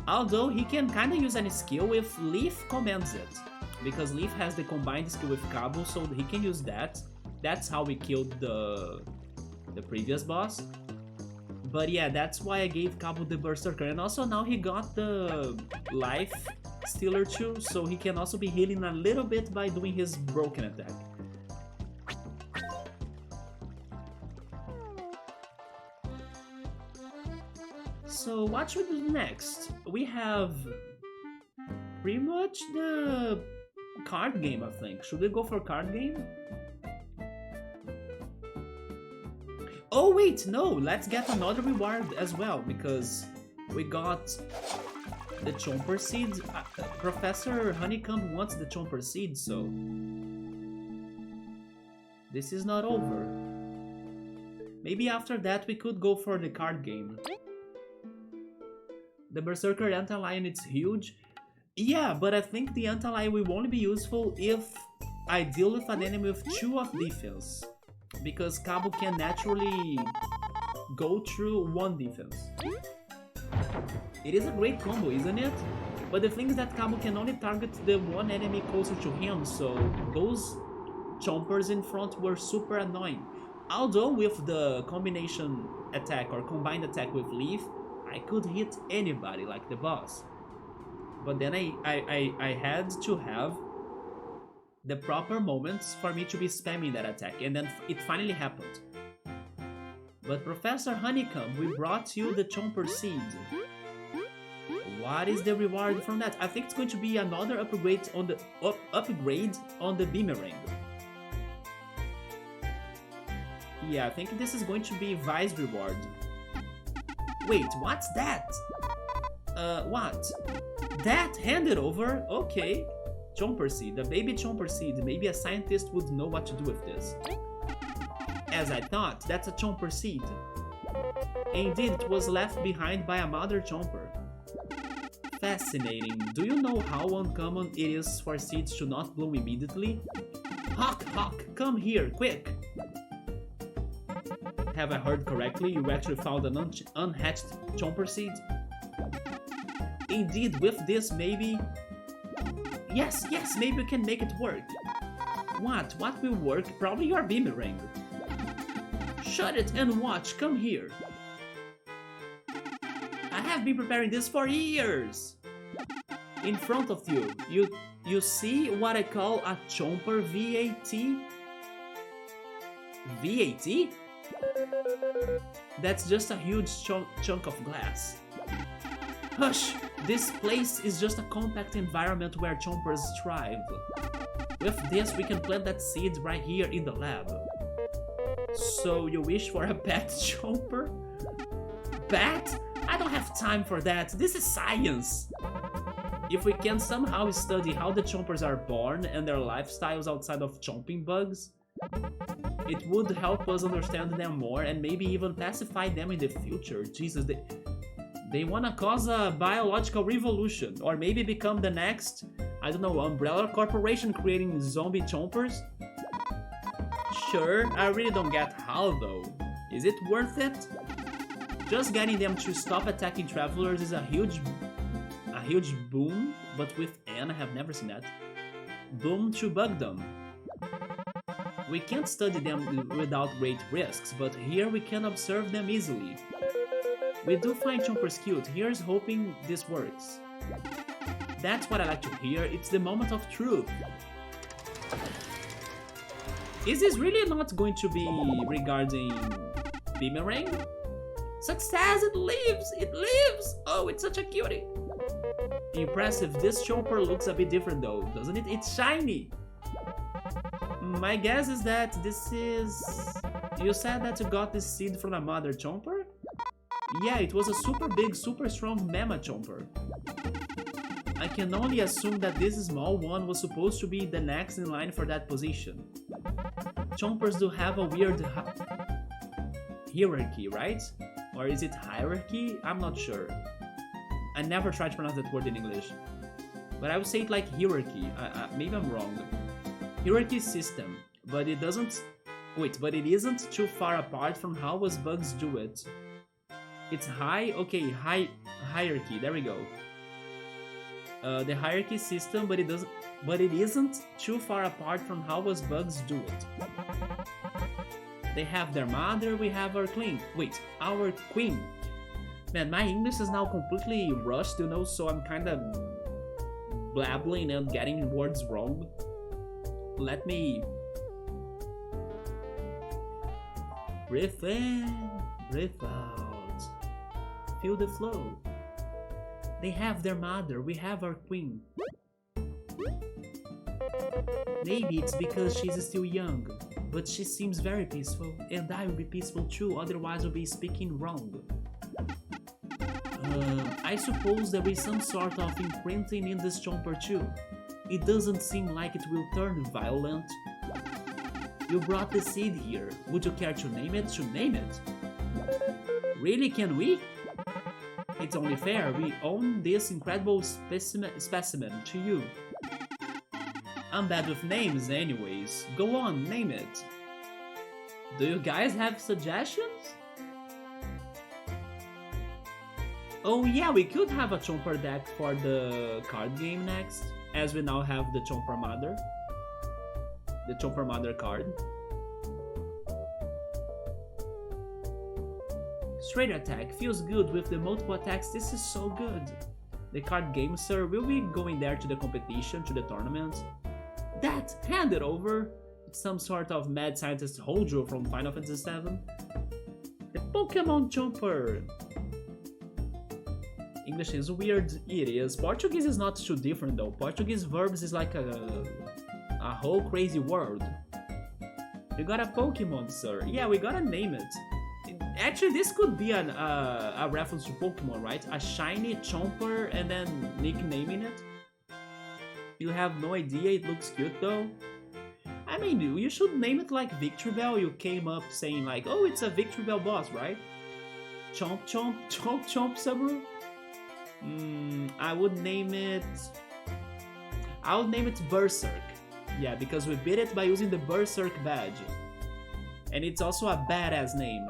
Although he can kinda use any skill if Leaf commands it. Because Leaf has the combined skill with Cabo, so he can use that. That's how we killed the previous boss. But yeah, that's why I gave Cabo the Berserker. And also now he got the Life Stealer too, so he can also be healing a little bit by doing his broken attack. So what should we do next? We have pretty much the card game, I think. Should we go for card game? Oh wait, no, let's get another reward as well, because we got the Chomper Seed. Professor Honeycomb wants the Chomper Seed, so this is not over. Maybe after that we could go for the card game. The Berserker Anti-Lion, it's huge. Yeah, but I think the Anti-Lion will only be useful if I deal with an enemy with 2 of defense. Because Cabo can naturally go through 1 defense. It is a great combo, isn't it? But the thing is that Cabo can only target the 1 enemy closer to him, so those chompers in front were super annoying. Although with the combination attack or combined attack with Leaf, I could hit anybody like the boss. But then I had to have the proper moments for me to be spamming that attack, and then it finally happened. But Professor Honeycomb, we brought you the Chomper Seed. What is the reward from that? I think it's going to be another upgrade on the Beamerang. Yeah, I think this is going to be Vi's reward. Wait, what's that? What? That? Hand it over? Okay. Chomper Seed, the baby Chomper Seed. Maybe a scientist would know what to do with this. As I thought, that's a Chomper Seed. Indeed, it was left behind by a mother Chomper. Fascinating. Do you know how uncommon it is for seeds to not bloom immediately? Hawk, Hawk, come here, quick! Have I heard correctly? You actually found an unhatched Chomper Seed? Indeed, with this, maybe... Yes, maybe we can make it work. What? What will work? Probably your Beamerang. Shut it and watch, come here. I have been preparing this for years. In front of you, you see what I call a Chomper VAT? VAT? That's just a huge chunk of glass. Hush! This place is just a compact environment where chompers thrive. With this, we can plant that seed right here in the lab. So you wish for a pet chomper? Bat? I don't have time for that. This is science. If we can somehow study how the chompers are born and their lifestyles outside of chomping bugs, it would help us understand them more and maybe even pacify them in the future. Jesus, they wanna cause a biological revolution, or maybe become the next, I don't know, Umbrella Corporation creating zombie chompers? Sure, I really don't get how though. Is it worth it? Just getting them to stop attacking travelers is a a huge boom, but with N, I have never seen that. Boom to Bugdom. We can't study them without great risks, but here we can observe them easily. We do find chompers cute, here's hoping this works. That's what I like to hear, it's the moment of truth. Is this really not going to be regarding Boomerang? Success, it lives! It lives! Oh, it's such a cutie! Impressive, this chomper looks a bit different though, doesn't it? It's shiny! My guess is that this is... You said that you got this seed from a mother chomper? Yeah, it was a super big, super strong mama chomper. I can only assume that this small one was supposed to be the next in line for that position. Chompers do have a weird hierarchy, right? Or is it hierarchy? I'm not sure. I never tried to pronounce that word in English. But I would say it like hierarchy. Maybe I'm wrong. Hierarchy system, but it doesn't... Wait, but it isn't too far apart from how us bugs do it. It's high? Okay, hierarchy, there we go. The hierarchy system, but it isn't too far apart from how us bugs do it. They have their mother, we have our queen. Wait, our queen. Man, my English is now completely rushed, you know, so I'm kind of blabbling and getting words wrong. Let me breathe in, breathe out. Feel the flow. They have their mother, we have our queen. Maybe it's because she's still young, but she seems very peaceful, and I will be peaceful too, otherwise I'll be speaking wrong. I suppose there is some sort of imprinting in this chomper too. It doesn't seem like it will turn violent. You brought the seed here. Would you care to name it? To name it? Really, can we? It's only fair. We own this incredible specimen to you. I'm bad with names anyways. Go on, name it. Do you guys have suggestions? Oh yeah, we could have a chomper deck for the card game next, as we now have the Chomper Mother. The Chomper Mother card. Straight attack, feels good with the multiple attacks, this is so good. The card game, sir, will we going there to the competition, to the tournament? That, hand it over! It's some sort of mad scientist Hojo from Final Fantasy VII. The Pokemon Chomper! English is weird, it is. Portuguese is not too different though. Portuguese verbs is like a whole crazy world. You got a Pokemon, sir. Yeah, we gotta name it. Actually, this could be a reference to Pokemon, right? A shiny Chomper and then nicknaming it. You have no idea, it looks cute though. I mean, you should name it like Victreebel. You came up saying like, oh, it's a Victreebel boss, right? Chomp Chomp, Chomp Chomp Sabru. I would name it Berserk. Yeah, because we beat it by using the Berserk badge. And it's also a badass name.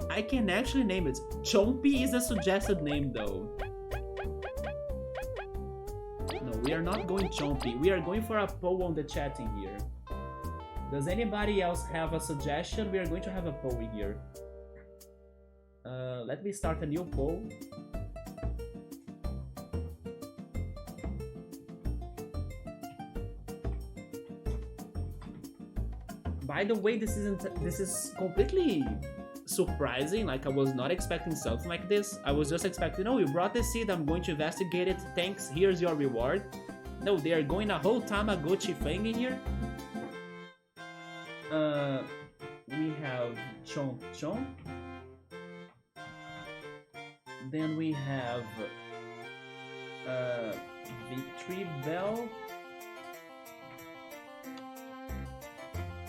I can actually name it. Chompy is a suggested name though. No, we are not going Chompy. We are going for a poll on the chat in here. Does anybody else have a suggestion? We are going to have a poll in here. Let me start a new poll. By the way, this is completely surprising. Like, I was not expecting something like this. I was just expecting, oh, you brought the seed, I'm going to investigate it, thanks, here's your reward. No, they are going a whole Tamagotchi thing in here. We have Chomp Chomp. Then we have Victreebel.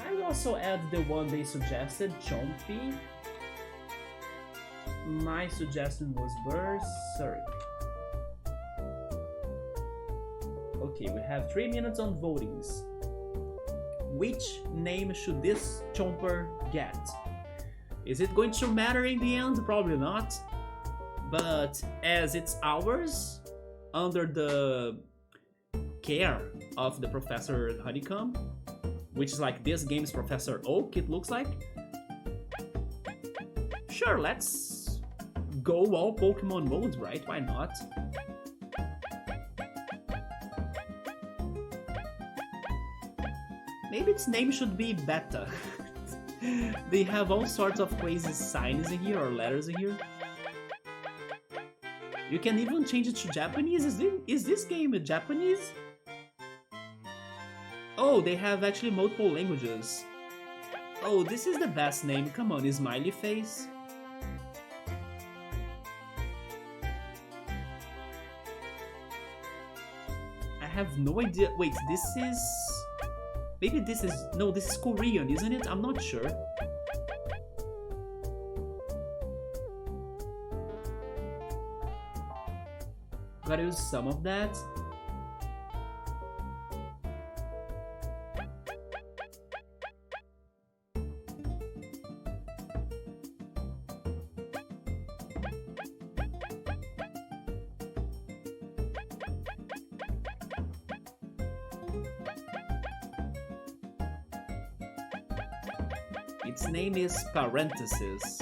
I will also add the one they suggested, Chompy. My suggestion was Berserk. Okay, we have 3 minutes on votings. Which name should this Chomper get? Is it going to matter in the end? Probably not. But as it's ours, under the care of the Professor Honeycomb, which is like this game's Professor Oak, it looks like. Sure, let's go all Pokemon modes, right? Why not? Maybe its name should be Beta. They have all sorts of crazy signs in here, or letters in here. You can even change it to Japanese. Is this game Japanese? Oh, they have actually multiple languages. Oh, this is the best name. Come on, Smiley Face. I have no idea. Wait, this is... Maybe this is... No, this is Korean, isn't it? I'm not sure. Gotta use some of that. Its name is Parenthesis.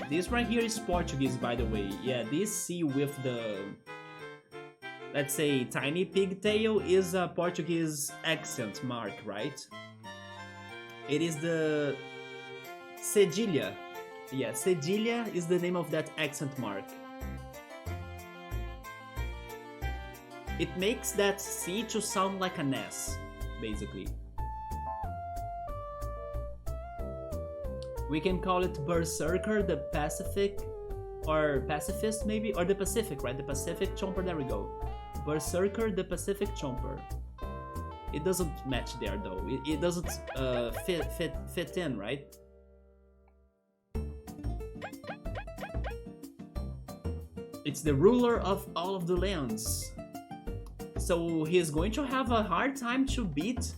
This right here is Portuguese, by the way. Yeah, this C with the, let's say, tiny pigtail is a Portuguese accent mark, right? It is the cedilha. Yeah, cedilha is the name of that accent mark. It makes that C to sound like an S, basically. We can call it Berserker, the Pacific, or Pacifist maybe, or the Pacific, right? The Pacific Chomper, there we go. Berserker, the Pacific Chomper. It doesn't match there though. It doesn't fit in, right? It's the ruler of all of the lands. So he's going to have a hard time to beat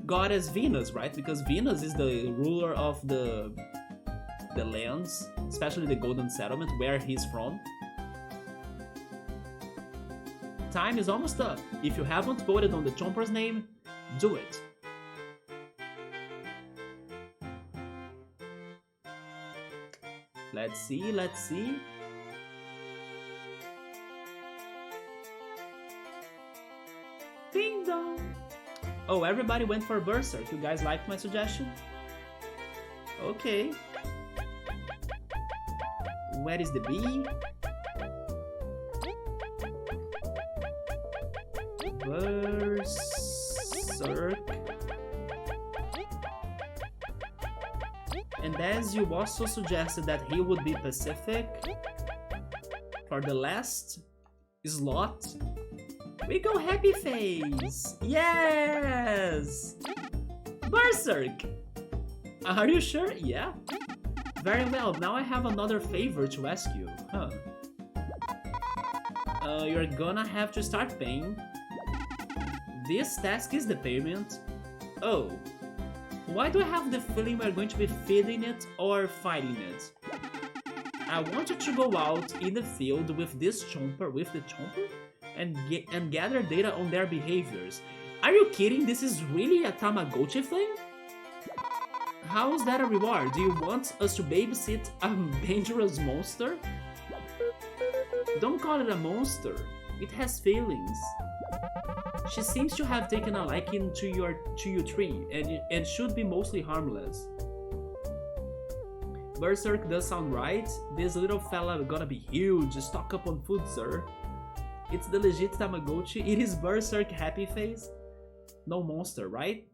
Goddess Venus, right? Because Venus is the ruler of the lands, especially the Golden Settlement, where he's from. Time is almost up. If you haven't voted on the Chomper's name, do it. Let's see, let's see. Ding dong! Oh, everybody went for Berserk. You guys liked my suggestion? Okay. Where is the B? Berserk. And as you also suggested that he would be Pacific, for the last slot, we go Happy Face! Yes! Berserk! Are you sure? Yeah. Very well, now I have another favor to ask you. Huh. You're gonna have to start paying. This task is the payment. Oh. Why do I have the feeling we're going to be feeding it or fighting it? I want you to go out in the field with this Chomper, and gather data on their behaviors. Are you kidding? This is really a Tamagotchi thing? How is that a reward? Do you want us to babysit a dangerous monster? Don't call it a monster. It has feelings. She seems to have taken a liking to your tree and should be mostly harmless. Berserk does sound right. This little fella gonna be huge. Stock up on food, sir. It's the legit Tamagotchi. It is Berserk Happy Face. No monster, right?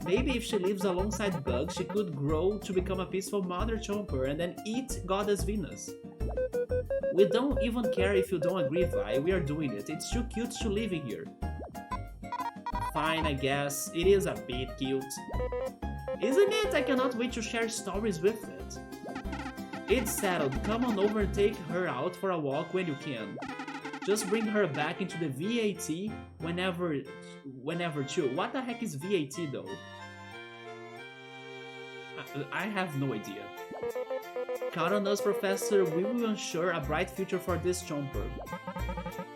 Maybe if she lives alongside bugs, she could grow to become a peaceful Mother Chomper and then eat Goddess Venus. We don't even care if you don't agree, Vi. We are doing it. It's too cute to live in here. Fine, I guess. It is a bit cute. Isn't it? I cannot wait to share stories with it. It's settled. Come on over and take her out for a walk when you can. Just bring her back into the VAT whenever too. What the heck is VAT though? I have no idea. Count on us, Professor. We will ensure a bright future for this chomper.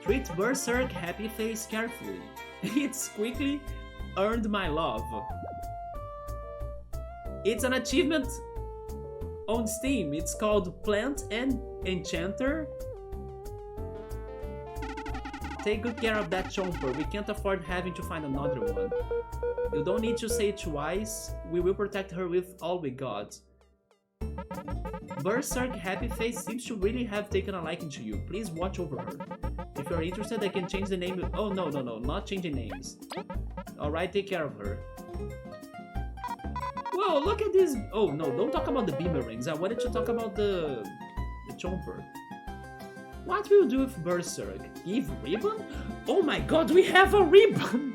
Treat Berserk Happy Face carefully. It's quickly earned my love. It's an achievement on Steam. It's called Plant and Enchanter. Take good care of that chomper. We can't afford having to find another one. You don't need to say it twice. We will protect her with all we got. Berserk Happy Face seems to really have taken a liking to you. Please watch over her. If you're interested, I can change the name. Oh, no, not changing names. Alright, take care of her. Whoa, look at this. Oh, no, don't talk about the beamerings. I wanted to talk about the chomper. What will you do with Berserk? Give ribbon? Oh my god, we have a ribbon!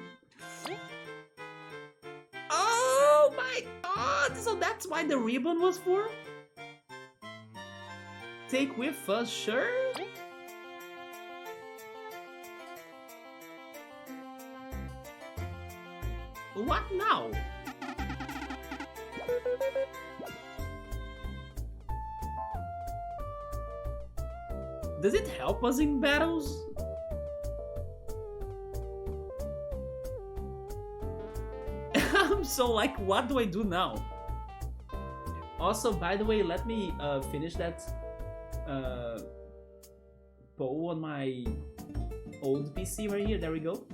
Oh my god! So that's why the ribbon was for? Take with us, sure? What now? Does it help us in battles? I'm so like, what do I do now? Also, by the way, let me finish that poll on my old PC right here. There we go.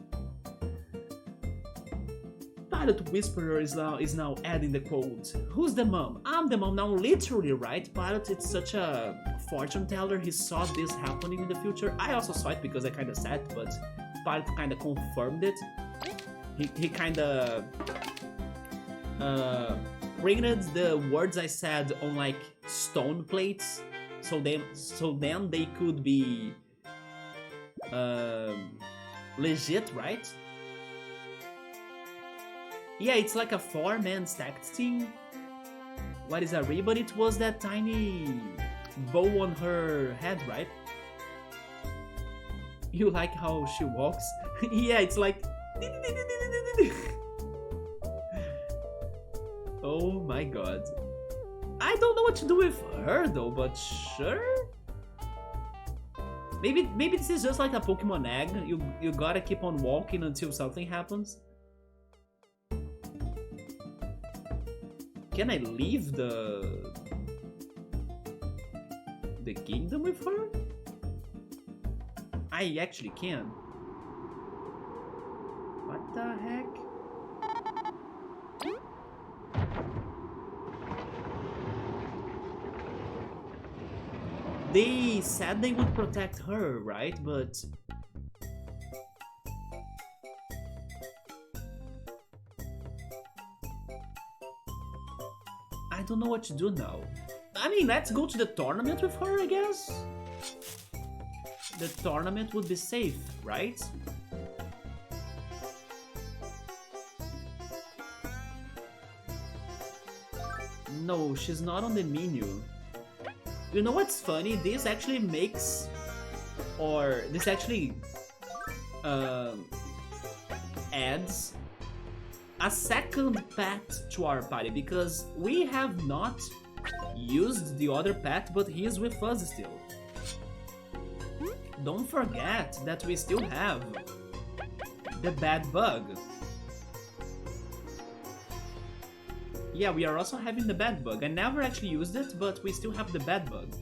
Pilot Whisperer is now adding the quote. Who's the mom? I'm the mom now, literally, right? Pilot, it's such a fortune teller. He saw this happening in the future. I also saw it because I kind of said it, but Pilot kind of confirmed it. He kind of printed the words I said on like stone plates, so then they could be legit, right? Yeah, it's like a 4-man stacked team. What is a ribbon? It was that tiny bow on her head, right? You like how she walks? Yeah, it's like... Oh my god. I don't know what to do with her though, but sure? Maybe this is just like a Pokemon egg. You gotta keep on walking until something happens. Can I leave the kingdom with her? I actually can. What the heck? They said they would protect her, right? But I don't know what to do now. I mean, let's go to the tournament with her, I guess? The tournament would be safe, right? No, she's not on the menu. You know what's funny? This actually makes... Or this actually... adds a second pet to our party, because we have not used the other pet, but he is with us still. Don't forget that we still have the bad bug. Yeah, we are also having the bad bug. I never actually used it, but we still have the bad bug.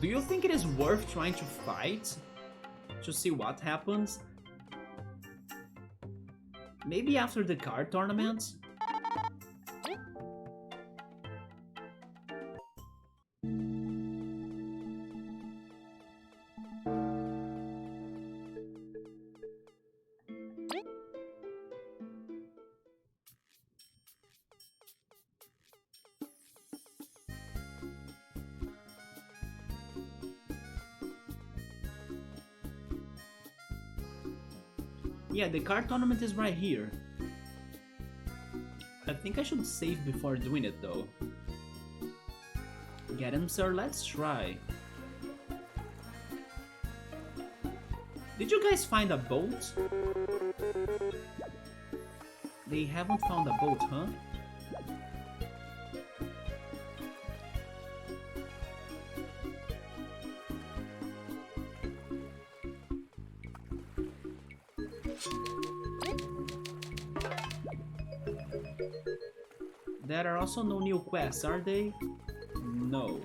Do you think it is worth trying to fight? To see what happens? Maybe after the card tournament? Yeah, the card tournament is right here. I think I should save before doing it though. Get him, sir? Let's try. Did you guys find a boat? They haven't found a boat, huh? There are also no new quests, are they? No.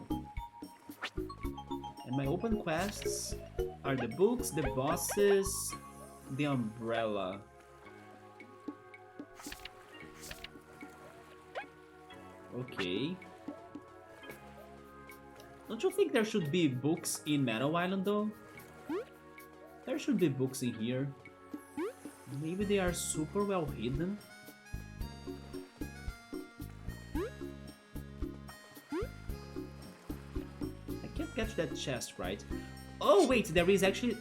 And my open quests are the books, the bosses, the umbrella. Okay. Don't you think there should be books in Meadow Island though? There should be books in here. Maybe they are super well hidden. I can't catch that chest, right? Oh wait, there is actually...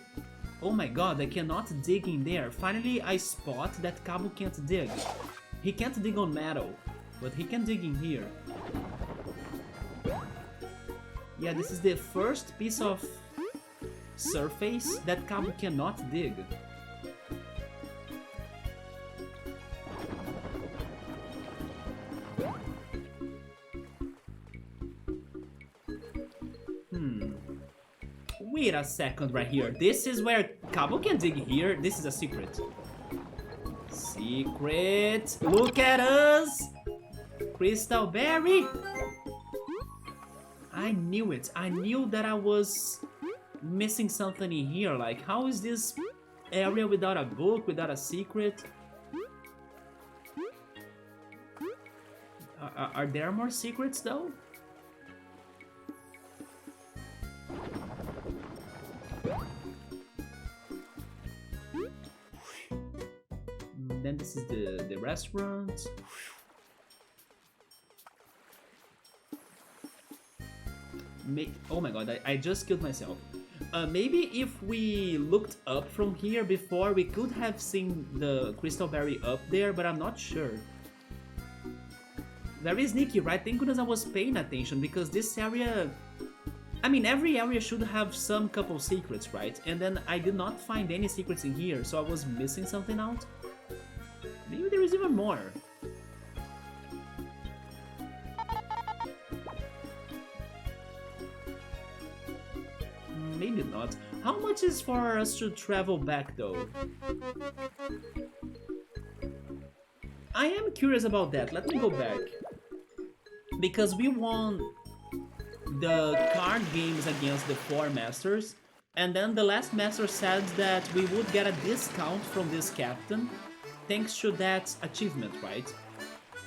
Oh my god, I cannot dig in there. Finally I spot that Cabo can't dig. He can't dig on metal, but he can dig in here. Yeah, this is the first piece of surface that Cabo cannot dig. Wait a second right here. This is where Cabo can dig here. This is a secret. Secret! Look at us! Crystal Berry! I knew it. I knew that I was missing something in here. Like, how is this area without a book, without a secret? Are there more secrets though? Then this is the restaurant. Oh my god, I just killed myself. Maybe if we looked up from here before, we could have seen the crystal berry up there, but I'm not sure. Very sneaky, right? Thank goodness I was paying attention, because this area... I mean, every area should have some couple secrets, right? And then I did not find any secrets in here, so I was missing something out. Maybe there is even more. Maybe not. How much is for us to travel back though? I am curious about that. Let me go back. Because we won the card games against the 4 masters, and then the last master said that we would get a discount from this captain thanks to that achievement, right?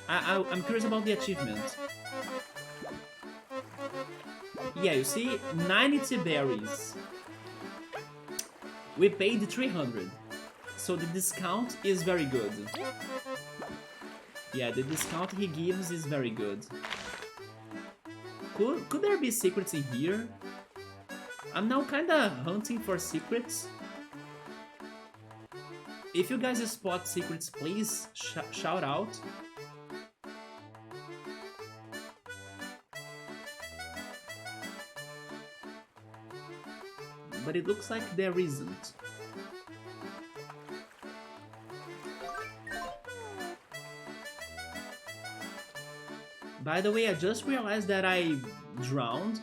I'm curious about the achievement. Yeah, you see, 90 berries. We paid 300, so the discount is very good. Yeah, the discount he gives is very good. Could there be secrets in here? I'm now kinda hunting for secrets. If you guys spot secrets, please shout out. But it looks like there isn't. By the way, I just realized that I drowned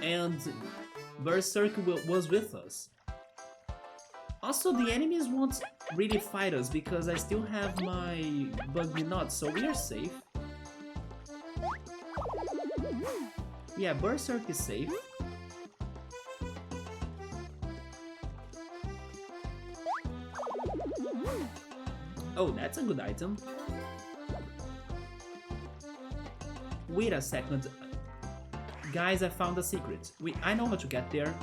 and Berserk was with us. Also, the enemies won't really fight us because I still have my Buggy Knot, so we are safe. Yeah, Berserk is safe. Oh, that's a good item. Wait a second. Guys, I found a secret. I know how to get there.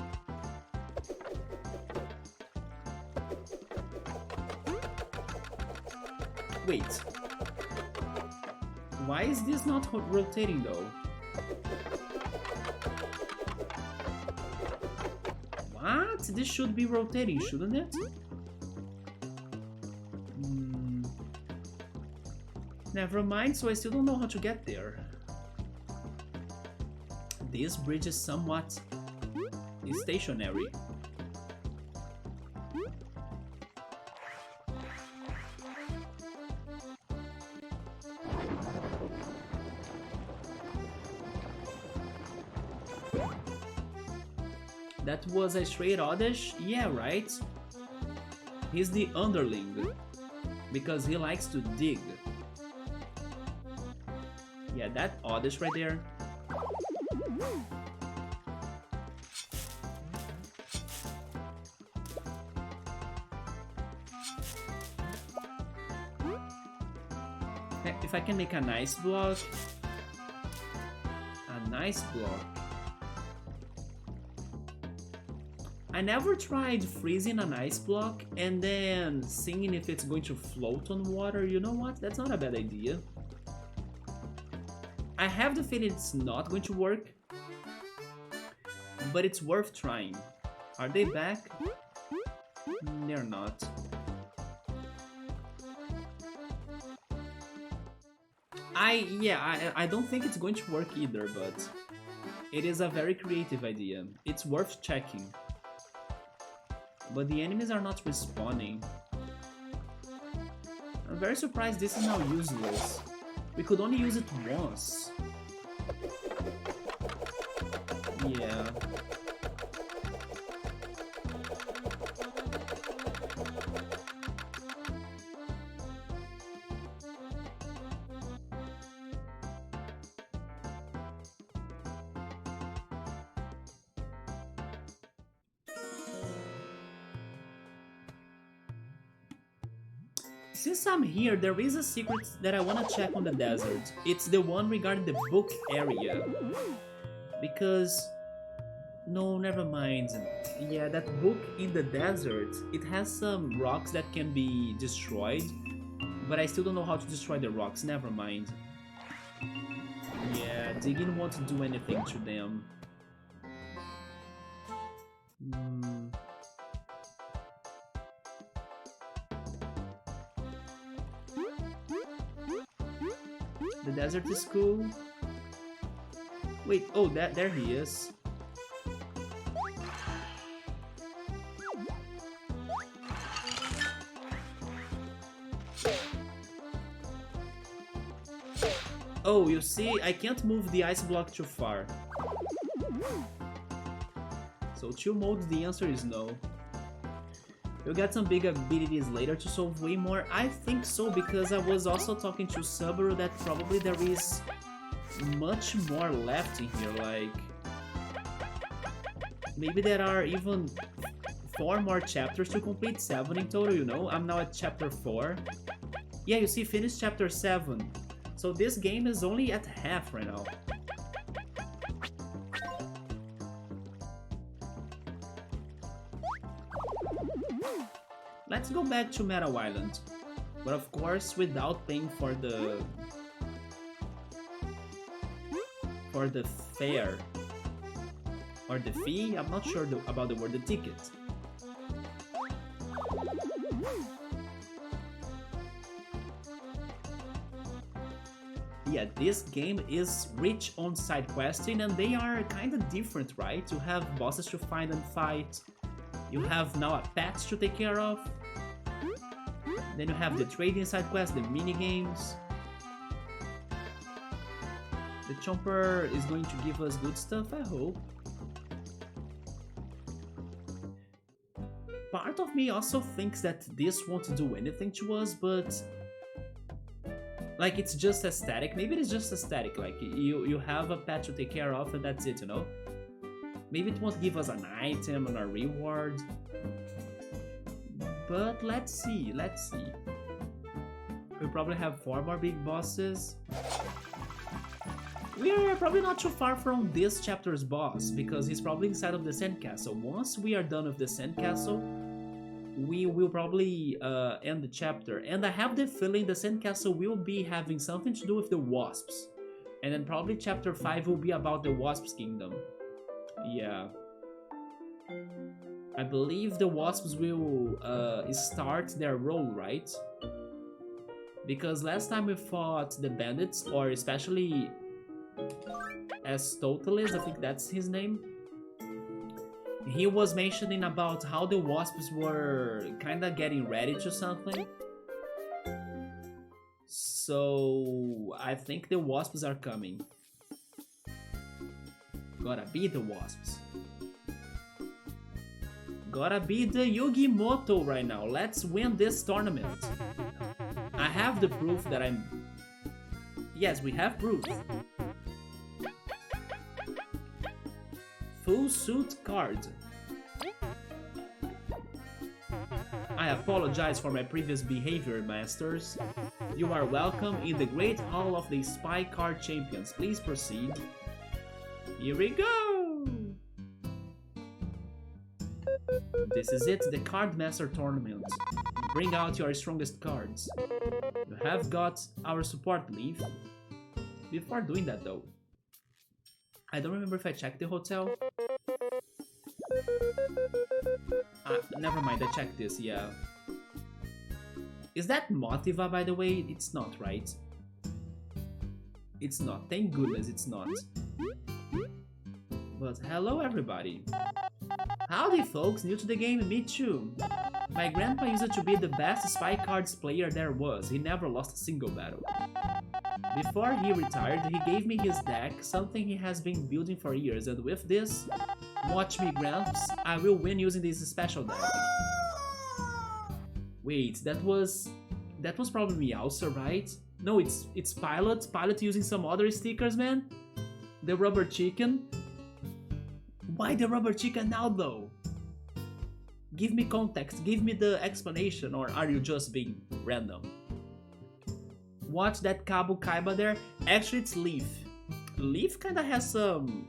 Wait. Why is this not rotating though? What? This should be rotating, shouldn't it? Never mind, so I still don't know how to get there. This bridge is somewhat stationary. That was a straight oddish? Yeah, right? He's the underling. Because he likes to dig. Yeah, that oddish right there. If I can make a nice block. A nice block. I never tried freezing an ice block and then seeing if it's going to float on water. You know what? That's not a bad idea. I have the feeling it's not going to work, but it's worth trying. Are they back? They're not. I don't think it's going to work either, but it is a very creative idea. It's worth checking. But the enemies are not respawning. I'm very surprised this is now useless. We could only use it once. Yeah. Since I'm here, there is a secret that I want to check on the desert. It's the one regarding the book area. Because... No, never mind. Yeah, that book in the desert, it has some rocks that can be destroyed. But I still don't know how to destroy the rocks, never mind. Yeah, digging won't do anything to them. The desert is cool. Wait, oh, there he is. Oh, you see, I can't move the ice block too far. So chill mode, the answer is no. You'll get some big abilities later to solve way more. I think so, because I was also talking to Subaru that probably there is much more left in here, like... Maybe there are even 4 more chapters to complete, 7 in total, you know? I'm now at chapter 4. Yeah, you see, finished chapter 7. So this game is only at half right now. Let's go back to Meadow Island, but of course without paying for the fare or the fee. I'm not sure about the word, the ticket. Yeah, this game is rich on side questing and they are kind of different, right? You have bosses to find and fight. You have now a pet to take care of. Then you have the trading side quest, the mini games. The Chomper is going to give us good stuff, I hope. Part of me also thinks that this won't do anything to us, but... like, it's just aesthetic. Maybe it's just aesthetic, like, you have a pet to take care of and that's it, you know? Maybe it won't give us an item or a reward. But let's see, let's see. We'll probably have 4 more big bosses. We are probably not too far from this chapter's boss, because he's probably inside of the sandcastle. Once we are done with the sandcastle, we will probably end the chapter. And I have the feeling the sandcastle will be having something to do with the wasps. And then probably chapter 5 will be about the wasps kingdom. Yeah. I believe the wasps will start their role, right? Because last time we fought the bandits, or especially as Totalis, I think that's his name. He was mentioning about how the wasps were kinda getting ready to something. So I think the wasps are coming. Gotta be the wasps. Gotta be the Yugi motto right now. Let's win this tournament. I have the proof that I'm... Yes, we have proof. Full suit card. I apologize for my previous behavior, masters. You are welcome in the Great Hall of the Spy Card Champions. Please proceed. Here we go! This is it, the Card Master Tournament. Bring out your strongest cards. You have got our support leaf. Before doing that though, I don't remember if I checked the hotel. Never mind, I checked this, yeah. Is that Motiva, by the way? It's not, right? It's not. Thank goodness it's not. But hello, everybody. Howdy, folks. New to the game, me too. My grandpa used to be the best spy cards player there was. He never lost a single battle. Before he retired, he gave me his deck, something he has been building for years, and with this, watch me, Gramps, I will win using this special deck. Wait, that was probably Meowser, right? No, it's Pilot. Pilot using some other stickers, man. The rubber chicken. Why the rubber chicken now, though? Give me context, give me the explanation, or are you just being random? Watch that Cabo Kaiba there. Actually, it's Leaf. Leaf kinda has some...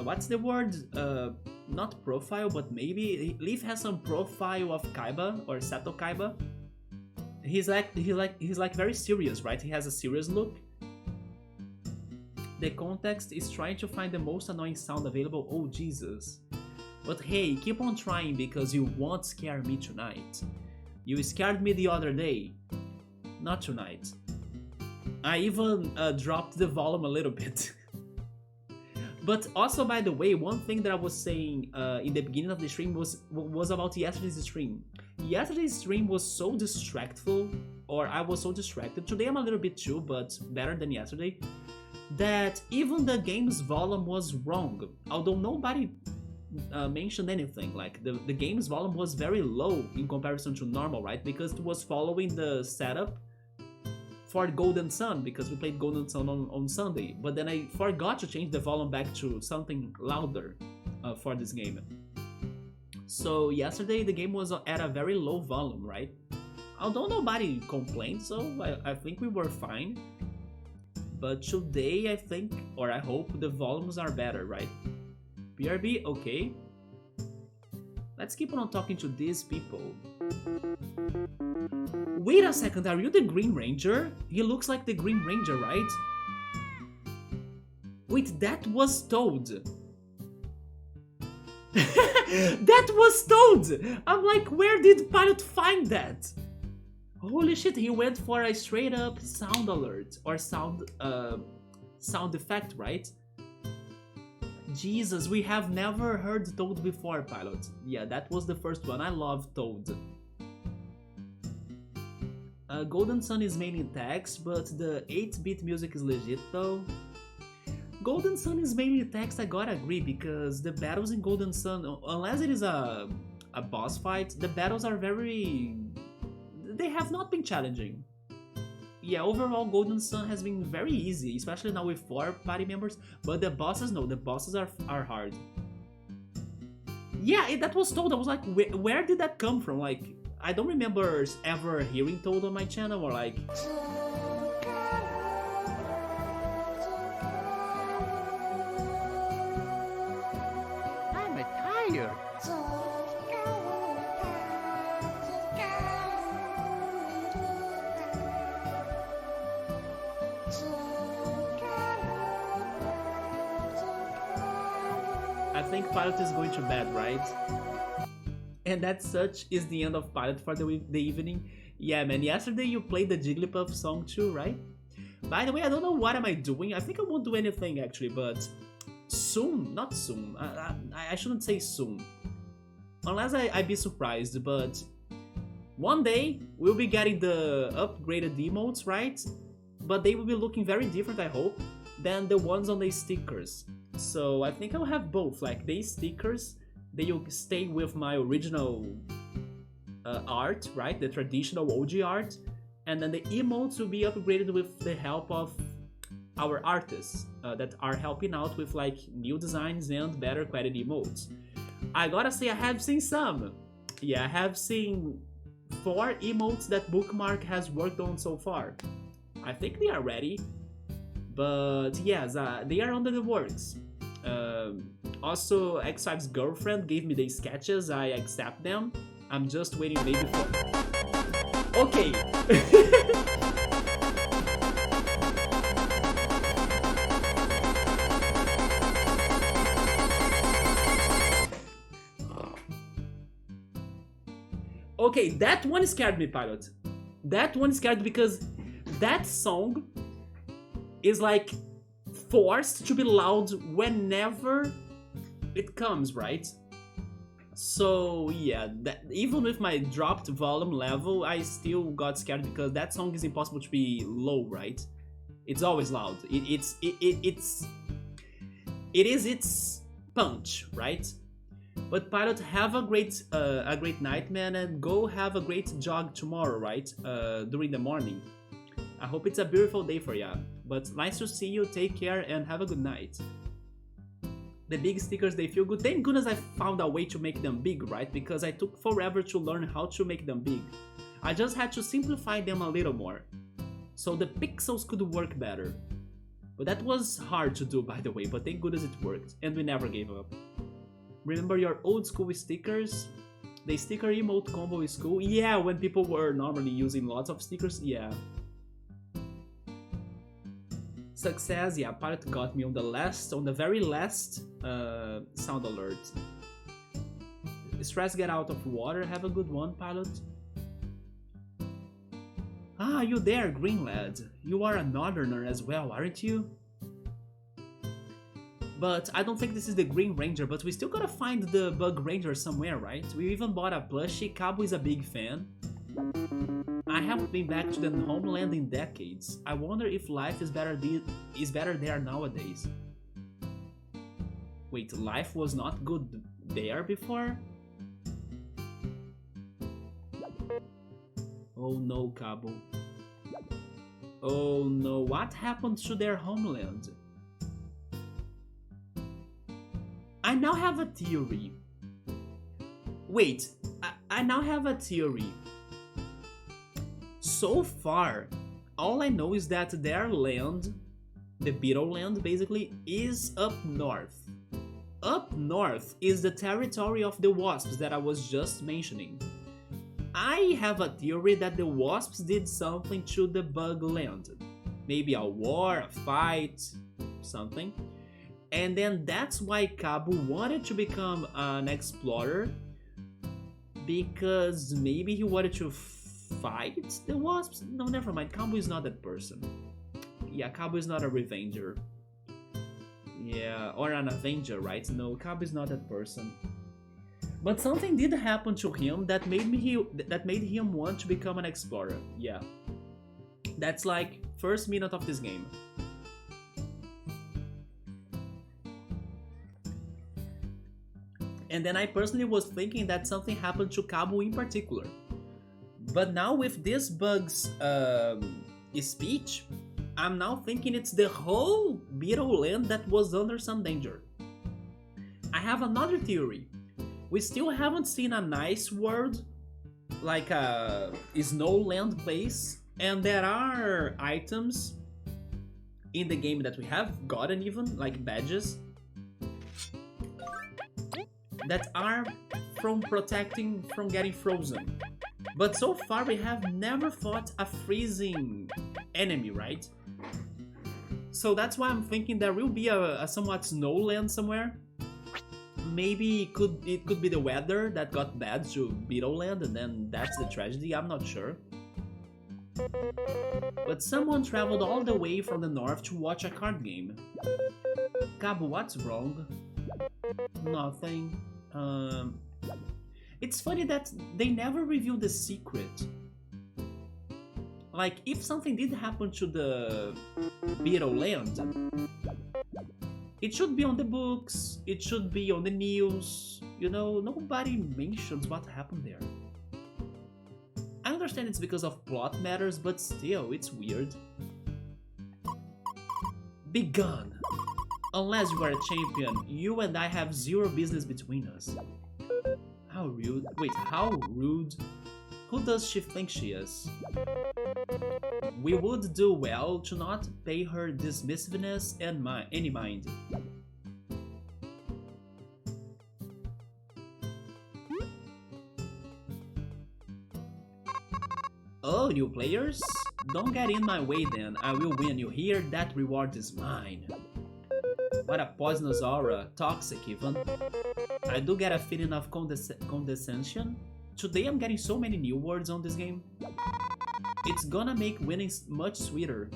what's the word? Not profile, but maybe Leaf has some profile of Kaiba or Seto Kaiba. He's like very serious, right? He has a serious look. The context is trying to find the most annoying sound available. Oh Jesus! But hey, keep on trying because you won't scare me tonight. You scared me the other day. Not tonight. I even dropped the volume a little bit. But also, by the way, one thing that I was saying in the beginning of the stream was about yesterday's stream. Yesterday's stream was so distractful, or I was so distracted. Today I'm a little bit too, but better than yesterday. That even the game's volume was wrong. Although nobody mentioned anything. Like the game's volume was very low in comparison to normal, right? Because it was following the setup for Golden Sun, because we played Golden Sun on Sunday, but then I forgot to change the volume back to something louder for this game. So yesterday the game was at a very low volume, right? Although nobody complained, so I think we were fine. But today I think, or I hope, the volumes are better, right? BRB, okay. Let's keep on talking to these people. Wait a second, are you the Green Ranger? He looks like the Green Ranger, right? Wait, that was Toad. That was Toad! I'm like, where did Pilot find that? Holy shit, he went for a straight up sound alert, or sound effect, right? Jesus, we have never heard Toad before, Pilot. Yeah, that was the first one. I love Toad. Golden Sun is mainly text, but the 8-bit music is legit though. Golden Sun is mainly text, I gotta agree, because the battles in Golden Sun, unless it is a boss fight, the battles are very... they have not been challenging. Yeah, overall Golden Sun has been very easy, especially now with 4 party members, but the bosses, no, the bosses are hard. Yeah, that was Toad. I was like, where did that come from? Like, I don't remember ever hearing Toad on my channel, or like... I'm tired. I think Pilot is going to bed, right? And that such is the end of Pilot for the evening. Yeah, man, yesterday you played the Jigglypuff song too, right? By the way, I don't know what am I doing. I think I won't do anything actually, but soon, not soon. I shouldn't say soon. Unless I be surprised, but one day we'll be getting the upgraded emotes, right? But they will be looking very different, I hope, than the ones on the stickers. So I think I'll have both. Like these stickers, they'll stay with my original art, right? The traditional OG art, and then the emotes will be upgraded with the help of our artists that are helping out with like new designs and better quality emotes. I gotta say, I have seen some. Yeah, I have seen 4 emotes that Bookmark has worked on so far. I think they are ready, but yes, they are under the works. Also, X5's girlfriend gave me the sketches. I accept them. I'm just waiting maybe for... Okay. Okay, that one scared me, Pilot. That one scared me because that song is like forced to be loud whenever it comes, right? So yeah, even with my dropped volume level, I still got scared because that song is impossible to be low, right? It's always loud. It is its punch, right? But Pilot, have a great night, man, and go have a great jog tomorrow, right? During the morning. I hope it's a beautiful day for ya. But nice to see you. Take care and have a good night. The big stickers, they feel good. Thank goodness I found a way to make them big, right? Because I took forever to learn how to make them big. I just had to simplify them a little more, so the pixels could work better. But that was hard to do, by the way, but thank goodness it worked, and we never gave up. Remember your old school stickers? The sticker emote combo is cool. Yeah, when people were normally using lots of stickers, yeah. Success, yeah, Pilot got me on the very last sound alert. Stress, get out of water, have a good one, Pilot. Ah, you there, green lad. You are a northerner as well, aren't you? But I don't think this is the Green Ranger, but we still gotta find the Bug Ranger somewhere, right? We even bought a plushie. Cabo is a big fan. I haven't been back to the homeland in decades. I wonder if life is better there nowadays. Wait, life was not good there before? Oh no, Cabo. Oh no, what happened to their homeland? I now have a theory. Wait, I now have a theory. So far, all I know is that their land, the Beetle land basically, is up north. Up north is the territory of the wasps that I was just mentioning. I have a theory that the wasps did something to the bug land. Maybe a war, a fight, something. And then that's why Cabo wanted to become an explorer, because maybe he wanted to fight the wasps? No, never mind, Cabo is not that person. Yeah, Cabo is not a revenger. Yeah, or an avenger, right? No, Cabo is not that person. But something did happen to him that made him want to become an explorer. Yeah. That's like first minute of this game. And then I personally was thinking that something happened to Cabo in particular. But now with this bug's speech, I'm now thinking it's the whole Beetle land that was under some danger. I have another theory. We still haven't seen a nice world, like a snowland place, and there are items in the game that we have gotten even, like badges, that are from protecting from getting frozen. But so far we have never fought a freezing enemy, right? So that's why I'm thinking there will be a somewhat snowland somewhere. Maybe it could be the weather that got bad to Beetle Land, and then that's the tragedy, I'm not sure. But someone traveled all the way from the north to watch a card game. Cabo, what's wrong? Nothing. It's funny that they never revealed the secret. Like, if something did happen to the Beetle Land, It should be on the books, it should be on the news, you know, nobody mentions what happened there. I understand it's because of plot matters, but still, it's weird. Be gone! Unless you are a champion, you and I have zero business between us. How rude. Wait, how rude? Who does she think she is? We would do well to not pay her dismissiveness and any mind. Oh, new players? Don't get in my way then, I will win you here, that reward is mine. What a poisonous aura, toxic even. I do get a feeling of condescension. Today I'm getting so many new words on this game. It's gonna make winning much sweeter.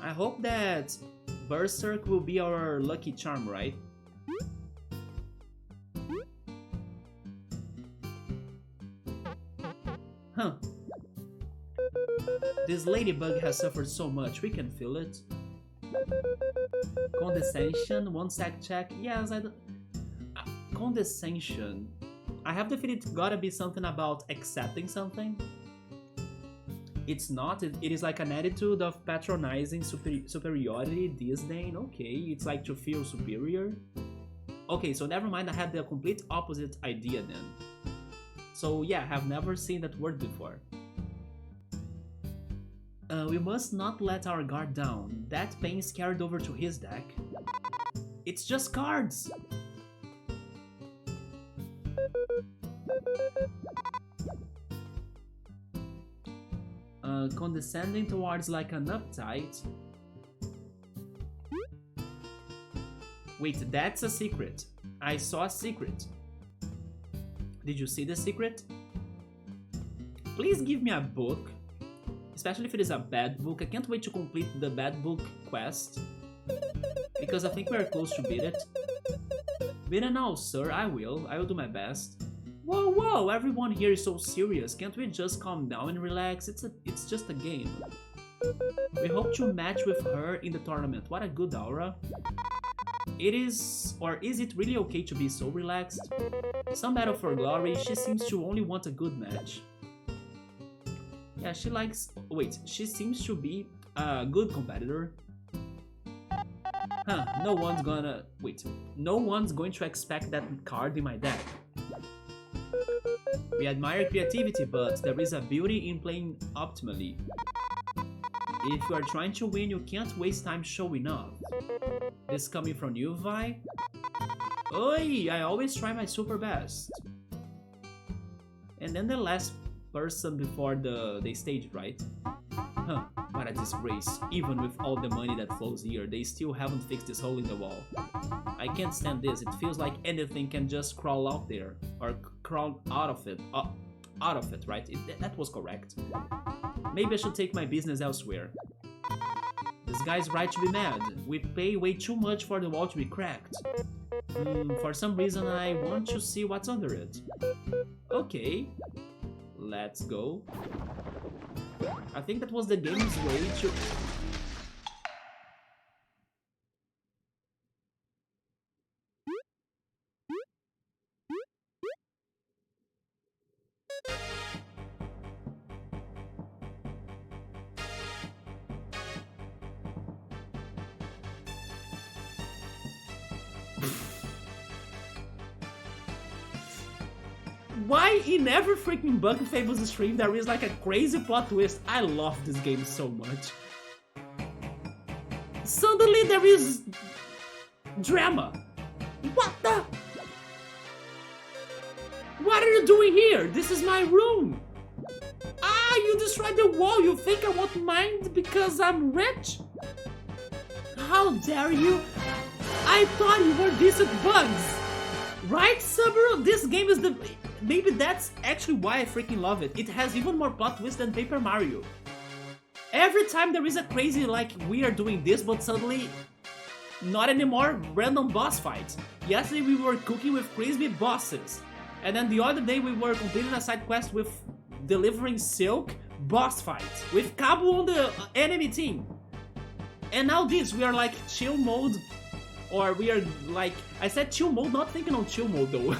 I hope that Berserk will be our lucky charm, right? Huh. This ladybug has suffered so much, we can feel it. Condescension, one sec check. Yes, I don't... Condescension. I have the feeling it's gotta be something about accepting something. It's not, it is like an attitude of patronizing superiority, disdain. Okay, it's like to feel superior. Okay, so never mind, I had the complete opposite idea then. So yeah, I have never seen that word before. We must not let our guard down. That pain is carried over to his deck. It's just cards! Condescending towards like an uptight. Wait, that's a secret. I saw a secret. Did you see the secret? Please give me a book. Especially if it is a bad book. I can't wait to complete the bad book quest. Because I think we are close to beat it. Beat it now, sir. I will do my best. Whoa, whoa, everyone here is so serious. Can't we just calm down and relax? It's just a game. We hope to match with her in the tournament. What a good aura. It is... or is it really okay to be so relaxed? Some battle for glory, she seems to only want a good match. Yeah, she likes... wait, she seems to be a good competitor. Huh, no one's gonna... wait, no one's going to expect that card in my deck. We admire creativity, but there is a beauty in playing optimally. If you are trying to win, you can't waste time showing off. This coming from you, Vi? Oi, I always try my super best. And then the last person before the stage, right? Huh, what a disgrace. Even with all the money that flows here, they still haven't fixed this hole in the wall. I can't stand this. It feels like anything can just crawl out there. Or crawl out of it. Out of it, right? That was correct. Maybe I should take my business elsewhere. This guy's right to be mad. We pay way too much for the wall to be cracked. For some reason I want to see what's under it. Okay. Let's go. I think that was the game's way to... Why in every freaking bug in Fables stream there is like a crazy plot twist? I love this game so much. Suddenly there is drama. What the? What are you doing here? This is my room. Ah, you destroyed the wall. You think I won't mind because I'm rich? How dare you? I thought you were decent bugs. Right, Subaru? This game is the... maybe that's actually why I freaking love it. It has even more plot twists than Paper Mario. Every time there is a crazy, like, we are doing this, but suddenly... not anymore, random boss fights. Yesterday we were cooking with crazy bosses. And then the other day we were completing a side quest with delivering silk, boss fights. With Cabo on the enemy team. And now this, we are like chill mode, or we are like, I said chill mode, not thinking on chill mode though.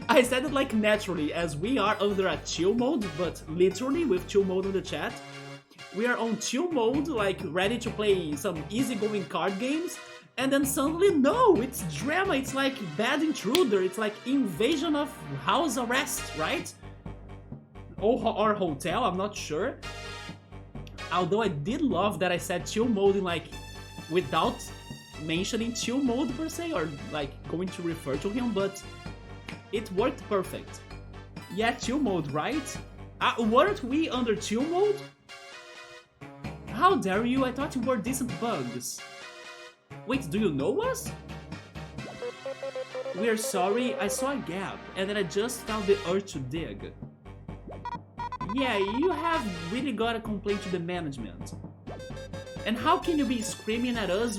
I said it like naturally, as we are under a chill mode, but literally with chill mode in the chat. We are on chill mode, like ready to play some easygoing card games, and then suddenly, no, it's drama, it's like Bad Intruder, it's like invasion of house arrest, right? Or hotel, I'm not sure. Although I did love that I said chill mode in like, without mentioning chill mode per se, or like going to refer to him, but it worked perfect. Yeah, chill mode, right? Weren't we under chill mode? How dare you, I thought you were decent bugs. Wait, do you know us? We're sorry, I saw a gap, and then I just found the urge to dig. Yeah, you have really got a complaint to the management. And how can you be screaming at us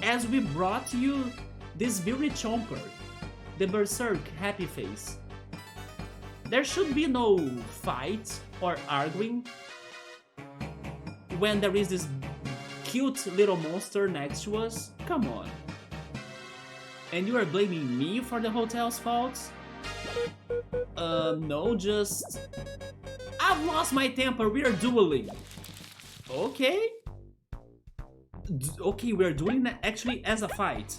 as we brought you this beauty chomper, the berserk happy face? There should be no fight or arguing when there is this cute little monster next to us. Come on. And you are blaming me for the hotel's faults? No, just... I've lost my temper, we are dueling. Okay. Okay, we are doing that actually as a fight.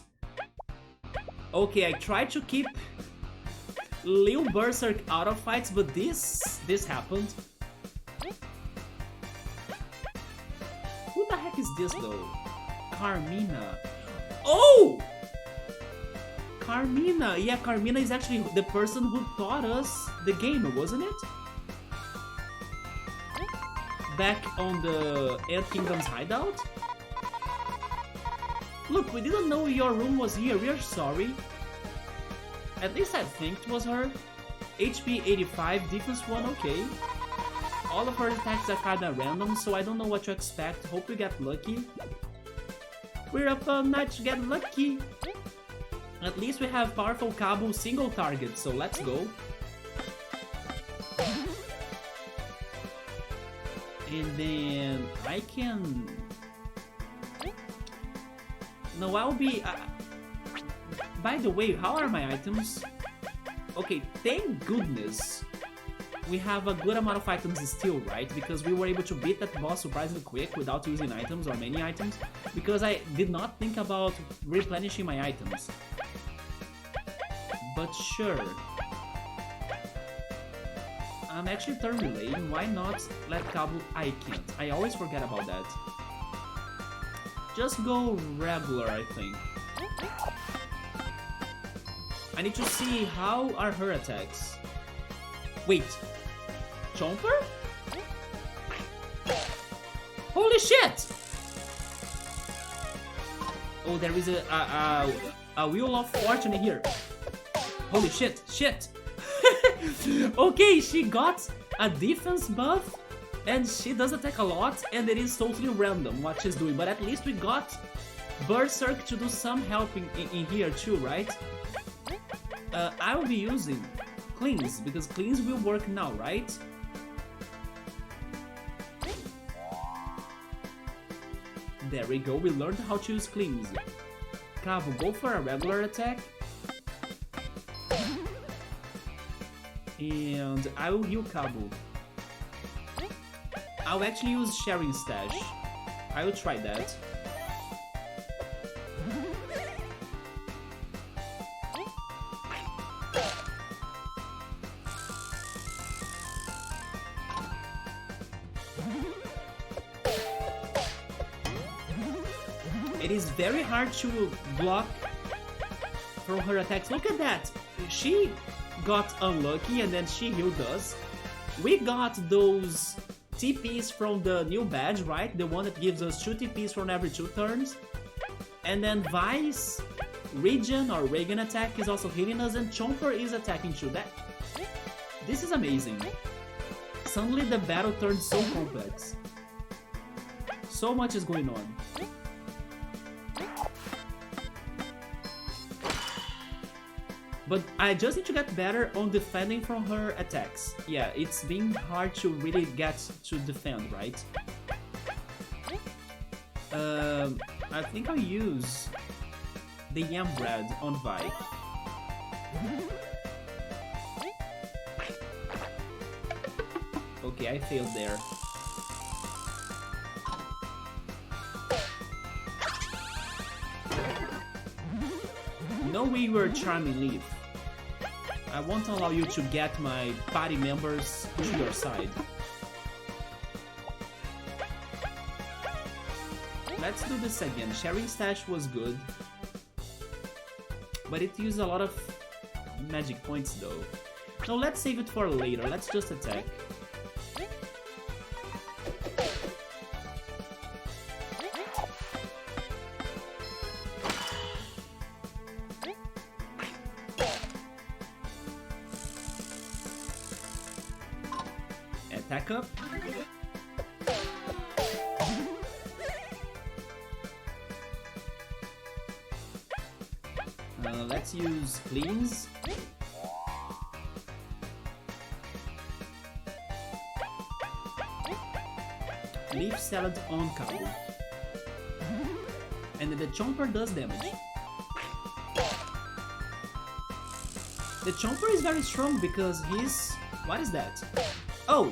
Okay, I tried to keep Lil Berserk out of fights, but this happened. Who the heck is this though? Carmina. Oh! Carmina! Yeah, Carmina is actually the person who taught us the game, wasn't it? Back on the Ant Kingdom's hideout? Look, we didn't know your room was here, we are sorry. At least I think it was her. HP 85, defense 1, okay. All of her attacks are kinda random, so I don't know what to expect. Hope we get lucky. We're up all night to get lucky. At least we have powerful Cabo single target, so let's go. And then I can... No, I'll be... By the way, how are my items? Okay, thank goodness we have a good amount of items still, right? Because we were able to beat that boss surprisingly quick without using items or many items. Because I did not think about replenishing my items. But sure. I'm actually turn relaying, why not let Cabo... I can't, I always forget about that. Just go regular, I think. I need to see how are her attacks. Wait, Chomper? Holy shit! Oh, there is a Wheel of Fortune here. Holy shit, shit! Okay, she got a defense buff and she does attack a lot and it is totally random what she's doing, but at least we got Berserk to do some helping in here too, right? I will be using Cleanse, because Cleanse will work now, right? There we go, we learned how to use Cleanse. Cabo, go for a regular attack. And I will heal Cabo. I'll actually use Sharing Stash. I will try that. It is very hard to block from her attacks. Look at that! She got unlucky and then she healed us. We got those TPs from the new badge, right? The one that gives us 2 TPs from every 2 turns. And then Vice, Regen or Reagan attack is also healing us, and Chomper is attacking too. This is amazing. Suddenly the battle turned so complex. So much is going on. But I just need to get better on defending from her attacks. Yeah, it's been hard to really get to defend, right? I think I'll use the yam bread on Vi. Okay, I failed there. No way you were charming, Leaf. I won't allow you to get my party members to your side. Let's do this again. Sharing Stash was good, but it used a lot of magic points though. No, let's save it for later. Let's just attack. Attack up. Let's use cleans. Leaf salad on Cabo. And then the Chomper does damage. The Chomper is very strong because he's... What is that? Oh!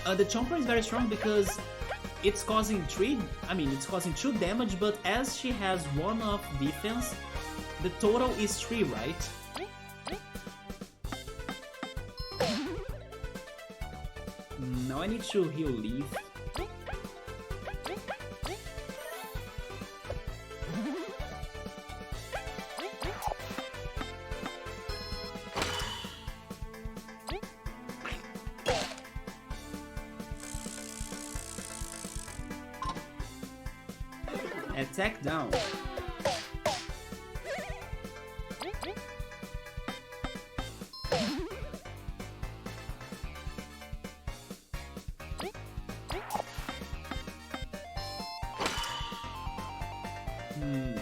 The Chomper is very strong because it's causing 2 damage, but as she has 1 off defense, the total is 3, right? Now I need to heal Leaf. Attack down.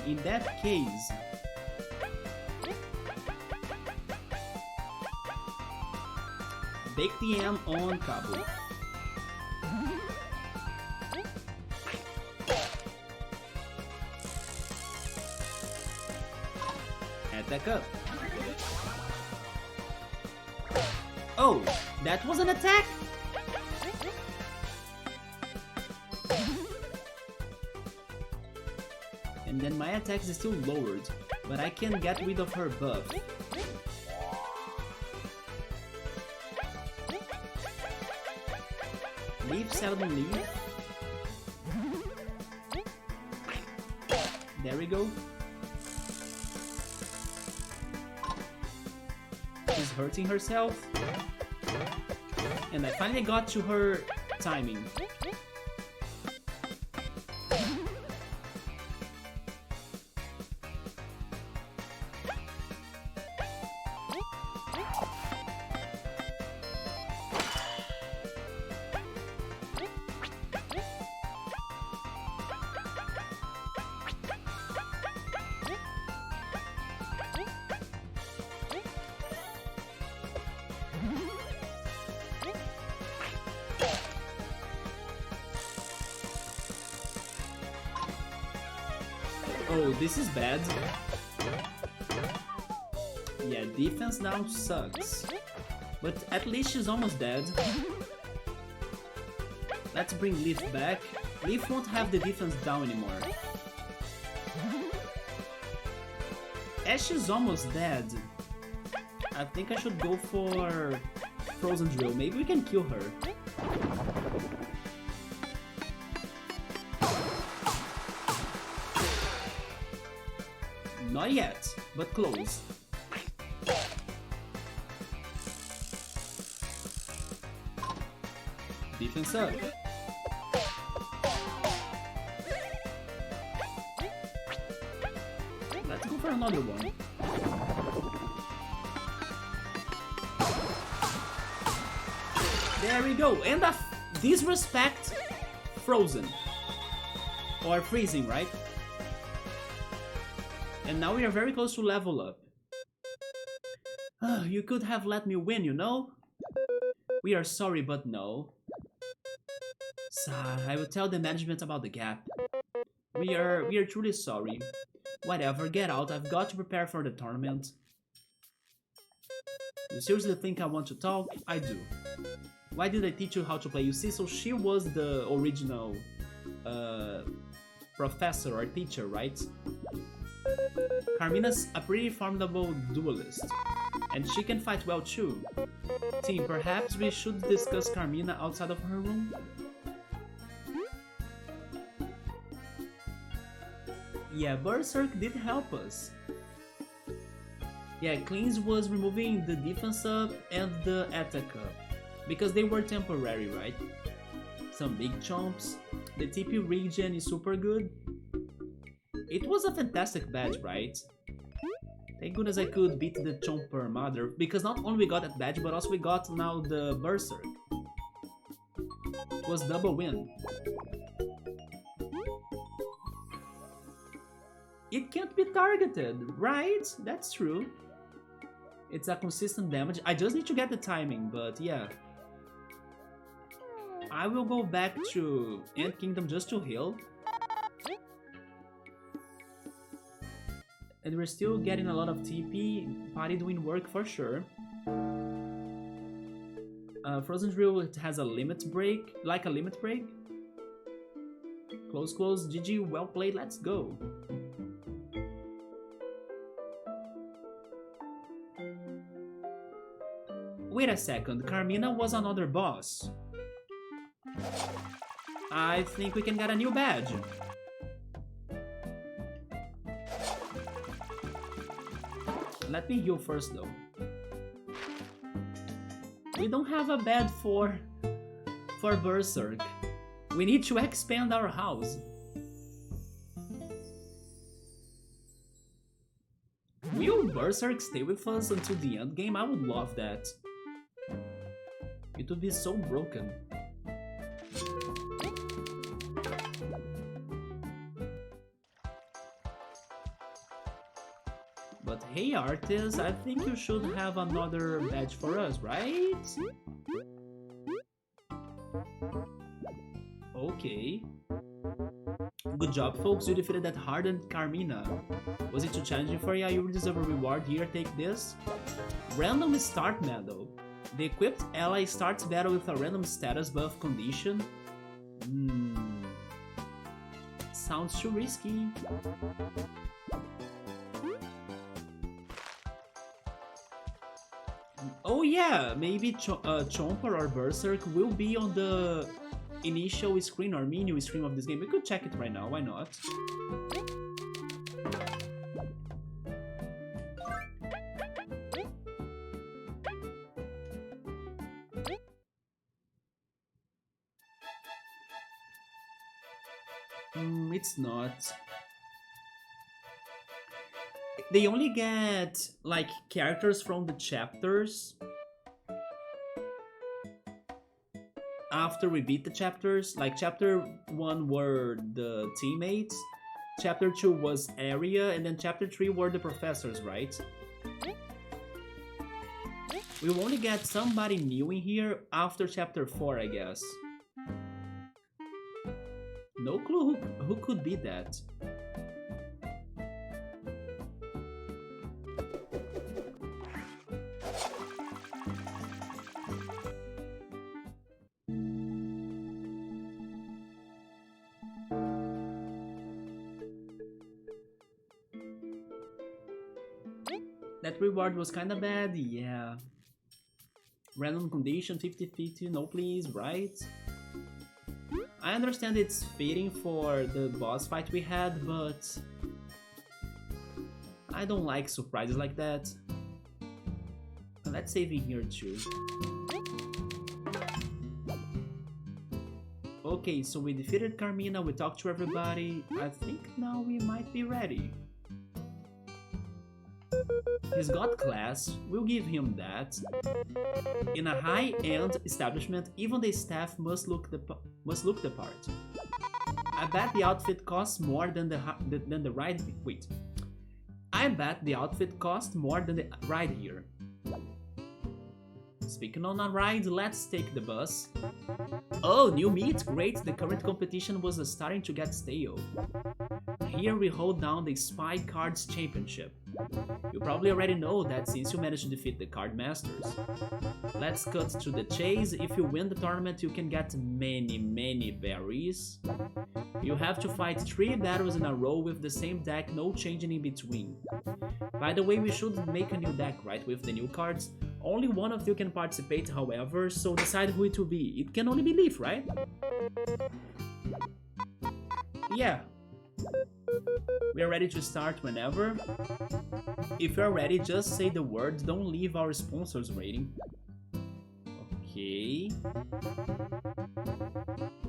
In that case, bake the yam on Cabo. Attack up. Oh, that was an attack? And then my attack is still lowered, but I can get rid of her buff. Leaf, seldom leaf. There we go. She's hurting herself. And I finally got to her timing. Oh, this is bad. Yeah, defense now sucks. But at least she's almost dead. Let's bring Leaf back. Leaf won't have the defense down anymore. As she's almost dead, I think I should go for Frozen Drill. Maybe we can kill her. Not yet, but close. Defense up. Let's go for another one. There we go. And a disrespect Frozen. Or freezing, right? And now we are very close to level up. You could have let me win, you know? We are sorry, but no. So I will tell the management about the gap. We are truly sorry. Whatever, get out. I've got to prepare for the tournament. You seriously think I want to talk? I do. Why did I teach you how to play? You see, so she was the original uh, professor or teacher, right? Carmina's a pretty formidable duelist, and she can fight well too. Team, perhaps we should discuss Carmina outside of her room? Yeah, Berserk did help us. Yeah, Cleanse was removing the defense up and the attack up, because they were temporary, right? Some big chomps. The TP regen is super good. It was a fantastic badge, right? Thank goodness I could beat the Chomper Mother, because not only we got that badge, but also we got now the Berserk. It was double win. It can't be targeted, right? That's true. It's a consistent damage. I just need to get the timing, but yeah. I will go back to Ant Kingdom just to heal. And we're still getting a lot of TP. Party doing work for sure. Frozen Drill, it has a limit break, like a limit break. Close, close. GG, well played, let's go. Wait a second, Carmina was another boss. I think we can get a new badge. Let me heal first though. We don't have a bed for Berserk. We need to expand our house. Will Berserk stay with us until the end game? I would love that. It would be so broken. But hey artist, I think you should have another badge for us, right? Okay. Good job folks, you defeated that hardened Carmina. Was it too challenging for you? You deserve a reward here, take this. Random start medal. The equipped ally starts battle with a random status buff condition. Sounds too risky. Oh yeah, maybe Chomper or Berserk will be on the initial screen or menu screen of this game. We could check it right now, why not? It's not. They only get like characters from the chapters after we beat the chapters. Like chapter 1 were the teammates, chapter 2 was area, and then chapter 3 were the professors, right? We will only get somebody new in here after chapter 4, I guess. No clue who could be that. That reward was kinda bad, yeah. Random condition, 50-50, no please, right? I understand it's fitting for the boss fight we had, but I don't like surprises like that. Let's save in here too. Okay, so we defeated Carmina, we talked to everybody. I think now we might be ready. He's got class, we'll give him that. In a high-end establishment, even the staff must look the part. I bet the outfit costs more than the ride. Wait. I bet the outfit costs more than the ride here. Speaking on a ride, let's take the bus. Oh, new meat? Great, the current competition was starting to get stale. Here we hold down the Spy Cards Championship. You probably already know that since you managed to defeat the Card Masters. Let's cut to the chase. If you win the tournament, you can get many berries. You have to fight 3 battles in a row with the same deck, no changing in between. By the way, we should make a new deck, right, with the new cards. Only one of you can participate, however, so decide who it will be. It can only be Leaf, right? Yeah. We are ready to start whenever. If you're ready, just say the word, don't leave our sponsors waiting. Okay.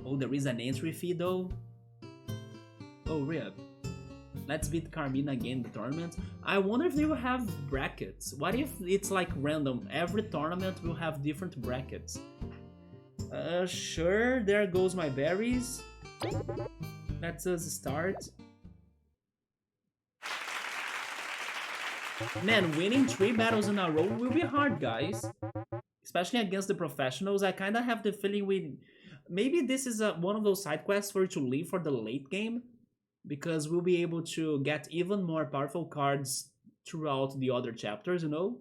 Oh, there is an entry fee though. Oh, Riot. Let's beat Carmina again in the tournament. I wonder if they will have brackets. What if it's like random? Every tournament will have different brackets. Sure, there goes my berries. Let's start. Man, winning 3 battles in a row will be hard, guys. Especially against the professionals. I kinda have the feeling maybe this is one of those side quests for you to leave for the late game. Because we'll be able to get even more powerful cards throughout the other chapters, you know?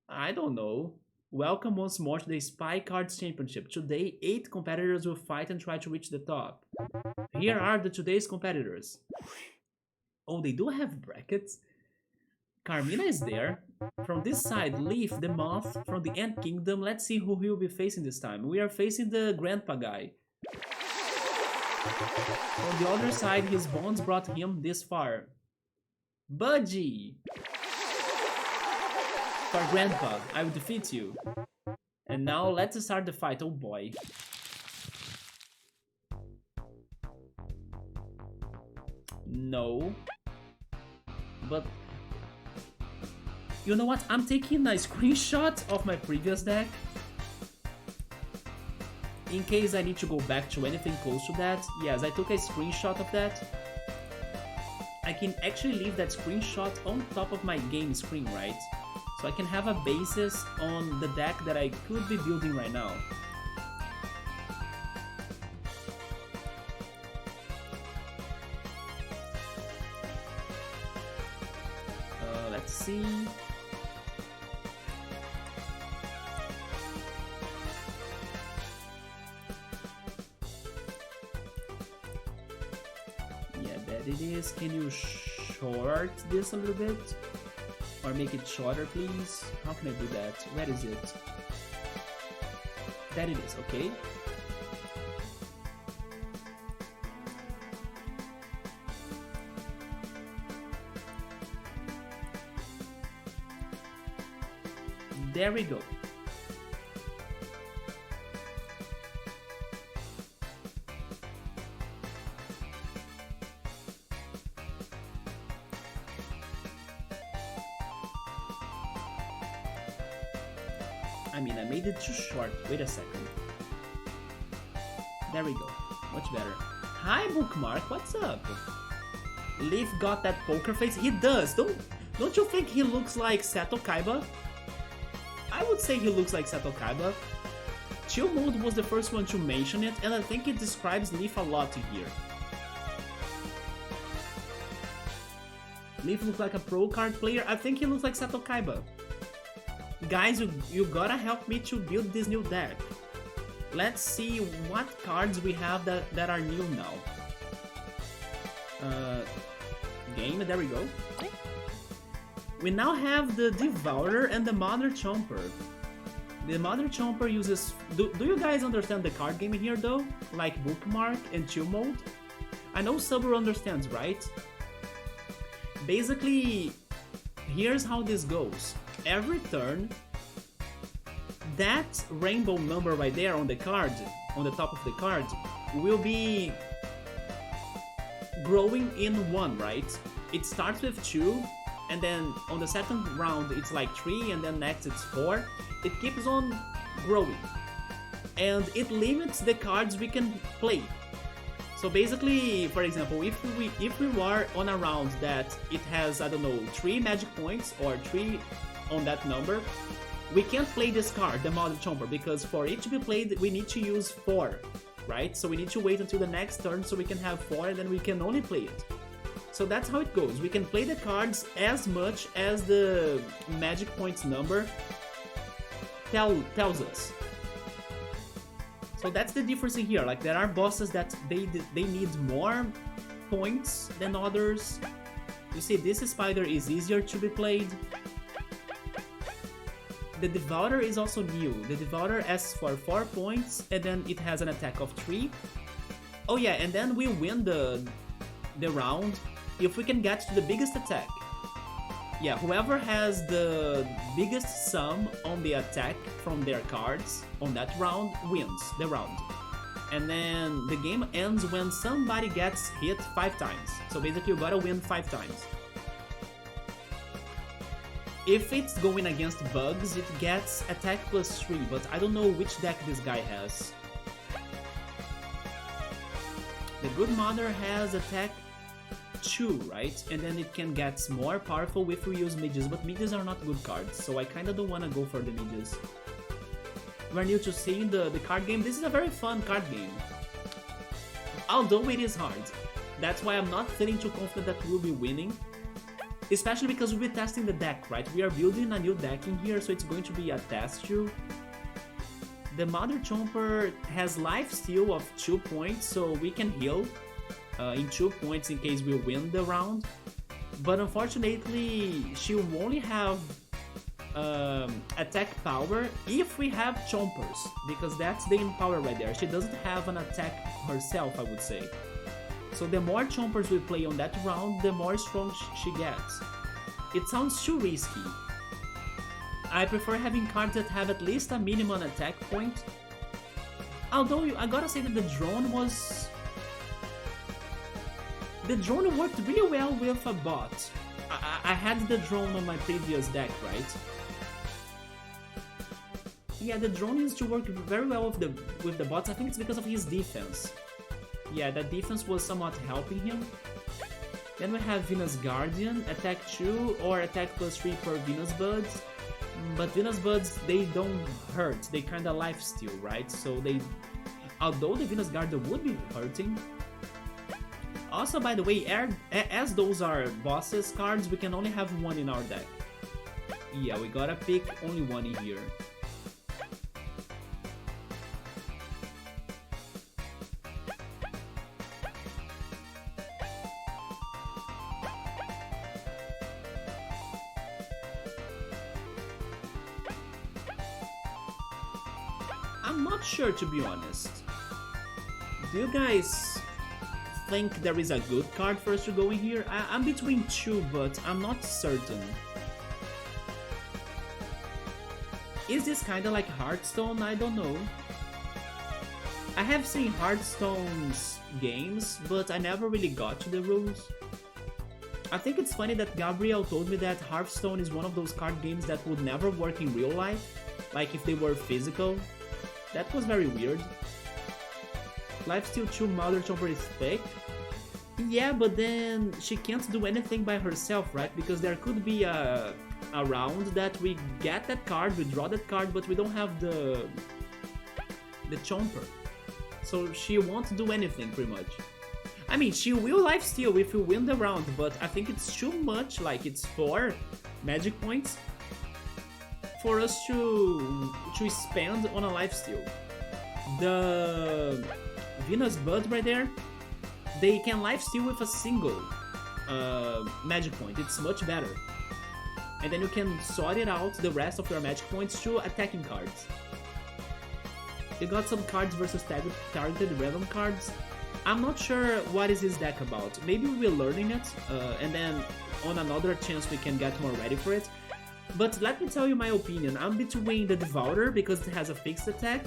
I don't know. Welcome once more to the Spy Cards Championship. Today, 8 competitors will fight and try to reach the top. Here are today's competitors. Oh, they do have brackets? Carmina is there. From this side, Leaf, the Moth, from the Ant Kingdom. Let's see who he'll be facing this time. We are facing the Grandpa guy. On the other side, his bonds brought him this far. Budgie! For Grandpa, I will defeat you. And now let's start the fight, oh boy. No. But... you know what? I'm taking a screenshot of my previous deck. In case I need to go back to anything close to that. Yes, I took a screenshot of that. I can actually leave that screenshot on top of my game screen, right? So I can have a basis on the deck that I could be building right now. Let's see. It is. Can you short this a little bit? Or make it shorter, please? How can I do that? Where is it? That it is, okay. There we go. I mean, I made it too short. Wait a second. There we go. Much better. Hi, Bookmark. What's up? Leaf got that poker face. He does. Don't you think he looks like Seto Kaiba? I would say he looks like Seto Kaiba. Chill Mode was the first one to mention it, and I think it describes Leaf a lot here. Leaf looks like a pro card player. I think he looks like Seto Kaiba. Guys, you gotta help me to build this new deck. Let's see what cards we have that are new now. Game, there we go. We now have the Devourer and the Mother Chomper. The Mother Chomper uses... Do you guys understand the card game here though? Like Bookmark and Chill Mode? I know Subber understands, right? Basically, here's how this goes. Every turn, that rainbow number right there on the card, on the top of the card, will be growing in 1, right? It starts with 2, and then on the second round it's like 3, and then next it's 4. It keeps on growing, and it limits the cards we can play. So basically, for example, if we were on a round that it has, I don't know, 3 magic points or 3 on that number, we can't play this card, the Mother Chomper, because for it to be played, we need to use 4, right? So we need to wait until the next turn so we can have 4, and then we can only play it. So that's how it goes. We can play the cards as much as the magic points number tells us. So that's the difference in here. Like, there are bosses that they need more points than others. You see, this spider is easier to be played. The Devourer is also new. The Devourer asks for 4 points, and then it has an attack of 3. Oh yeah, and then we win the round if we can get to the biggest attack. Yeah, whoever has the biggest sum on the attack from their cards on that round wins the round. And then the game ends when somebody gets hit 5 times. So basically you gotta win 5 times. If it's going against bugs, it gets attack plus 3, but I don't know which deck this guy has. The Good Mother has attack 2, right? And then it can get more powerful if we use mages, but mages are not good cards, so I kinda don't wanna go for the mages. We're new to seeing the card game. This is a very fun card game, although it is hard. That's why I'm not feeling too confident that we'll be winning, especially because we'll be testing the deck, right? We are building a new deck in here, so it's going to be a test too. The Mother Chomper has lifesteal of 2 points, so we can heal in 2 points in case we win the round. But unfortunately, she will only have attack power if we have Chompers, because that's the power right there. She doesn't have an attack herself, I would say. So the more Chompers we play on that round, the more strong she gets. It sounds too risky. I prefer having cards that have at least a minimum attack point. Although I gotta say that the drone was... The drone worked really well with a bot. I had the drone on my previous deck, right? Yeah, the drone used to work very well with the bots. I think it's because of his defense. Yeah, that defense was somewhat helping him. Then we have Venus Guardian, attack 2 or attack plus 3 per Venus Buds. But Venus Buds, they don't hurt, they kinda lifesteal, right? So they... Although the Venus Guardian would be hurting. Also, by the way, as those are bosses cards, we can only have 1 in our deck. Yeah, we gotta pick only 1 in here. I'm not sure, to be honest. Do you guys think there is a good card for us to go in here? I'm between 2, but I'm not certain. Is this kinda like Hearthstone? I don't know. I have seen Hearthstone's games, but I never really got to the rules. I think it's funny that Gabriel told me that Hearthstone is one of those card games that would never work in real life, like if they were physical. That was very weird. Lifesteal 2 Mother Chomper is thick. Yeah, but then she can't do anything by herself, right? Because there could be a round that we get that card, we draw that card, but we don't have the Chomper. So she won't do anything, pretty much. I mean, she will lifesteal if we win the round, but I think it's too much, like it's 4 magic points for us to spend on a lifesteal. The Venus Bud right there, they can lifesteal with a single magic point. It's much better. And then you can sort it out the rest of your magic points to attacking cards. You got some cards versus targeted random cards. I'm not sure what is this deck about. Maybe we're learning it, and then on another chance we can get more ready for it. But let me tell you my opinion. I'm between the Devourer because it has a fixed attack,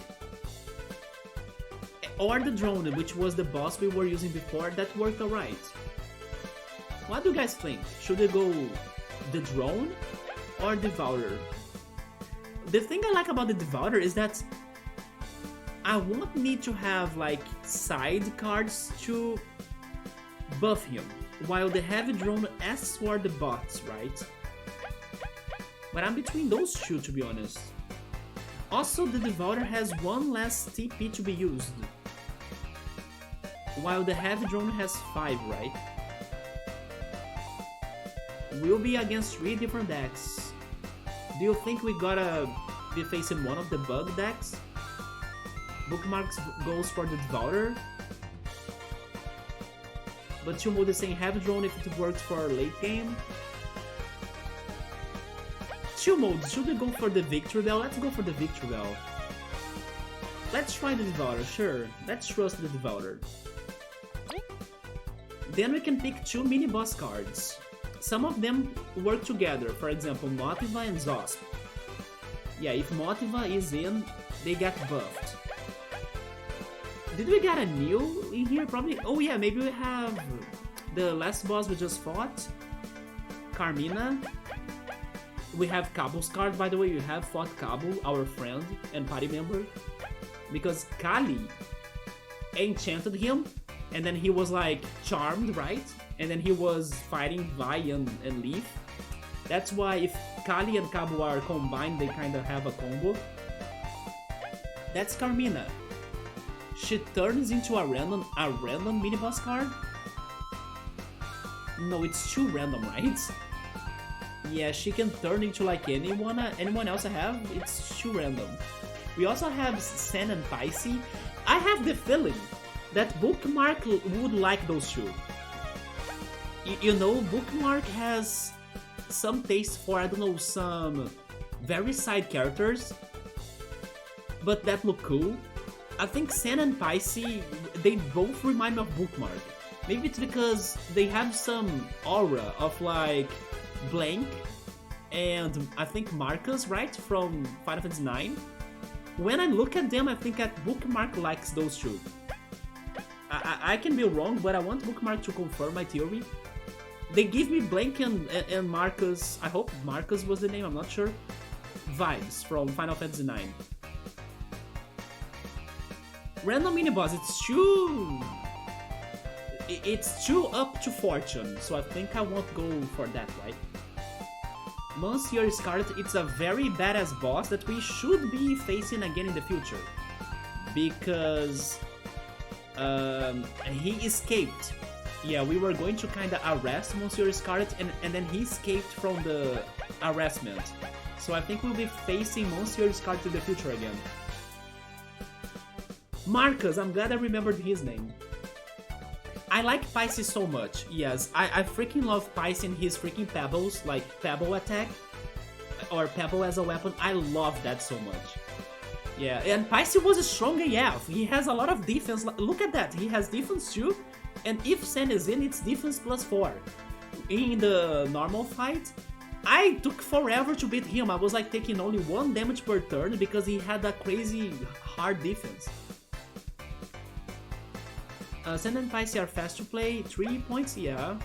or the Drone, which was the boss we were using before that worked alright. What do you guys think? Should we go the Drone or Devourer? The thing I like about the Devourer is that I won't need to have like side cards to buff him, while the Heavy Drone asks for the bots, right? But I'm between those two, to be honest. Also, the Devourer has one less TP to be used, while the Heavy Drone has 5, right? We'll be against 3 different decks. Do you think we gotta be facing one of the bug decks? Bookmarks goes for the Devourer, but Chumo is saying Heavy Drone if it works for late game. Chill mode, should we go for the Victory Bell? Let's go for the Victory Bell. Let's try the Devourer, sure. Let's trust the Devourer. Then we can pick 2 mini-boss cards. Some of them work together, for example, Motiva and Zosp. Yeah, if Motiva is in, they get buffed. Did we get a new in here? Probably. Oh yeah, maybe we have the last boss we just fought, Carmina. We have Cabo's card, by the way. We have fought Cabo, our friend and party member, because Kali enchanted him, and then he was like charmed, right? And then he was fighting Vi and Leaf. That's why if Kali and Cabo are combined, they kind of have a combo. That's Carmina. She turns into a random mini-boss card? No, it's too random, right? Yeah, she can turn into like anyone else I have. It's too random. We also have Sen and Pisces. I have the feeling that Bookmark would like those two. You know, Bookmark has some taste for, I don't know, some very side characters, but that look cool. I think Sen and Pisces, they both remind me of Bookmark. Maybe it's because they have some aura of like Blank and I think Marcus, right, from Final Fantasy IX. When I look at them, I think that Bookmark likes those two. I can be wrong, but I want Bookmark to confirm my theory. They give me Blank and Marcus, I hope Marcus was the name, I'm not sure, vibes from Final Fantasy IX. Random mini-boss, it's too up to fortune, so I think I won't go for that, right? Monsieur Scarlet, it's a very badass boss that we should be facing again in the future, because he escaped. Yeah, we were going to kinda arrest Monsieur Scarlet, and then he escaped from the arrestment. So I think we'll be facing Monsieur Scarlet in the future again. Marcus, I'm glad I remembered his name. I like Pisces so much, yes. I freaking love Pisces and his freaking Pebbles, like Pebble attack, or Pebble as a weapon. I love that so much. Yeah, and Pisces was a strong AF. He has a lot of defense. Look at that, he has defense too. And if Sen is in, it's defense +4. In the normal fight, I took forever to beat him. I was like taking only 1 damage per turn because he had a crazy hard defense. Sen and Pisces are fast to play, 3 points, yeah.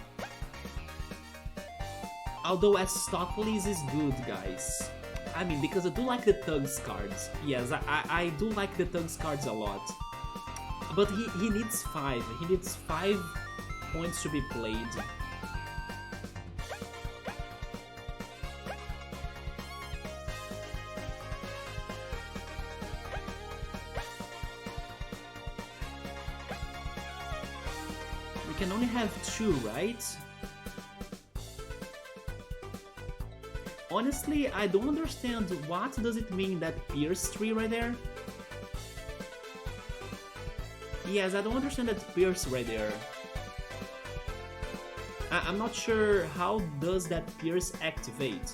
Although Aristotle's is good, guys. I mean, because I do like the Thugs cards. Yes, I do like the Thugs cards a lot. But he needs 5. He needs 5 points to be played. We can only have 2, right? Honestly, I don't understand what does it mean that Pierce tree right there. Yes, I don't understand that Pierce right there. I'm not sure how does that Pierce activate.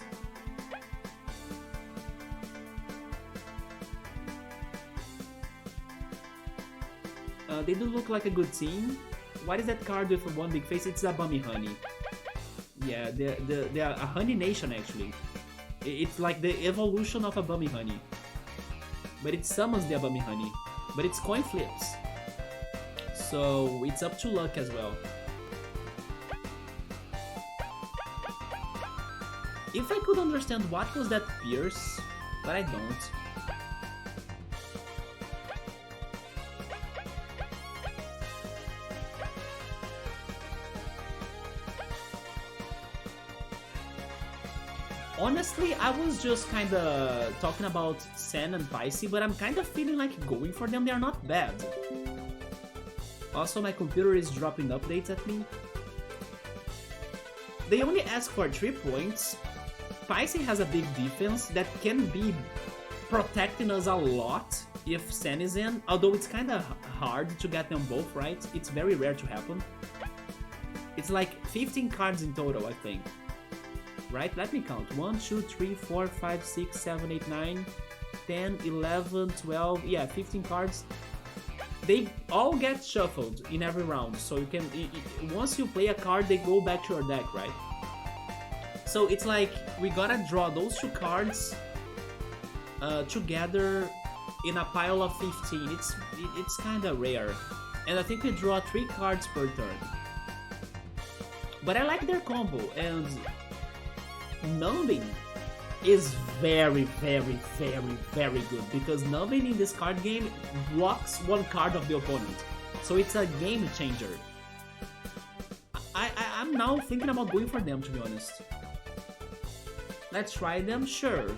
They do look like a good team. What is that card with 1 big face? It's a Bummy Honey. Yeah, they are a Honey Nation actually. It's like the evolution of a Bummy Honey. But it summons the Bummy Honey. But it's coin flips. So it's up to luck as well. If I could understand what was that Pierce, but I don't. Honestly, I was just kinda talking about Sen and Pisces, but I'm kinda feeling like going for them. They are not bad. Also, my computer is dropping updates at me. They only ask for 3 points. Pisces has a big defense that can be protecting us a lot if Sen is in, although it's kinda hard to get them both right. It's very rare to happen. It's like 15 cards in total, I think. Right? Let me count. 1, 2, 3, 4, 5, 6, 7, 8, 9, 10, 11, 12, yeah, 15 cards. They all get shuffled in every round, so you can, once you play a card, they go back to your deck, right? So it's like, we gotta draw those 2 cards together in a pile of 15. It's kinda rare. And I think we draw 3 cards per turn. But I like their combo, and numbing is very, very, very, very good, because numbing in this card game blocks 1 card of the opponent. So it's a game changer. I'm now thinking about going for them, to be honest. Let's try them, sure.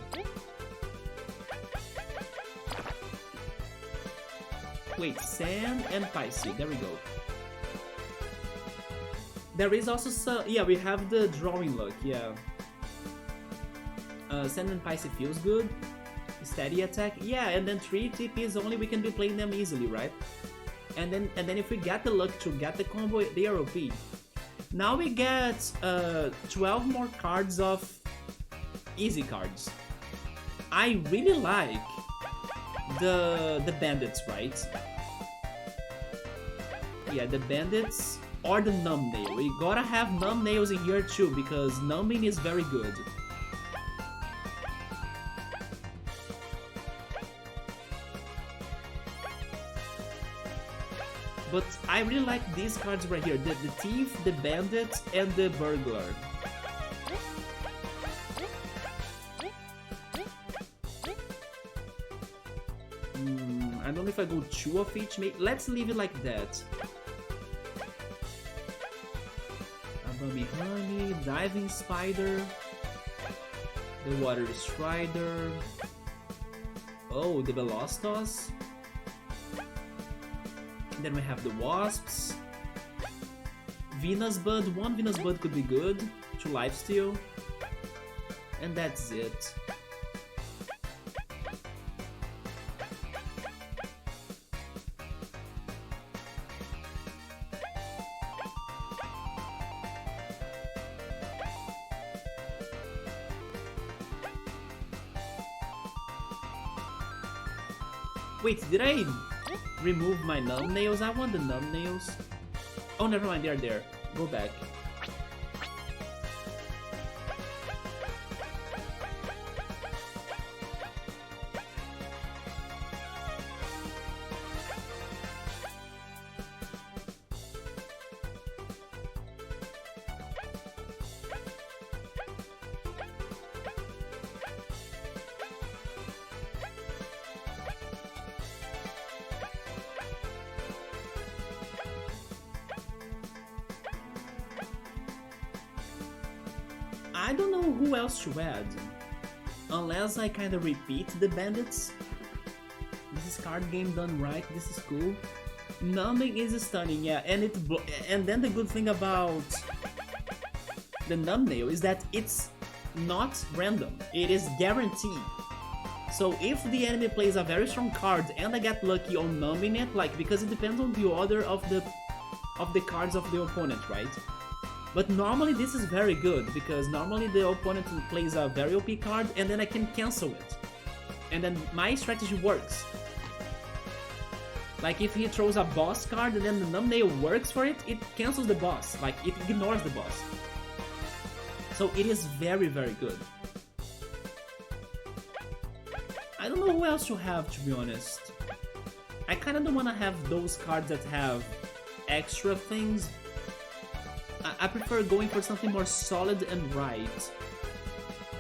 Wait, Sand and Pisces, there we go. There is also some, yeah, we have the drawing luck, yeah. Sand and Pisces feels good. Steady attack, yeah, and then 3 TPs only, we can be playing them easily, right? And then if we get the luck to get the combo, they are OP. Now we get 12 more cards of easy cards. I really like the bandits, right? Yeah, the bandits or the numbnail. We gotta have numbnails in here too, because numbing is very good. But I really like these cards right here, the thief, the bandit, and the burglar. I don't know if I go 2 of each, maybe. Let's leave it like that. Abami Honey, Diving Spider, the Water Strider, oh, the Velostos. Then we have the Wasps, Venus Bud. 1 Venus Bud could be good to lifesteal, and that's it. Wait, did I remove my numbnails? I want the numbnails. Oh, never mind, they're there. Go back. I don't know who else to add, unless I kind of repeat the bandits. This is card game done right. This is cool. Numbing is stunning, yeah, and then the good thing about the numbnail is that it's not random. It is guaranteed. So if the enemy plays a very strong card and I get lucky on numbing it, like, because it depends on the order of the cards of the opponent, right? But normally this is very good, because normally the opponent plays a very OP card and then I can cancel it. And then my strategy works. Like if he throws a boss card and then the numbnail works for it, it cancels the boss, like it ignores the boss. So it is very, very good. I don't know who else to have, to be honest. I kinda don't wanna have those cards that have extra things. I prefer going for something more solid and right.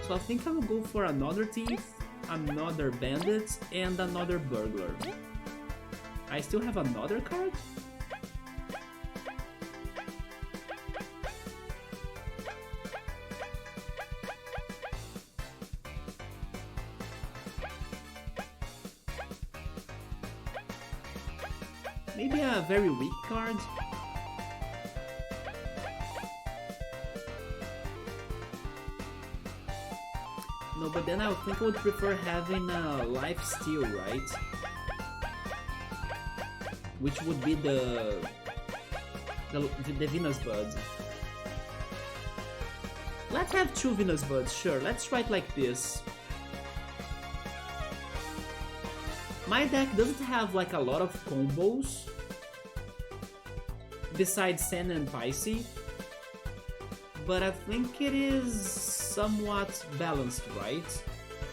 So I think I will go for another thief, another bandit, and another burglar. I still have another card? Maybe a very weak card. No, but then I think I would prefer having a life steal, right? Which would be the Venus Bud. Let's have 2 Venus Buds, sure. Let's try it like this. My deck doesn't have like a lot of combos besides Sen and Pisces, but I think it is somewhat balanced, right?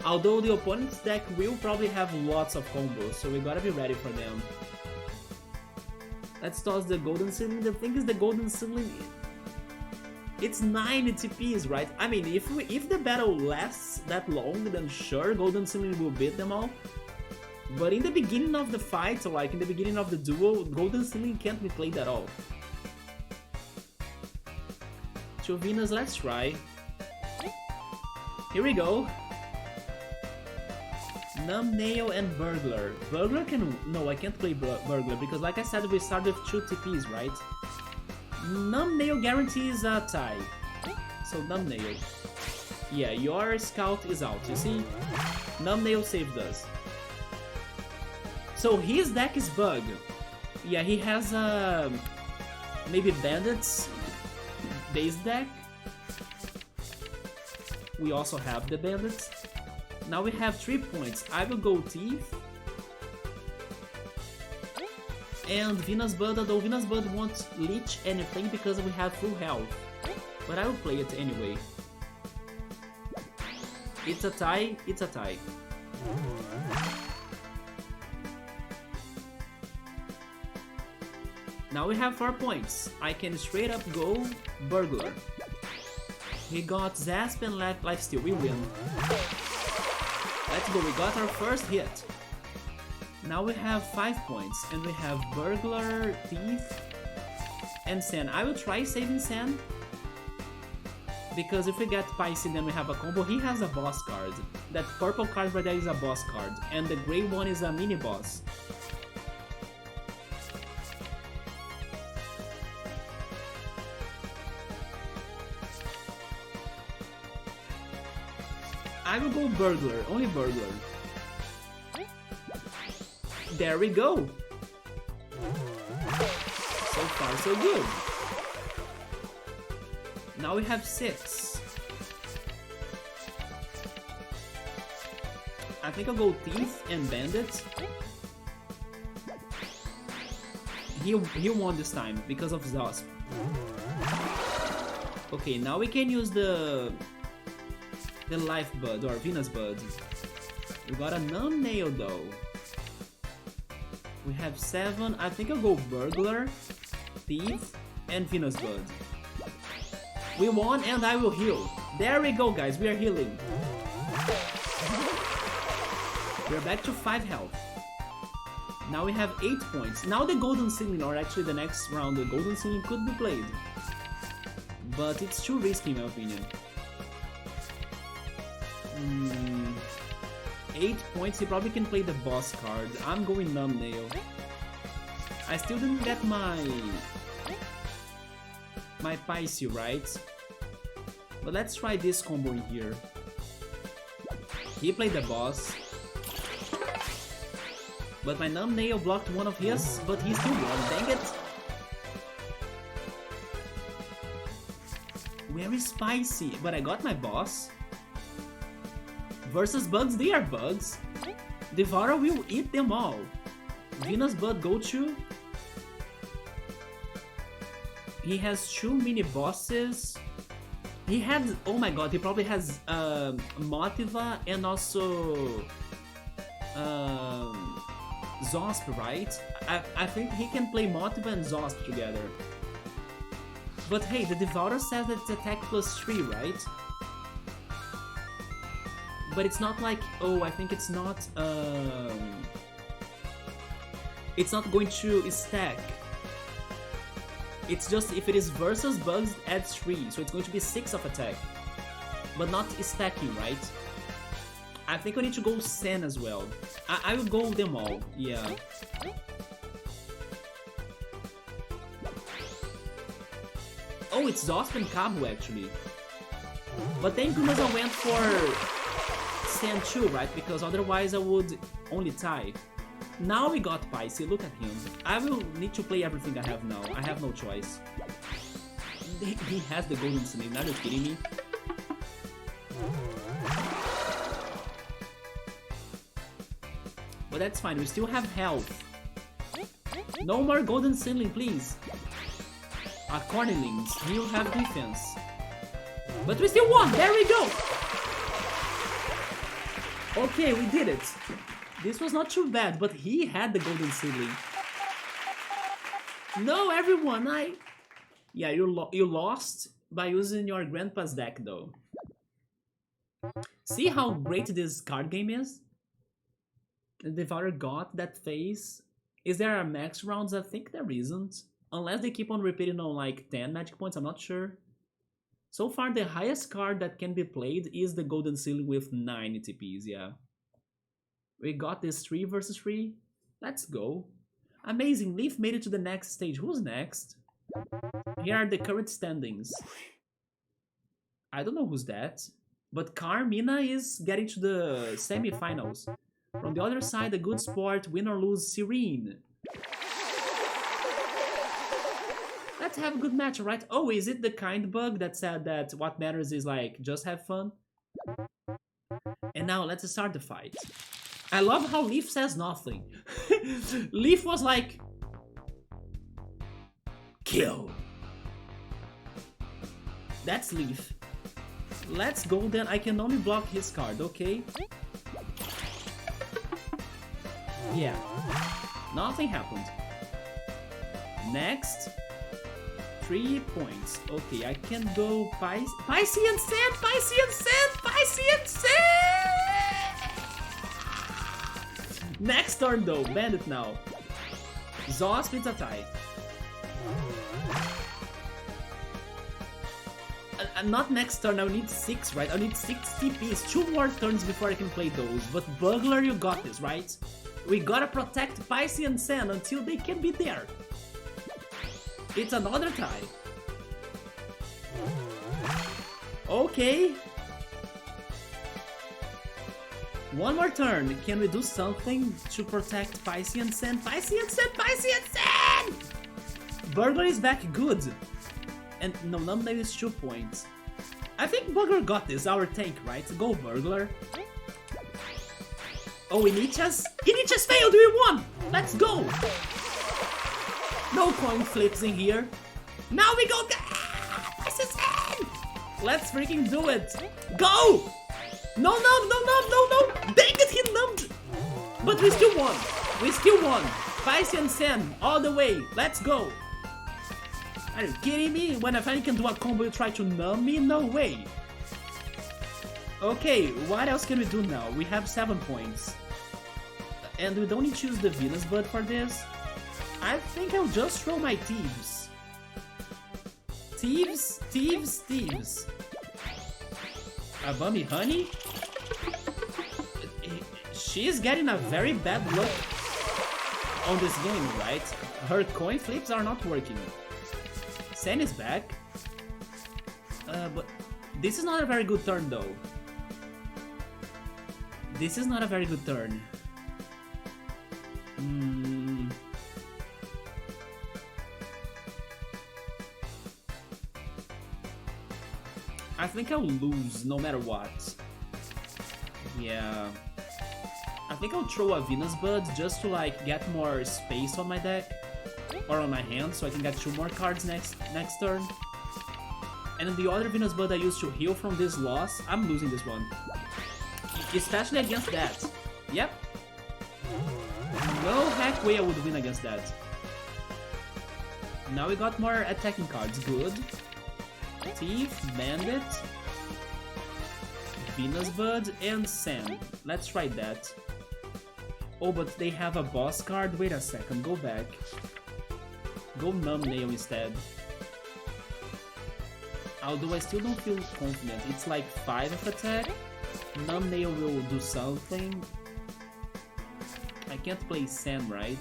Although the opponent's deck will probably have lots of combos, so we gotta be ready for them. Let's toss the Golden Ceiling. The thing is, the Golden Ceiling, it's 9 TPs, right? I mean, if the battle lasts that long, then sure, Golden Ceiling will beat them all. But in the beginning of the fight, or like in the beginning of the duel, Golden Ceiling can't be played at all. 2 Venus, let's try. Here we go. Numbnail and Burglar. Burglar can... No, I can't play Burglar because like I said, we start with 2 TPs, right? Numbnail guarantees a tie. So Numbnail. Yeah, your scout is out, you see? Numbnail saved us. So his deck is bugged. Yeah, he has maybe Bandits base deck. We also have the Bandits. Now we have 3 points. I will go Thief. And Venus Bud, although Venus Bud won't leech anything because we have full health. But I will play it anyway. It's a tie, it's a tie. Now we have 4 points. I can straight up go Burglar. He got Zasp and Lifesteal. We win. Let's go. We got our first hit. Now we have 5 points. And we have Burglar, Thief, and Sen. I will try saving Sen. Because if we get Pisces, then we have a combo. He has a boss card. That purple card right there is a boss card. And the gray one is a mini boss. I will go Burglar, only Burglar. There we go! So far so good. Now we have 6. I think I'll go Thief and Bandit. He won this time because of Zasp. Okay, now we can use the Life Bud or Venus Bud. We got a Numbnail though. We have 7. I think I'll go Burglar, Thief, and Venus Bud. We won and I will heal. There we go, guys. We are healing. We're back to 5 health. Now we have 8 points. Now the Golden Ceiling, or actually the next round, the Golden Ceiling could be played. But it's too risky in my opinion. 8 points, he probably can play the boss card. I'm going Numbnail. I still didn't get my Pisces, right? But let's try this combo in here. He played the boss. But my Numbnail blocked one of his, but he still won, dang it! Where is Spicy? But I got my boss. Versus bugs, they are bugs. Devourer will eat them all. Venus Bud go to. He has 2 mini bosses. He had, oh my god, he probably has Motiva and also Zosp, right? I think he can play Motiva and Zosp together. But hey, the Devourer says that it's attack +3, right? But it's not like, oh, I think it's not going to stack. It's just if it is versus bugs, adds 3, so it's going to be 6 of attack. But not stacking, right? I think I need to go Sen as well. I will go them all, yeah. Oh, it's Zosp and Cabo actually. But thank goodness I went for Sand 2, right? Because otherwise I would only tie. Now we got Pisces, look at him. I will need to play everything I have now. I have no choice. He has the golden snake, are you kidding me? But that's fine, we still have health. No more golden ceiling, please. Cornelings, he'll have defense. But we still won, there we go! Okay, we did it. This was not too bad, but he had the golden ceiling. No, everyone, Yeah, you lost by using your grandpa's deck, though. See how great this card game is? The Devourer got that phase. Is there a max rounds? I think there isn't. Unless they keep on repeating on like 10 magic points, I'm not sure. So far, the highest card that can be played is the Golden Ceiling with 9 TPs, yeah. We got this 3 versus 3. Let's go. Amazing, Leaf made it to the next stage. Who's next? Here are the current standings. I don't know who's that. But Carmina is getting to the semi-finals. From the other side, a good sport, win or lose, Serene. Let's have a good match, right? Oh, is it the kind bug that said that what matters is like, just have fun? And now let's start the fight. I love how Leaf says nothing. Leaf was like... Kill. That's Leaf. Let's go then, I can only block his card, okay? Yeah. Nothing happened. Next. 3 points. Okay, I can go Pisces and Sand! Pisces and Sand! Pisces and Sand! Next turn though, Bandit now. Zosp, it's a tie. Not next turn, I need 6, right? I need 6 TPs. 2 more turns before I can play those. But Bugler, you got this, right? We gotta protect Pisces and Sand until they can be there. It's another tie. Okay. One more turn. Can we do something to protect Pisces and Sand? Pisces and Sand! Pisces and Sand! Burglar is back good. And no, Numname is 2 points. I think Burglar got this, our tank, right? Go, Burglar. Oh, Inichas failed, we won! Let's go! No coin flips in here. Now we go! Let's freaking do it! Go! No! Dang it, he numbed! But we still won! We still won! Pisces and Sand, all the way! Let's go! Are you kidding me? When I finally can do a combo, you try to numb me? No way! Okay, what else can we do now? We have 7 points. And we don't need to use the Venus Bud for this. I think I'll just throw my Thieves. Thieves. A Bummy Honey? She's getting a very bad look on this game, right? Her coin flips are not working. Sen is back. But this is not a very good turn though. This is not a very good turn. I think I'll lose no matter what. Yeah. I think I'll throw a Venus Bud just to like get more space on my deck. Or on my hand, so I can get 2 more cards next turn. And then the other Venus Bud I used to heal from this loss, I'm losing this one. Especially against that. Yep. No heck way I would win against that. Now we got more attacking cards, good. Thief, Bandit, Venus Bud, and Sand. Let's try that. Oh, but they have a boss card? Wait a second, go back. Go Numbnail instead. Although I still don't feel confident. It's like 5 of attack. Numbnail will do something. I can't play Sam, right?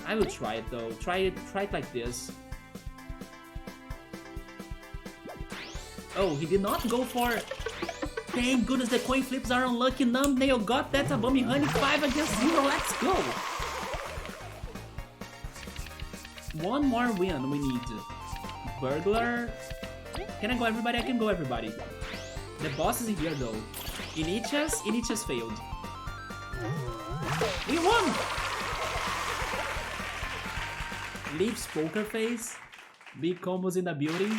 I will try it though. Try it like this. Oh, he did not go for... Thank goodness the coin flips are unlucky. Numbnail got that Abomi Honey 5 against 0. Let's go! One more win we need. Burglar. Can I go everybody? I can go everybody. The boss is here though. Initias failed. We won! Leaf's poker face. Big combos in the building.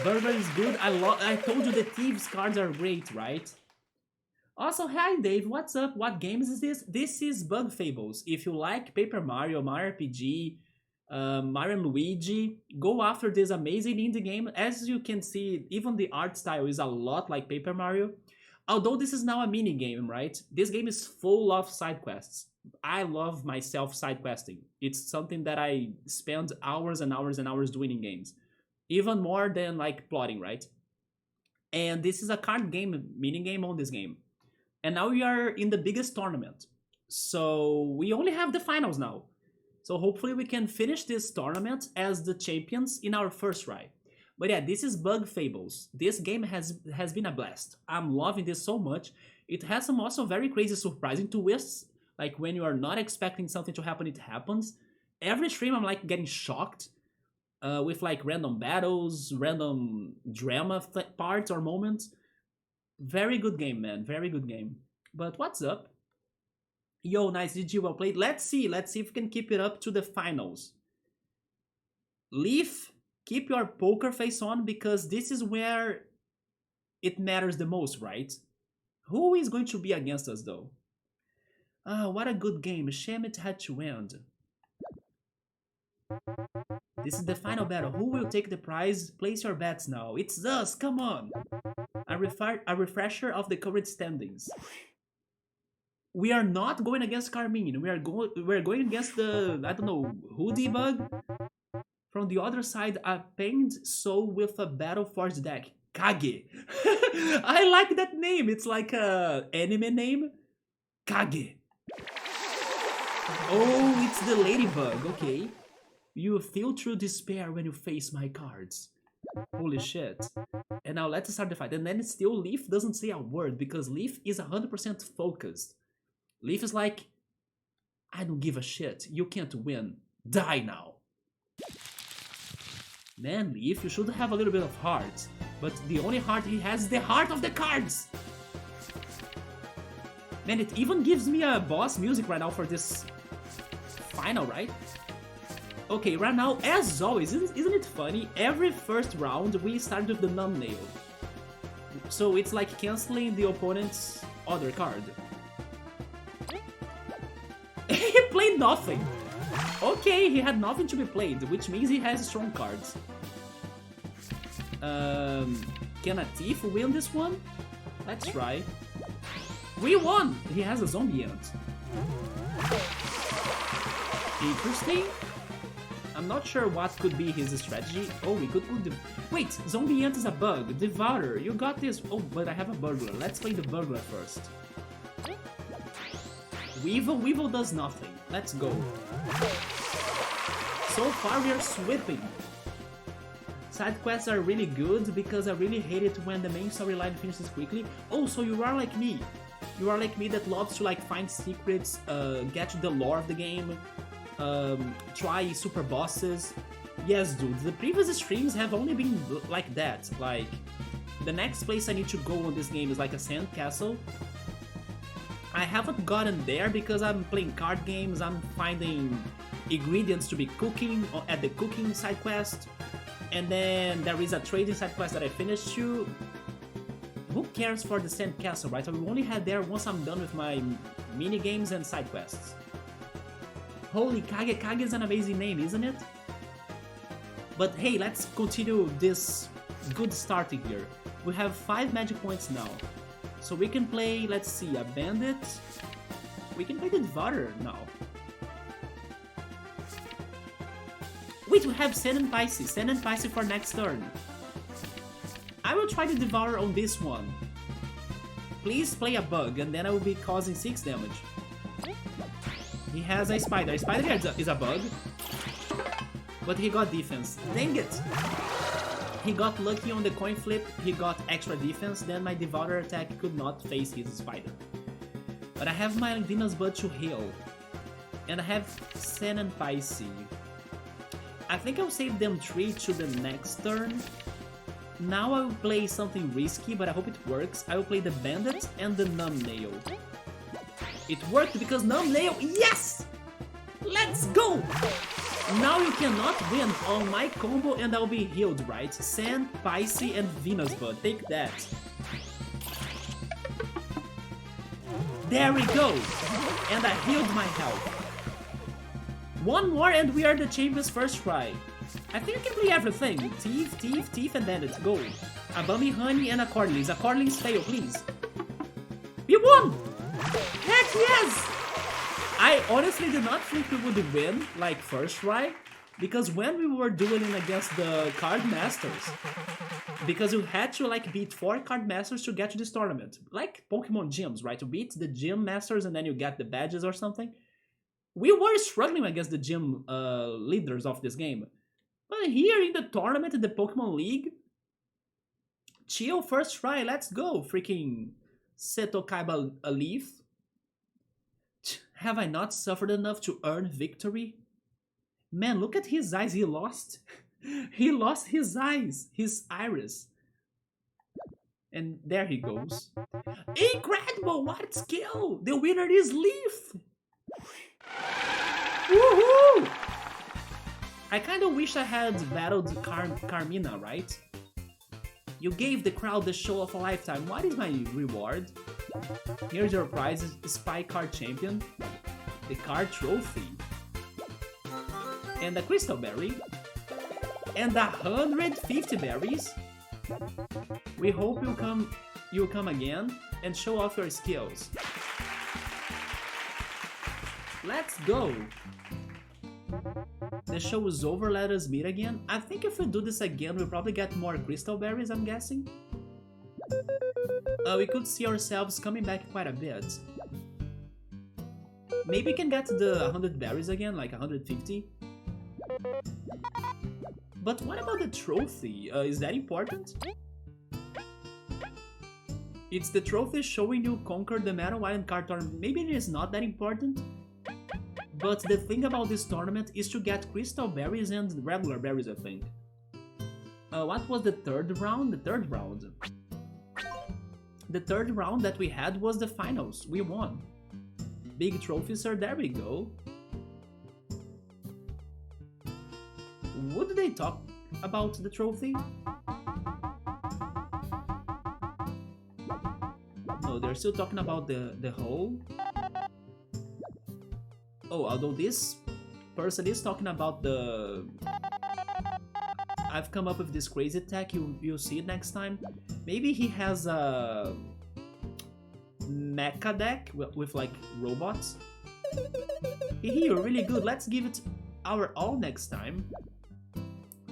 Burglar is good. I told you the Thieves cards are great, right? Also, hi Dave, what's up? What games is this? This is Bug Fables. If you like Paper Mario, Mario RPG, Mario and Luigi, go after this amazing indie game. As you can see, even the art style is a lot like Paper Mario. Although this is now a mini game, right? This game is full of side quests. I love myself side questing. It's something that I spend hours and hours and hours doing in games. Even more than like plotting, right? And this is a card game, mini game on this game. And now we are in the biggest tournament. So we only have the finals now. So hopefully we can finish this tournament as the champions in our first ride. But yeah, this is Bug Fables. This game has been a blast. I'm loving this so much. It has some also very crazy surprising twists. Like when you are not expecting something to happen, it happens. Every stream I'm like getting shocked with like random battles, random drama parts or moments. Very good game, man. Very good game. But what's up? Yo, nice GG, well played. Let's see if we can keep it up to the finals. Leaf, keep your poker face on because this is where it matters the most, right? Who is going to be against us though? What a good game. Shame it had to end. This is the final battle. Who will take the prize? Place your bets now. It's us, come on. A refresher of the current standings. We are not going against Carmine. We're going against the, I don't know, Hoodie Bug. From the other side, a pained soul with a battle forged deck. Kage. I like that name. It's like a anime name. Kage. Oh, it's the ladybug. Okay. You feel true despair when you face my cards. Holy shit. And now let's start the fight. And then still Leaf doesn't say a word because Leaf is 100% focused. Leaf is like, I don't give a shit. You can't win. Die now. Man, Leaf, you should have a little bit of heart. But the only heart he has is the heart of the cards. Man, it even gives me a boss music right now for this final, right? Okay, right now, as always, isn't it funny? Every first round, we start with the Numbnail. So it's like canceling the opponent's other card. He played nothing. Okay, he had nothing to be played, which means he has strong cards. Can a thief win this one? Let's try. We won! He has a zombie ant. Interesting. I'm not sure what could be his strategy. Oh, we could put the... Wait, zombie ant is a bug. Devourer, you got this. Oh, but I have a burglar. Let's play the burglar first. Weevil does nothing. Let's go. So far we are sweeping. Side quests are really good because I really hate it when the main storyline finishes quickly. Oh, so you are like me. You are like me that loves to like find secrets, get to the lore of the game, try super bosses. Yes, dude, the previous streams have only been like that. Like, the next place I need to go on this game is like a sand castle. I haven't gotten there because I'm playing card games, I'm finding ingredients to be cooking at the cooking side quest, and then there is a trading side quest that I finished too. Who cares for the sand castle, right? I will only head there once I'm done with my mini games and side quests. Holy Kage, Kage is an amazing name, isn't it? But hey, let's continue this good starting here. We have 5 magic points now. So we can play, let's see, a bandit. We can play the Devourer now. Wait, we have Sand and Pisces. Sand and Pisces for next turn. I will try the Devourer on this one. Please play a bug, and then I will be causing 6 damage. He has a spider. A spider is a bug. But he got defense. Dang it! he got lucky on the coin flip, he got extra defense, then my Devourer attack could not face his spider. But I have my Venus Bud to heal. And I have Sen and Pisces. I think I'll save them 3 to the next turn. Now I will play something risky, but I hope it works. I will play the Bandit and the Numbnail. It worked because Numbnail, yes! Let's go! Now you cannot win on my combo and I'll be healed, right? Sand, Pisces, and Venus Bud. Take that. There we go! And I healed my health. One more and we are the champions first try. I think I can play everything. Thief, Thief, Thief, and Bandit. Go. A Bummy Honey and a Cordlings. A Cordlings fail, please. We won! Heck yes! I honestly did not think we would win, like, first try, because when we were dueling against the Card Masters, because you had to, like, beat 4 Card Masters to get to this tournament. Like Pokemon gyms, right? You beat the gym masters and then you get the badges or something. We were struggling against the gym leaders of this game. But here in the tournament, in the Pokemon League, chill first try, let's go, freaking Seto Kaiba a leaf. Have I not suffered enough to earn victory? Man, look at his eyes, he lost. He lost his eyes, his iris. And there he goes. Incredible, what skill! The winner is Leaf! Woohoo! I kinda wish I had battled Carmina, right? You gave the crowd the show of a lifetime. What is my reward? Here's your prize, Spy Card Champion, the card trophy, and a Crystal Berry, and 150 berries. We hope you'll come again and show off your skills. Let's go! The show is over, let us meet again. I think if we do this again, we'll probably get more Crystal Berries, I'm guessing. We could see ourselves coming back quite a bit. Maybe we can get the 100 berries again, like 150. But what about the trophy? Is that important? It's the trophy showing you conquered the Metal Island card tournament. Maybe it is not that important. But the thing about this tournament is to get Crystal Berries and regular berries, I think. What was the third round? The third round. The third round that we had was the finals. We won. Big trophy, sir. There we go. Would they talk about the trophy? No, they're still talking about the whole. Oh, although this person is talking about the... I've come up with this crazy tech, you'll see it next time. Maybe he has a mecha deck with like robots. You're really good, let's give it our all next time.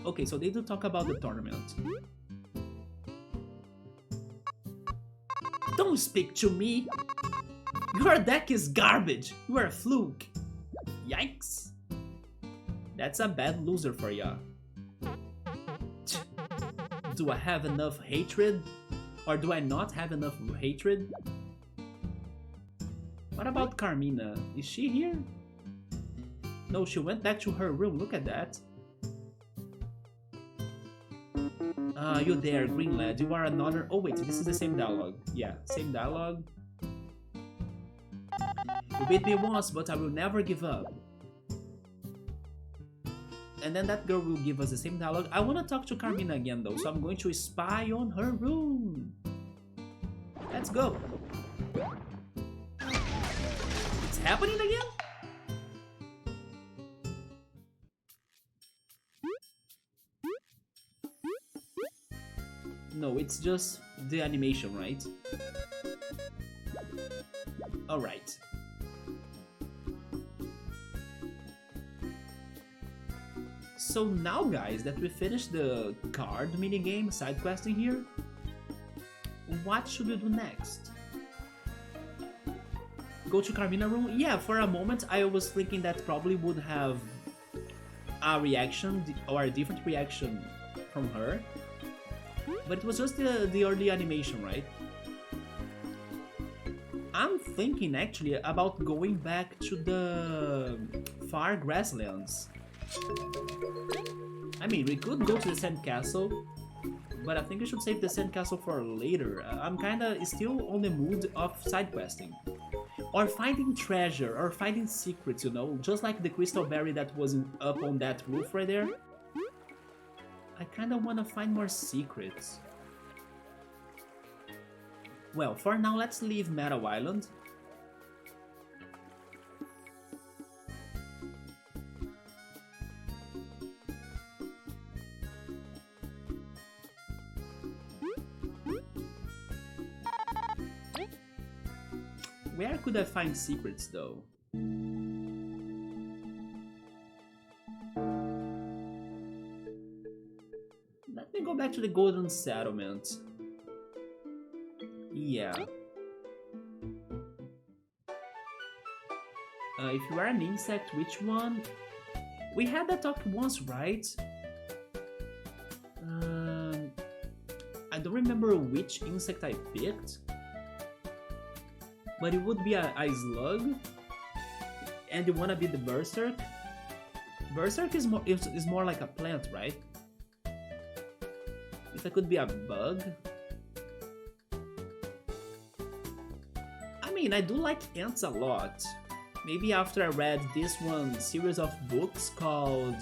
Okay, so they do talk about the tournament. Don't speak to me! Your deck is garbage! You are a fluke! Yikes! That's a bad loser for ya. Do I have enough hatred? Or do I not have enough hatred? What about Carmina? Is she here? No, she went back to her room, look at that. You there, green lad, you are another... Oh wait, this is the same dialogue. Yeah, same dialogue. You beat me once, but I will never give up. And then that girl will give us the same dialogue. I want to talk to Carmina again though, so I'm going to spy on her room. Let's go. It's happening again? No, it's just the animation, right? Alright. So now guys, that we finished the card minigame side questing here, what should we do next? Go to Carmina room? Yeah, for a moment I was thinking that probably would have a reaction or a different reaction from her. But it was just the early animation, right? I'm thinking actually about going back to the far Grasslands. I mean, we could go to the Sand Castle, but I think we should save the Sand Castle for later. I'm kinda still on the mood of side questing. Or finding treasure, or finding secrets, you know? Just like the crystal berry that was up on that roof right there. I kinda wanna find more secrets. Well, for now, let's leave Meadow Island. Where could I find secrets, though? Let me go back to the Golden Settlement. Yeah. If you are an insect, which one? We had that talk once, right? I don't remember which insect I picked. But it would be a slug. And you wanna be the berserk? Berserk is more like a plant, right? If I could be a bug. I mean, I do like ants a lot. Maybe after I read this one series of books called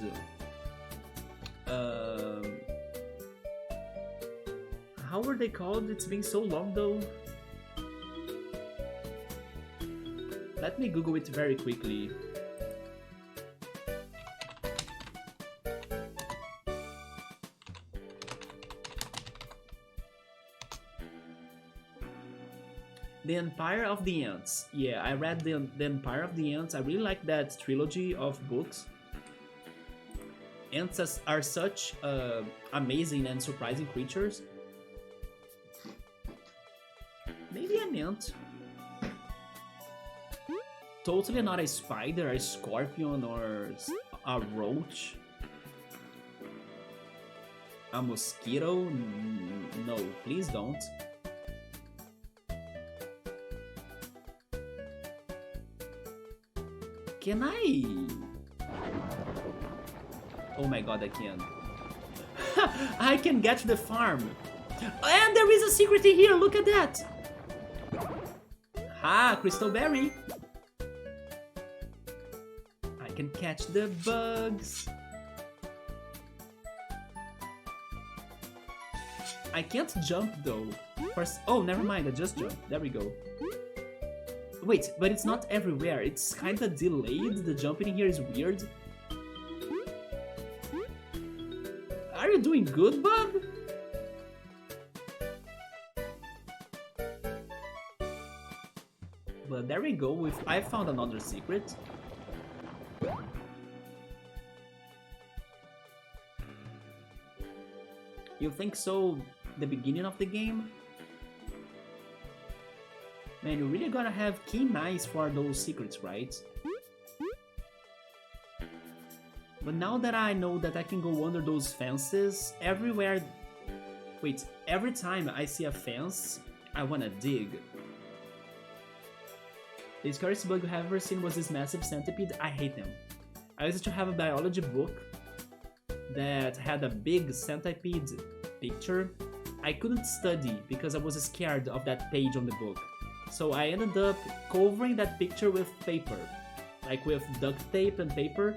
how were they called? It's been so long though. Let me Google it very quickly. The Empire of the Ants. Yeah, I read the Empire of the Ants. I really like that trilogy of books. Ants are such amazing and surprising creatures. Maybe an ant. Totally not a spider, a scorpion, or a roach. A mosquito? No, please don't. Can I? Oh my god, I can. I can get to the farm. And there is a secret in here, look at that. Ha, crystal berry. I can catch the bugs. I can't jump though. First, oh, never mind, I just jumped. There we go. Wait, but it's not everywhere. It's kinda delayed. The jumping here is weird. Are you doing good, bug? But there we go. I found another secret. You think so? The beginning of the game? Man, you really gotta have keen eyes for those secrets, right? But now that I know that I can go under those fences, everywhere... Wait, every time I see a fence, I wanna dig. The scariest bug I've ever seen was this massive centipede. I hate them. I used to have a biology book that had a big centipede picture. I couldn't study because I was scared of that page on the book. So I ended up covering that picture with paper, like with duct tape and paper.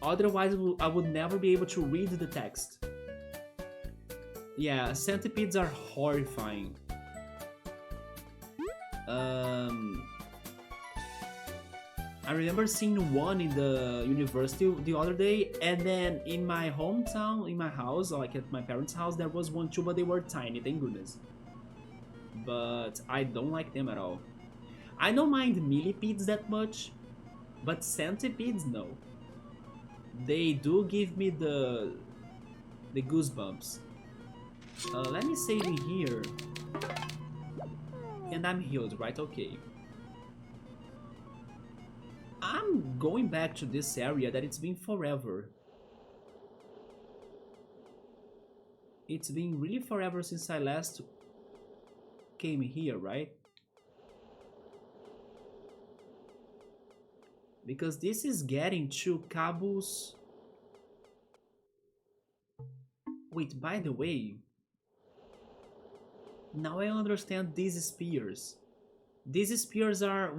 Otherwise, I would never be able to read the text. Yeah, centipedes are horrifying. I remember seeing one in the university the other day, and then in my hometown, in my house, like at my parents' house, there was one too, but they were tiny, thank goodness. But I don't like them at all. I don't mind millipedes that much, but centipedes, no. They do give me the goosebumps. Let me save in here. And I'm healed, right? Okay. I'm going back to this area that it's been forever. It's been really forever since I last came here, right? Because this is getting to Cabos. Wait, by the way, now I understand these spears. These spears are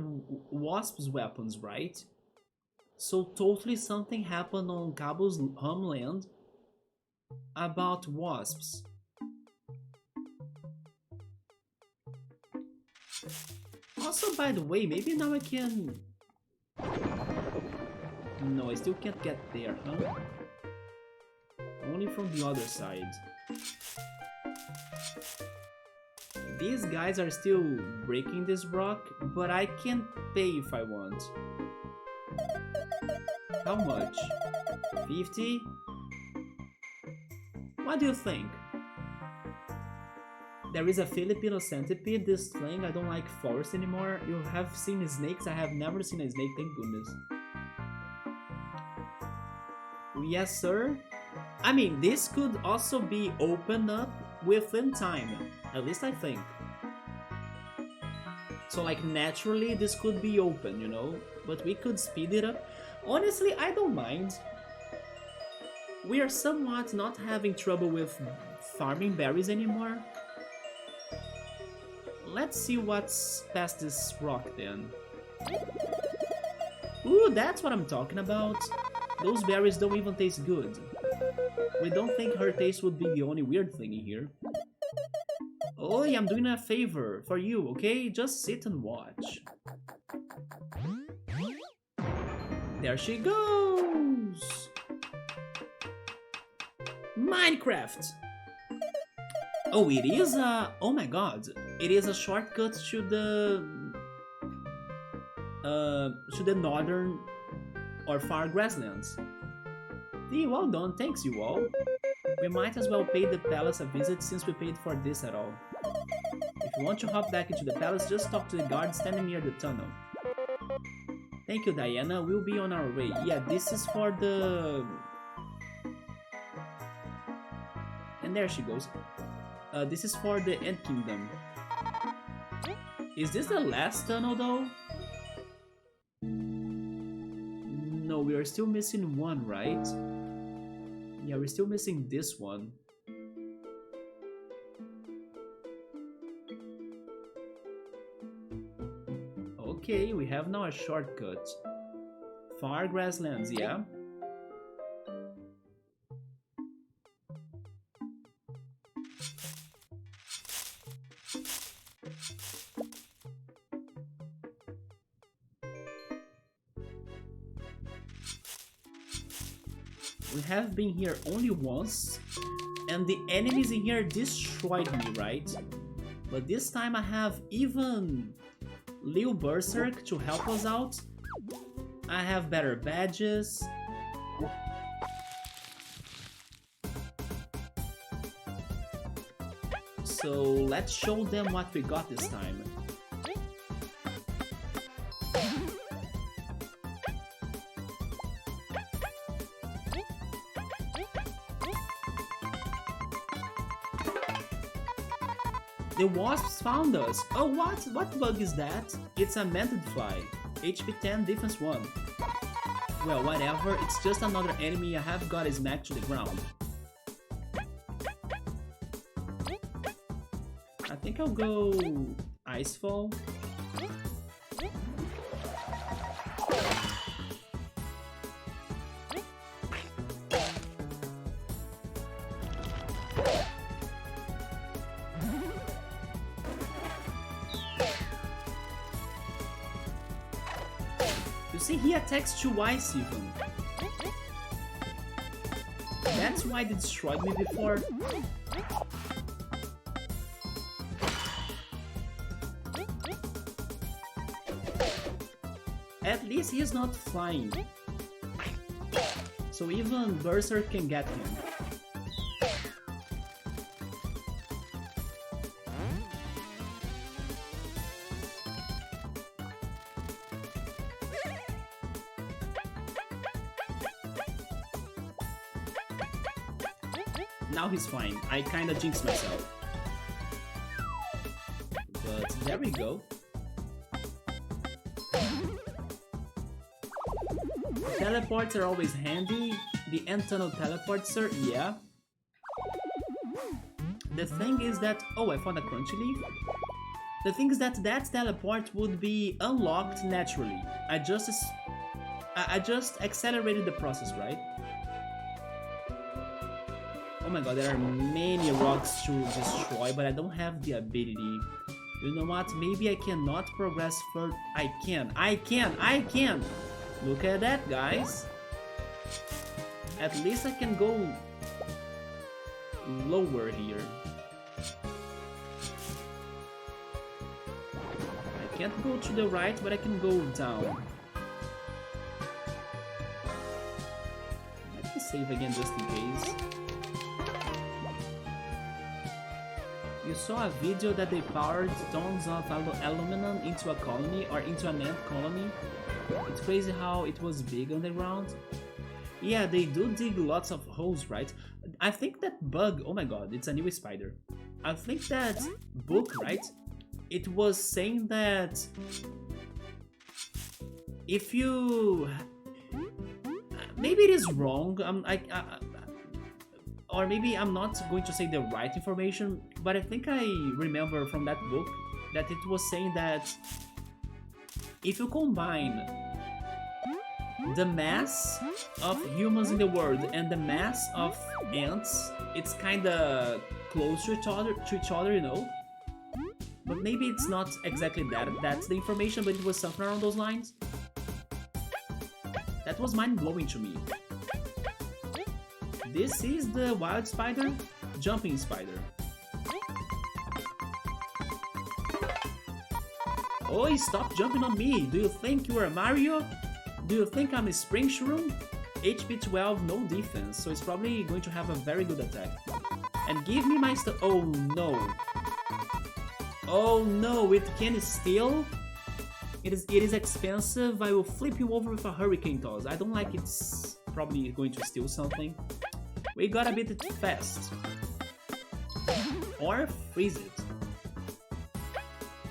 Wasp's weapons, right? So totally something happened on Cabos homeland about wasps. Also, by the way, maybe now I can... No, I still can't get there, huh? Only from the other side. These guys are still breaking this rock, but I can pay if I want. How much? 50? What do you think? There is a Filipino centipede, this thing. I don't like forest anymore. You have seen snakes? I have never seen a snake, thank goodness. Yes, sir? I mean, this could also be opened up within time. At least I think. So like naturally this could be open, you know? But we could speed it up. Honestly, I don't mind. We are somewhat not having trouble with farming berries anymore. Let's see what's past this rock then. Ooh, that's what I'm talking about. Those berries don't even taste good. We don't think her taste would be the only weird thing in here. Oh, I'm doing a favor for you, okay? Just sit and watch. There she goes! Minecraft! Oh, it is a... Oh my god. It is a shortcut to the northern or far grasslands. Well done, thanks you all. We might as well pay the palace a visit since we paid for this at all. If you want to hop back into the palace, just talk to the guard standing near the tunnel. Thank you, Diana. We'll be on our way. Yeah, this is for the... And there she goes. This is for the End Kingdom. Is this the last tunnel though? No, we are still missing one, right? Yeah, we're still missing this one. Okay, we have now a shortcut. Far Grasslands, yeah? We have been here only once, and the enemies in here destroyed me, right? But this time I have even Lil Berserk to help us out. I have better badges. So let's show them what we got this time. The wasps found us! Oh, what bug is that? It's a mended fly. HP 10, defense 1. Well, whatever, it's just another enemy I have got smacked to the ground. I think I'll go Icefall. See, he attacks twice even. That's why they destroyed me before. At least he is not flying. So even Berserk can get him. Now he's fine. I kinda jinxed myself. But there we go. Teleports are always handy. The end tunnel teleporter, yeah. The thing is that... Oh, I found a crunchy leaf. The thing is that that teleport would be unlocked naturally. I just accelerated the process, right? Oh my god, there are many rocks to destroy, but I don't have the ability. You know what? Maybe I cannot progress further. I can! Look at that, guys. At least I can go lower here. I can't go to the right, but I can go down. Let me save again just in case. You saw a video that they powered tons of aluminum into a colony or into an ant colony. It's crazy how it was big underground. Yeah, they do dig lots of holes, right? I think that bug, oh my god, it's a new spider. I think that book, right? It was saying that if you... Maybe it is wrong, or maybe I'm not going to say the right information, but I think I remember from that book that it was saying that if you combine the mass of humans in the world and the mass of ants, it's kinda close to each other, you know? But maybe it's not exactly that's the information, but it was something around those lines. That was mind-blowing to me. This is the wild spider, jumping spider. Oh, stop jumping on me! Do you think you are Mario? Do you think I'm a spring shroom? HP 12, no defense, so it's probably going to have a very good attack. And give me my stuff. Oh no! Oh no! It can steal. It is expensive. I will flip you over with a hurricane toss. I don't like it's probably going to steal something. We gotta beat it fast. Or freeze it.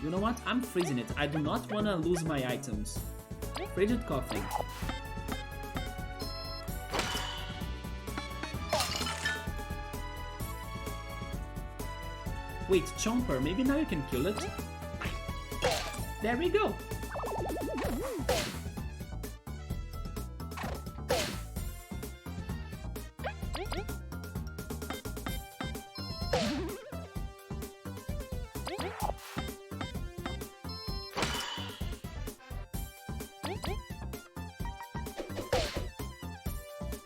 You know what? I'm freezing it. I do not wanna lose my items. Frigid coffee. Wait, Chomper, maybe now you can kill it? There we go!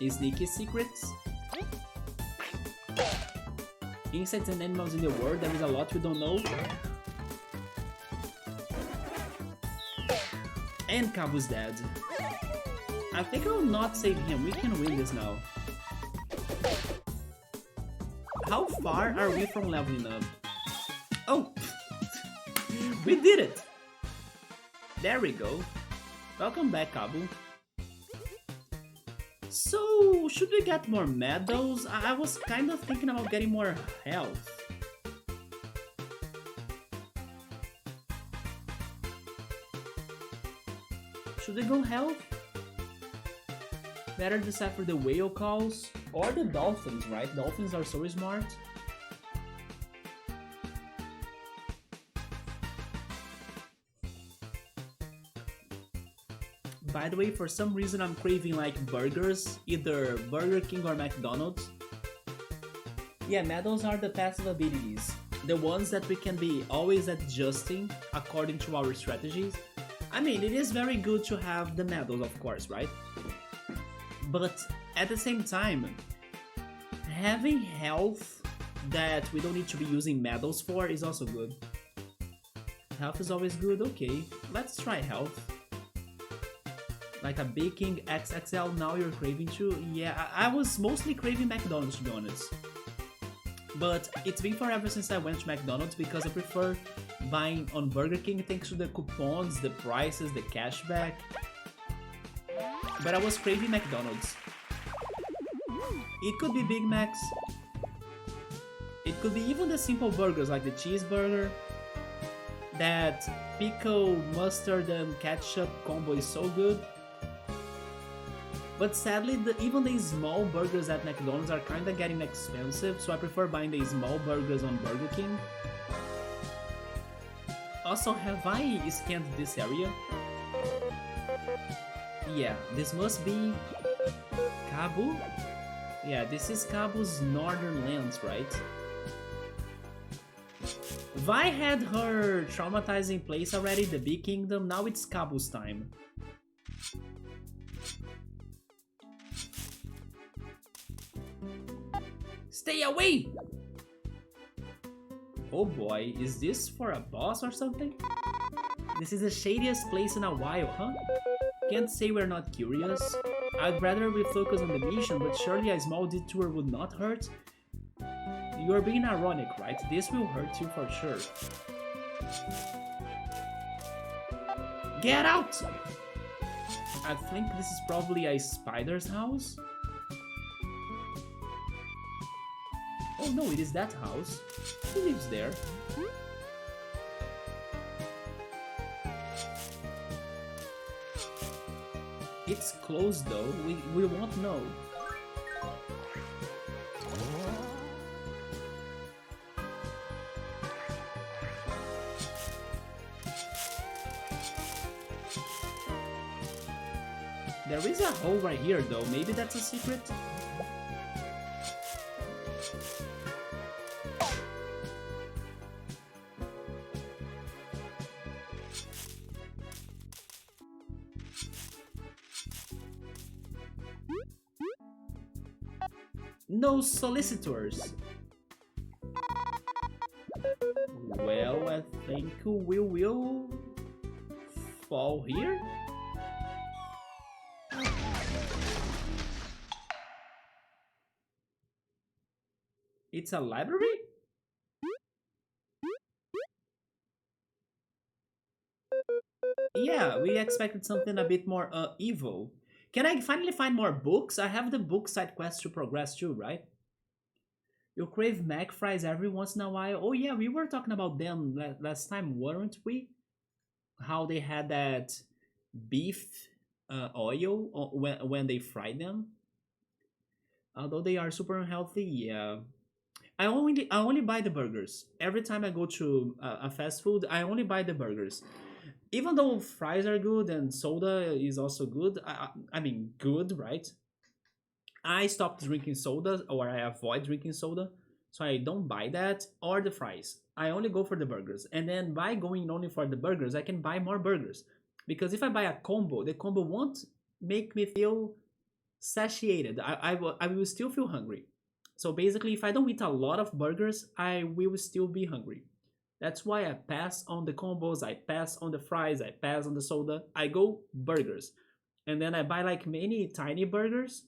Sneaky secrets. Insects and animals in the world, there is a lot we don't know. And Kabu's dead. I think I will not save him, we can win this now. How far are we from leveling up? Oh! We did it! There we go. Welcome back, Kabu. So, should we get more medals? I was kind of thinking about getting more health. Should we go health? Better decipher the whale calls or the dolphins, right? Dolphins are so smart. By the way, for some reason I'm craving like burgers, either Burger King or McDonald's. Yeah, medals are the passive abilities, the ones that we can be always adjusting according to our strategies. I mean, it is very good to have the medals, of course, right? But at the same time, having health that we don't need to be using medals for is also good. Health is always good, okay, let's try health. Like a Big King XXL, now you're craving too? Yeah, I was mostly craving McDonald's, to be honest. But it's been forever since I went to McDonald's because I prefer buying on Burger King thanks to the coupons, the prices, the cashback. But I was craving McDonald's. It could be Big Macs. It could be even the simple burgers like the cheeseburger. That pickle, mustard, and ketchup combo is so good. But sadly, even the small burgers at McDonald's are kinda getting expensive, so I prefer buying the small burgers on Burger King. Also, have I scanned this area? Yeah, this must be Cabo? Yeah, this is Cabo's northern lands, right? Vi had her traumatizing place already, the Big Kingdom, now it's Cabo's time. Stay away! Oh boy, is this for a boss or something? This is the shadiest place in a while, huh? Can't say we're not curious. I'd rather we focus on the mission, but surely a small detour would not hurt. You're being ironic, right? This will hurt you for sure. Get out! I think this is probably a spider's house. Oh no, it is that house. Who lives there? It's closed though, we won't know. There is a hole right here though, maybe that's a secret? No solicitors. Well, I think we will fall here. It's a library? Yeah, we expected something a bit more evil. Can I finally find more books? I have the book side quest to progress too, right? You crave mac fries every once in a while. Oh yeah, we were talking about them last time, weren't we? How they had that beef oil when they fried them. Although they are super unhealthy, yeah. I only buy the burgers. Every time I go to a fast food, I only buy the burgers. Even though fries are good and soda is also good, I mean good, right? I stopped drinking soda or I avoid drinking soda, so I don't buy that or the fries. I only go for the burgers, and then by going only for the burgers, I can buy more burgers. Because if I buy a combo, the combo won't make me feel satiated. I will still feel hungry. So basically, if I don't eat a lot of burgers, I will still be hungry. That's why I pass on the combos, I pass on the fries, I pass on the soda. I go burgers. And then I buy like many tiny burgers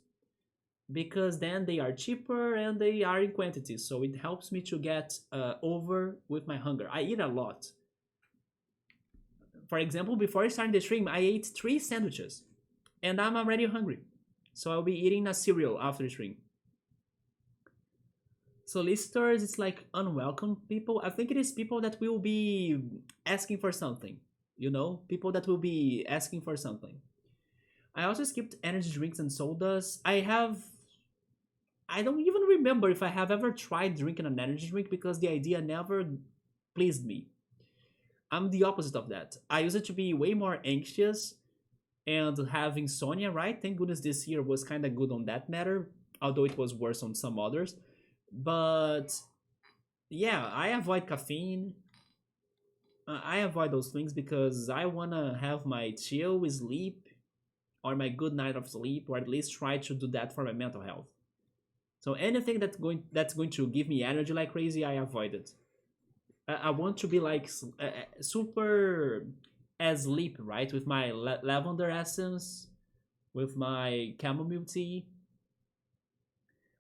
because then they are cheaper and they are in quantity. So it helps me to get over with my hunger. I eat a lot. For example, before starting the stream, I ate 3 sandwiches and I'm already hungry. So I'll be eating a cereal after the stream. Solicitors, it's like unwelcome people. I think it is people that will be asking for something. You know, people that will be asking for something. I also skipped energy drinks and sodas. I don't even remember if I have ever tried drinking an energy drink because the idea never pleased me. I'm the opposite of that. I used to be way more anxious and have insomnia, right? Thank goodness this year was kind of good on that matter, although it was worse on some others. But yeah, I avoid caffeine. I avoid those things because I wanna have my chill sleep or my good night of sleep, or at least try to do that for my mental health. So anything that's going to give me energy like crazy, I avoid it. I want to be like super asleep, right? With my lavender essence, with my chamomile tea.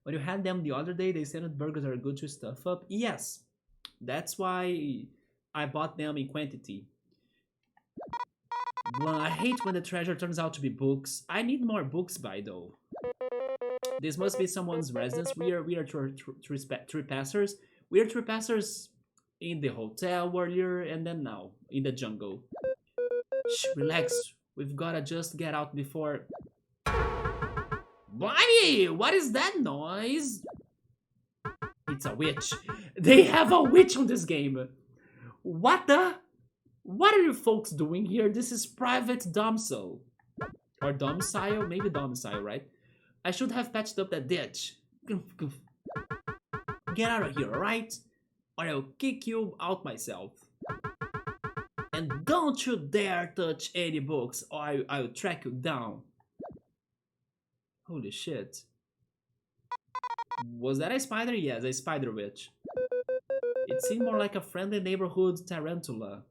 When you had them the other day, they said that burgers are good to stuff up. Yes, that's why I bought them in quantity. Well, I hate when the treasure turns out to be books. I need more books by though. This must be someone's residence. We are trespassers. Weird trespassers in the hotel earlier and then now in the jungle. Shh, relax. We've gotta just get out before. Why? What is that noise? It's a witch. They have a witch on this game. What the? What are you folks doing here? This is private domicile. Or domicile? Maybe domicile, right? I should have patched up that ditch. Get out of here, alright? Or I'll kick you out myself. And don't you dare touch any books or I'll track you down. Holy shit. Was that a spider? Yes, a spider witch. It seemed more like a friendly neighborhood tarantula.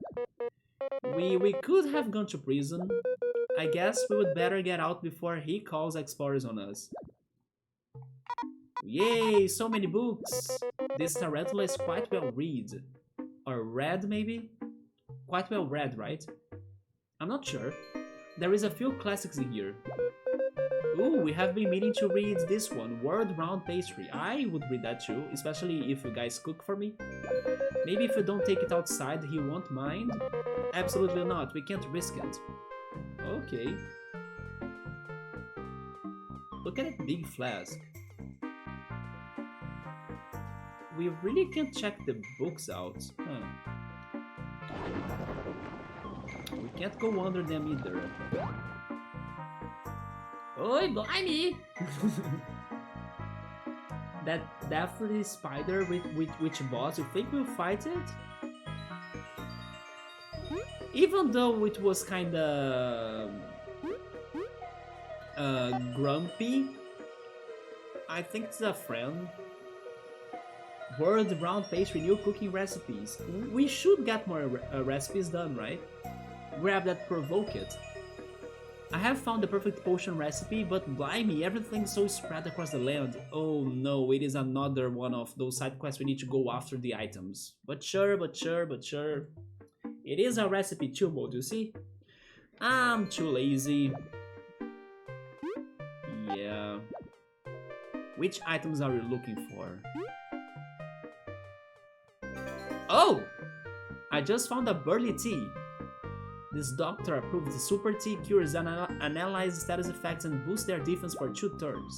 We could have gone to prison. I guess we would better get out before he calls explorers on us. Yay, so many books! This tarantula is quite well read. Or read, maybe? Quite well read, right? I'm not sure. There is a few classics in here. Ooh, we have been meaning to read this one, World Round Pastry. I would read that too, especially if you guys cook for me. Maybe if you don't take it outside, he won't mind? Absolutely not, we can't risk it. Okay. Look at that big flask. We really can't check the books out, huh? We can't go under them either. Oi, blimey! That definitely spider with which boss, you think we'll fight it? Even though it was kinda grumpy, I think it's a friend. World round pastry, new cooking recipes. We should get more recipes done, right? Grab that provoke it. I have found the perfect potion recipe, but blimey, everything's so spread across the land. Oh no, it is another one of those side quests we need to go after the items. But sure. It is a recipe chill mode, you see? I'm too lazy. Yeah. Which items are we looking for? Oh! I just found a burley tea. This doctor approved the super tea cures analyze status effects and boost their defense for 2 turns.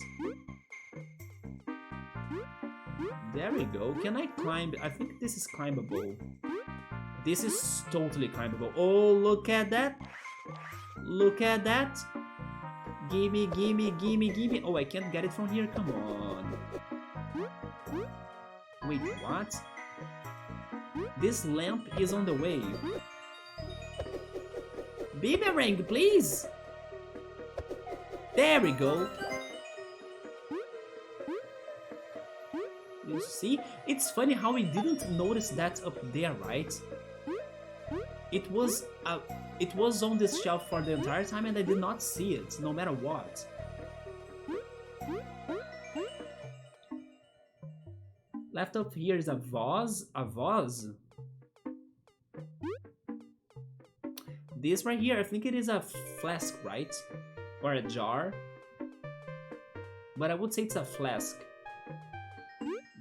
There we go. Can I climb? I think this is climbable. This is totally climbable. Oh, look at that. Look at that. Gimme. Oh, I can't get it from here. Come on. Wait, what? This lamp is on the way. Boomerang, please! There we go. You see? It's funny how we didn't notice that up there, right? It was on this shelf for the entire time and I did not see it, no matter what. Left up here is a vase. A vase? This right here, I think it is a flask, right? Or a jar. But I would say it's a flask.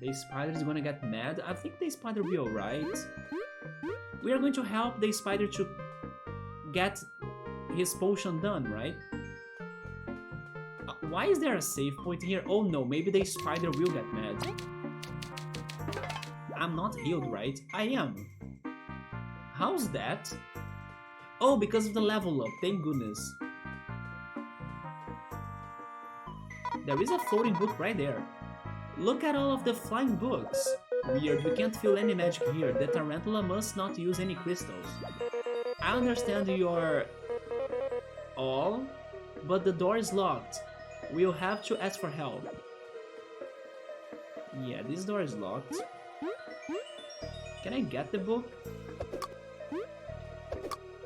The spider is gonna get mad. I think the spider will be alright. We are going to help the spider to get his potion done, right? Why is there a save point here? Oh no, maybe the spider will get mad. I'm not healed, right? I am. How's that? Oh, because of the level up, thank goodness. There is a floating book right there. Look at all of the flying books. Weird, we can't feel any magic here. The tarantula must not use any crystals. I understand you're all, but the door is locked. We'll have to ask for help. Yeah, this door is locked. Can I get the book?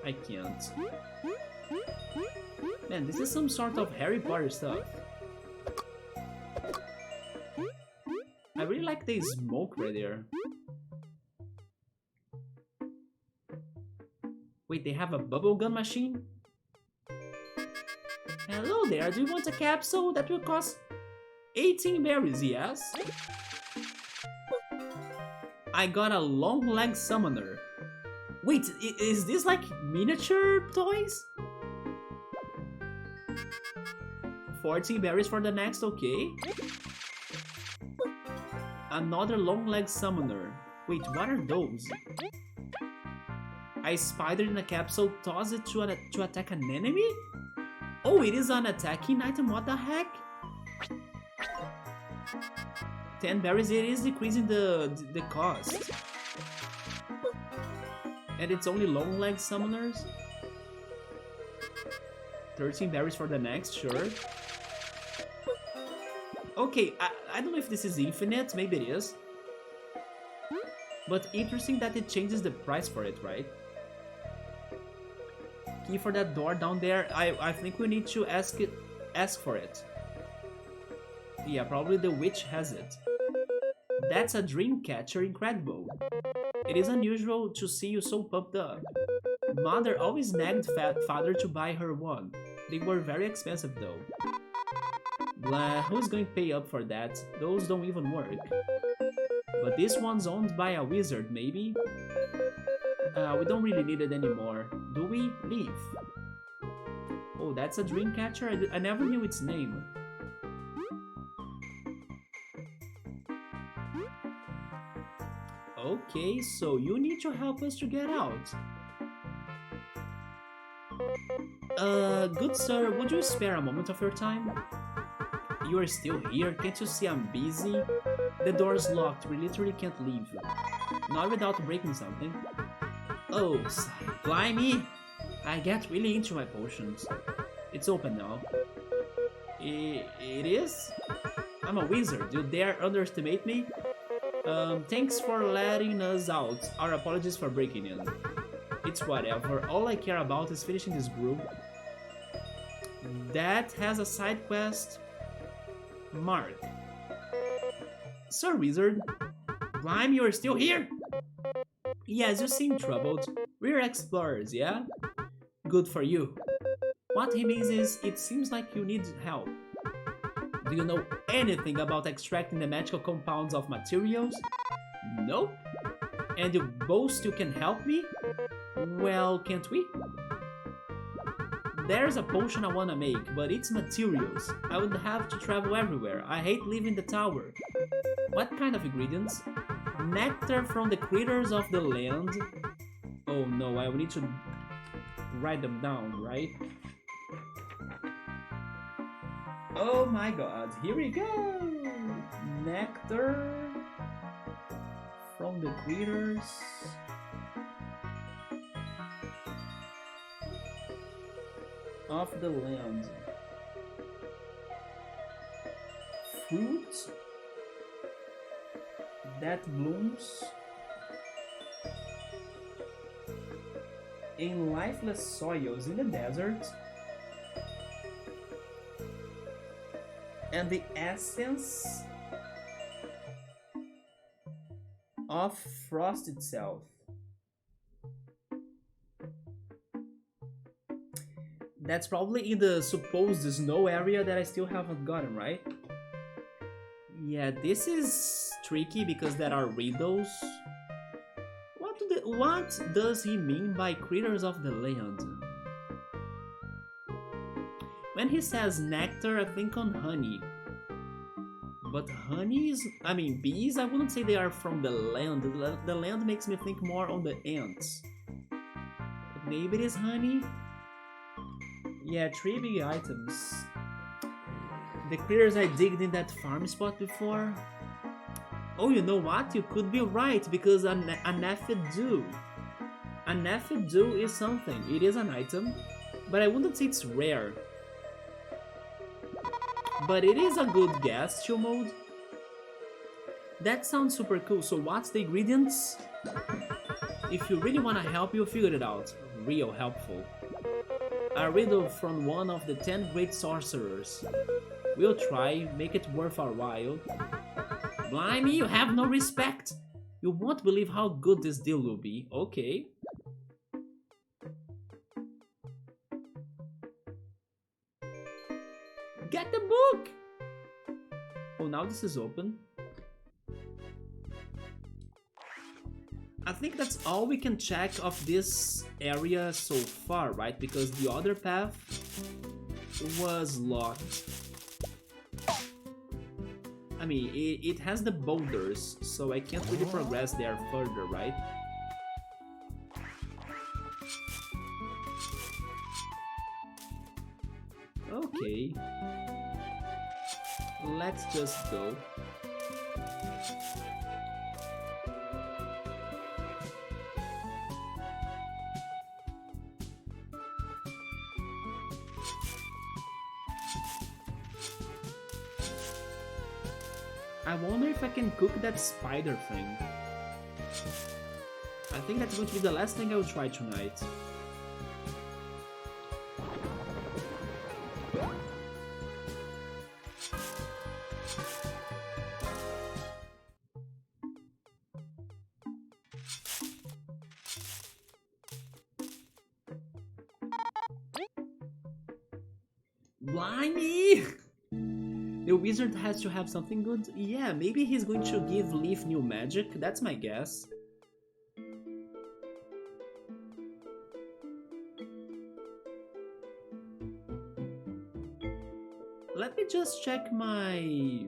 I can't. Man, this is some sort of Harry Potter stuff. I really like the smoke right there. Wait, they have a bubblegum machine? Hello there, do you want a capsule that will cost 18 berries, yes? I got a long leg summoner. Wait, is this like miniature toys? 14 berries for the next, okay. Another long leg summoner. Wait, what are those? A spider in a capsule toss it to attack an enemy? Oh, it is an attacking item, what the heck? 10 berries, it is decreasing the cost. And it's only long leg summoners. 13 berries for the next, sure. Okay, I don't know if this is infinite, maybe it is. But interesting that it changes the price for it, right? Key for that door down there, I think we need to ask for it. Yeah, probably the witch has it. That's a dream catcher, incredible. It is unusual to see you so pumped up. Mother always nagged father to buy her one. They were very expensive though. Blah, who's going to pay up for that? Those don't even work. But this one's owned by a wizard, maybe? We don't really need it anymore. Do we? Leave. Oh, that's a dream catcher? I never knew its name. Okay, so you need to help us to get out. Good sir, would you spare a moment of your time? You are still here, can't you see I'm busy? The door's locked, we literally can't leave. Not without breaking something. Oh, blimey! I get really into my potions. It's open now. It is? I'm a wizard, you dare underestimate me? Thanks for letting us out. Our apologies for breaking in. It's whatever, all I care about is finishing this brew. That has a side quest. Mark. Sir Wizard, Blimey, you're still here? Yes, you seem troubled. We're explorers, yeah? Good for you. What he means is, it seems like you need help. Do you know anything about extracting the magical compounds of materials? Nope. And you boast you can help me? Well, can't we? There's a potion I wanna make, but it's materials. I would have to travel everywhere. I hate leaving the tower. What kind of ingredients? Nectar from the critters of the land. Oh no, I will need to write them down, right? Oh my god, here we go! Nectar from the critters of the land. Fruit that blooms in lifeless soils in the desert, and the essence of frost itself. That's probably in the supposed snow area that I still haven't gotten, right? Yeah, this is tricky because there are riddles. What does he mean by critters of the land? When he says nectar, I think on honey. But honey's, I mean bees, I wouldn't say they are from the land. The land makes me think more on the ants. But maybe it is honey? Yeah, 3 big items. The critters I digged in that farm spot before. Oh, you know what? You could be right, because an aphid-dew. An aphid-dew is something. It is an item, but I wouldn't say it's rare. But it is a good guess, chill mode. That sounds super cool. So what's the ingredients? If you really want to help, you'll figure it out. Real helpful. A riddle from one of the 10 great sorcerers. We'll try, make it worth our while. Blimey, you have no respect! You won't believe how good this deal will be. Okay. Get the book! Oh, now this is open. I think that's all we can check of this area so far, right? Because the other path was locked. I mean, it has the boulders, so I can't really progress there further, right? Okay. Let's just go. I wonder if I can cook that spider thing. I think that's going to be the last thing I will try tonight. Blimey! The wizard has to have something good? Yeah, maybe he's going to give Leaf new magic, that's my guess. Let me just check my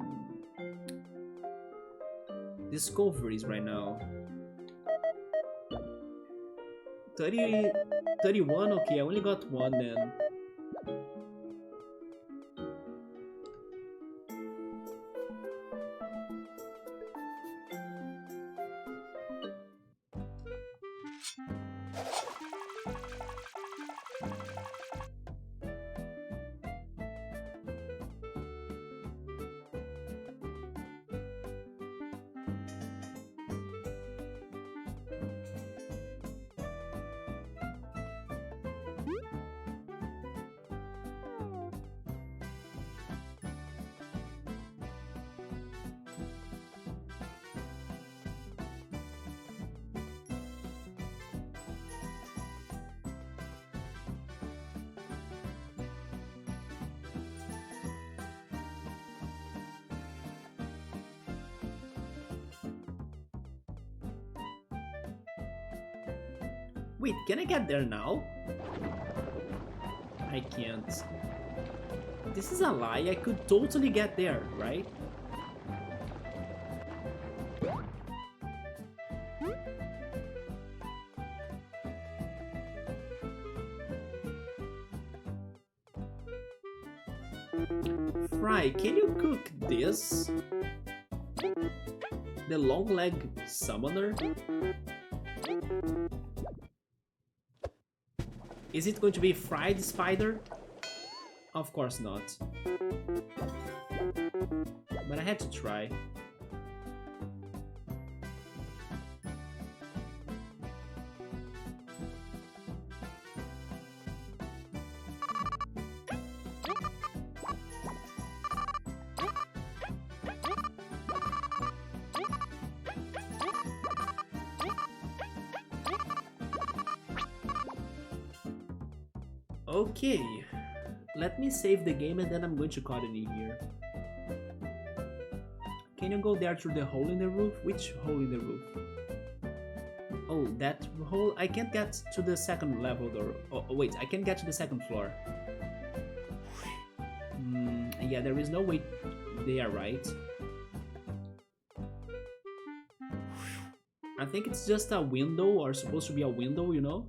discoveries right now. 31, okay, I only got one then. Wait, can I get there now? I can't. This is a lie, I could totally get there, right? Fry, can you cook this? The long leg summoner? Is it going to be fried spider? Of course not. But I had to try. Okay, let me save the game and then I'm going to cut it in here. Can you go there through the hole in the roof? Which hole in the roof? Oh, that hole? I can't get to the second level though. Oh, wait, I can get to the second floor. Yeah, there is no way there, right? I think it's just a window, or supposed to be a window, you know?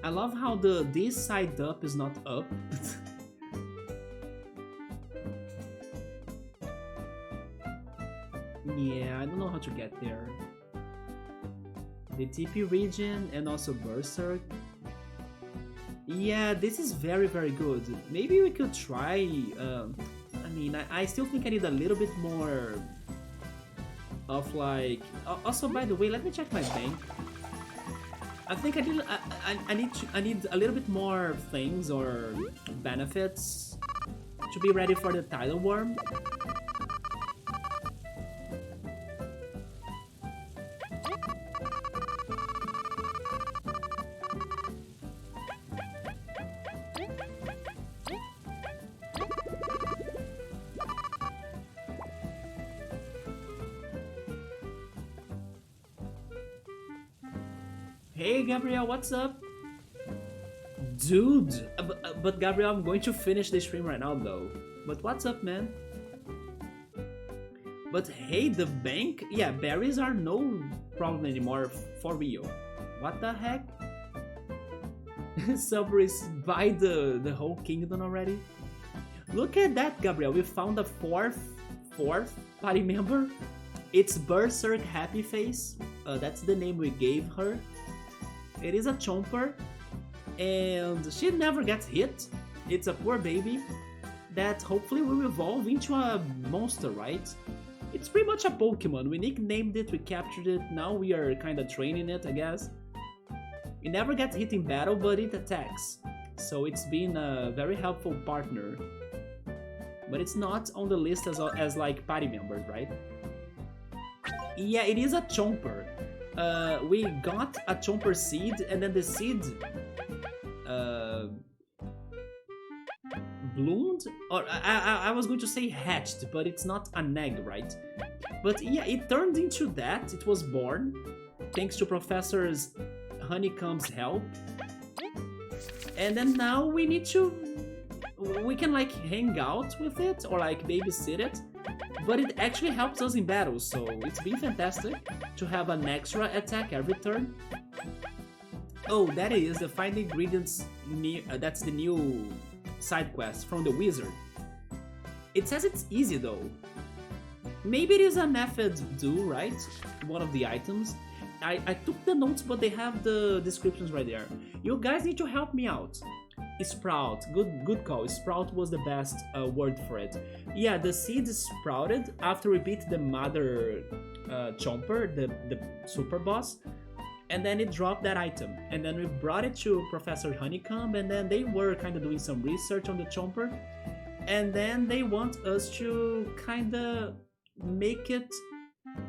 I love how this side up is not up. Yeah, I don't know how to get there. The TP region and also Berserk. Yeah, this is very, very good. Maybe we could try... I mean, I still think I need a little bit more of like... Also, by the way, let me check my bank. I think I need a little bit more things or benefits to be ready for the Tidal Worm. Hey Gabriel, what's up? Dude, but Gabriel, I'm going to finish the stream right now though. But what's up, man? But hey, the bank? Yeah, berries are no problem anymore, for real. What the heck? Subris buy the whole kingdom already? Look at that, Gabriel. We found a fourth party member. It's Berserk Happy Face. That's the name we gave her. It is a chomper, and she never gets hit. It's a poor baby that hopefully will evolve into a monster, right? It's pretty much a Pokemon. We nicknamed it, we captured it, now we are kinda training it, I guess. It never gets hit in battle, but it attacks. So it's been a very helpful partner. But it's not on the list as like party members, right? Yeah, it is a chomper. We got a chomper seed, and then the seed bloomed, or I was going to say hatched, but it's not an egg, right? But yeah, it turned into that. It was born thanks to Professor's Honeycomb's help, and then now we can like hang out with it or like babysit it, but it actually helps us in battle, so it's been fantastic to have an extra attack every turn. Oh, that is the Find Ingredients, that's the new side quest from the wizard. It says it's easy though. Maybe it is a method do, right? One of the items. I took the notes, but they have the descriptions right there. You guys need to help me out. Sprout, good call. Sprout was the best word for it. Yeah, the seed sprouted after we beat the mother chomper, the super boss, and then it dropped that item. And then we brought it to Professor Honeycomb, and then they were kind of doing some research on the chomper, and then they want us to kind of make it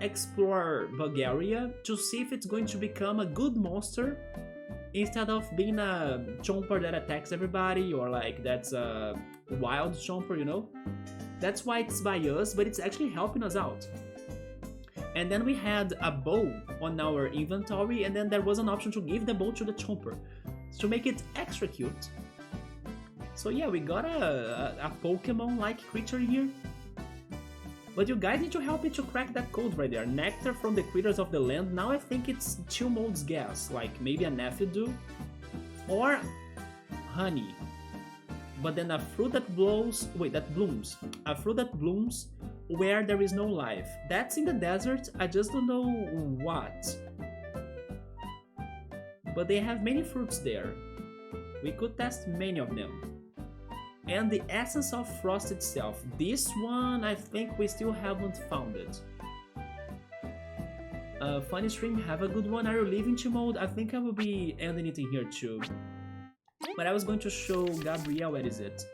explore Bulgaria to see if it's going to become a good monster instead of being a chomper that attacks everybody, or like that's a wild chomper, you know? That's why it's by us, but it's actually helping us out. And then we had a bow on our inventory, and then there was an option to give the bow to the chomper to make it extra cute. So yeah, we got a Pokemon-like creature here. But you guys need to help me to crack that code right there. Nectar from the critters of the land. Now I think it's 2 modes gas, like maybe an Aphidu or honey. But then a fruit that blooms. A fruit that blooms where there is no life. That's in the desert. I just don't know what. But they have many fruits there. We could test many of them. And the essence of frost itself. This one, I think we still haven't found it. Funny stream, have a good one. Are you leaving to mode? I think I will be ending it in here too. But I was going to show Gabriel, where is it?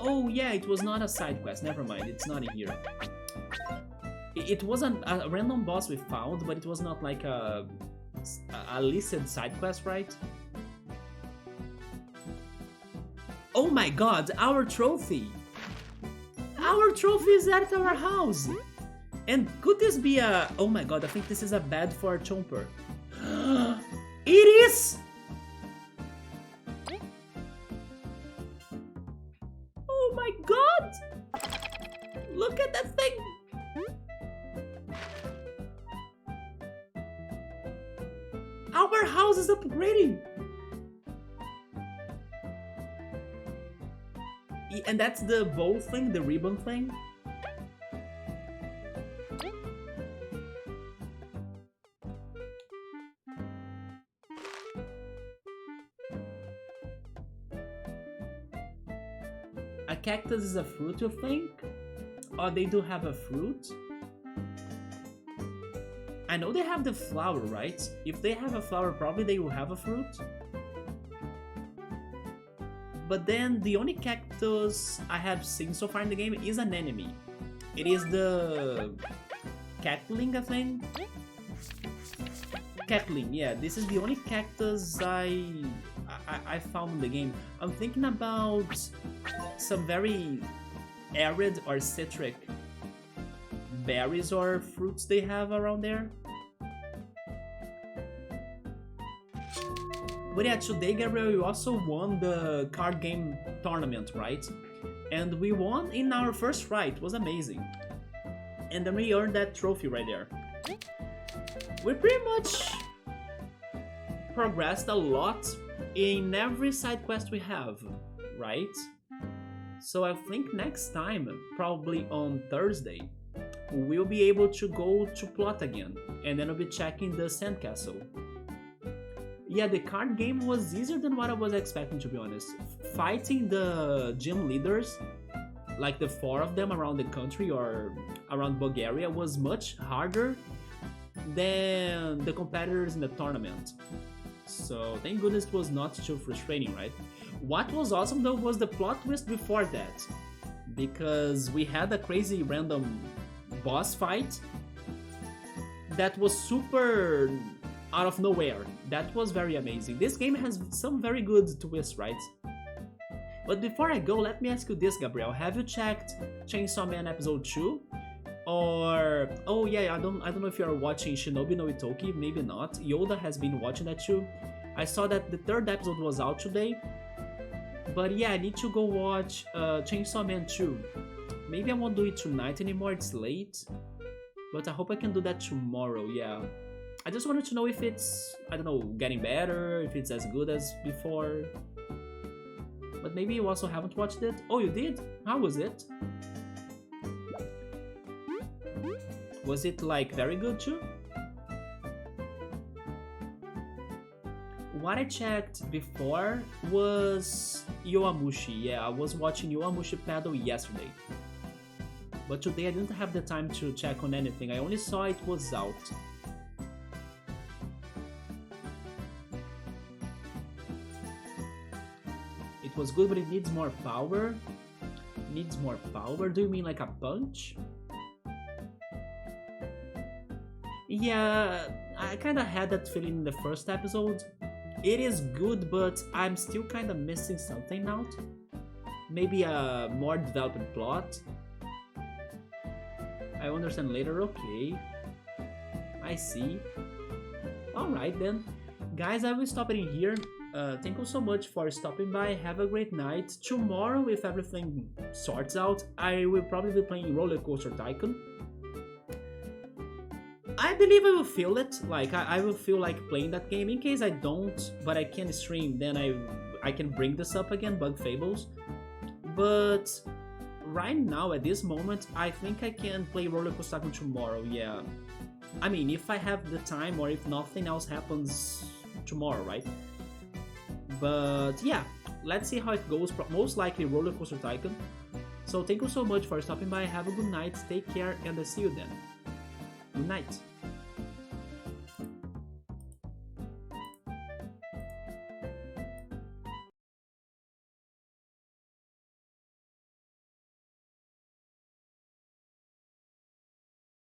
Oh yeah, it was not a side quest. Never mind, it's not in here. It was a random boss we found, but it was not like a listed side quest, right? Oh my god, our trophy! Our trophy is at our house! And could this be a... Oh my god, I think this is a bad for a chomper. It is! Oh my god! Look at that thing! Our house is upgrading! And that's the bow thing, the ribbon thing. A cactus is a fruit, you think? Or they do have a fruit? I know they have the flower, right? If they have a flower, probably they will have a fruit. But then the only cactus I have seen so far in the game is an enemy. It is the Catling, I think. Catling, yeah. This is the only cactus I found in the game. I'm thinking about some very arid or citric berries or fruits they have around there. But yeah, today, Gabriel, you also won the card game tournament, right? And we won in our first try. It was amazing. And then we earned that trophy right there. We pretty much progressed a lot in every side quest we have, right? So I think next time, probably on Thursday, we'll be able to go to plot again, and then I'll be checking the sandcastle. Yeah, the card game was easier than what I was expecting, to be honest. Fighting the gym leaders, like the 4 of them around the country or around Bulgaria, was much harder than the competitors in the tournament. So thank goodness it was not too frustrating, right? What was awesome though was the plot twist before that, because we had a crazy random boss fight that was super out of nowhere. That was very amazing. This game has some very good twists, right? But before I go, let me ask you this, Gabriel. Have you checked Chainsaw Man episode 2? Or oh yeah, I don't know if you're watching Shinobi no Itoki, maybe not. Yoda has been watching that too. I saw that the 3rd episode was out today. But yeah, I need to go watch Chainsaw Man 2. Maybe I won't do it tonight anymore, it's late. But I hope I can do that tomorrow, yeah. I just wanted to know if it's, I don't know, getting better, if it's as good as before. But maybe you also haven't watched it? Oh, you did? How was it? Was it like very good too? What I checked before was Yowamushi. Yeah, I was watching Yowamushi Paddle yesterday. But today I didn't have the time to check on anything. I only saw it was out. It was good, but it needs more power. Needs more power? Do you mean like a punch? Yeah, I kinda had that feeling in the first episode. It is good, but I'm still kinda missing something out. Maybe a more developed plot. I understand later, okay. I see. Alright then. Guys, I will stop it in here. Thank you so much for stopping by. Have a great night. Tomorrow, if everything sorts out, I will probably be playing Roller Coaster Tycoon. I believe I will feel it. Like, I will feel like playing that game. In case I don't, but I can stream, then I can bring this up again, Bug Fables. But right now, at this moment, I think I can play Roller Coaster Tycoon tomorrow, yeah. I mean, if I have the time or if nothing else happens tomorrow, right? But yeah, let's see how it goes. Most likely Roller Coaster Tycoon. So thank you so much for stopping by. Have a good night, take care, and I'll see you then. Good night.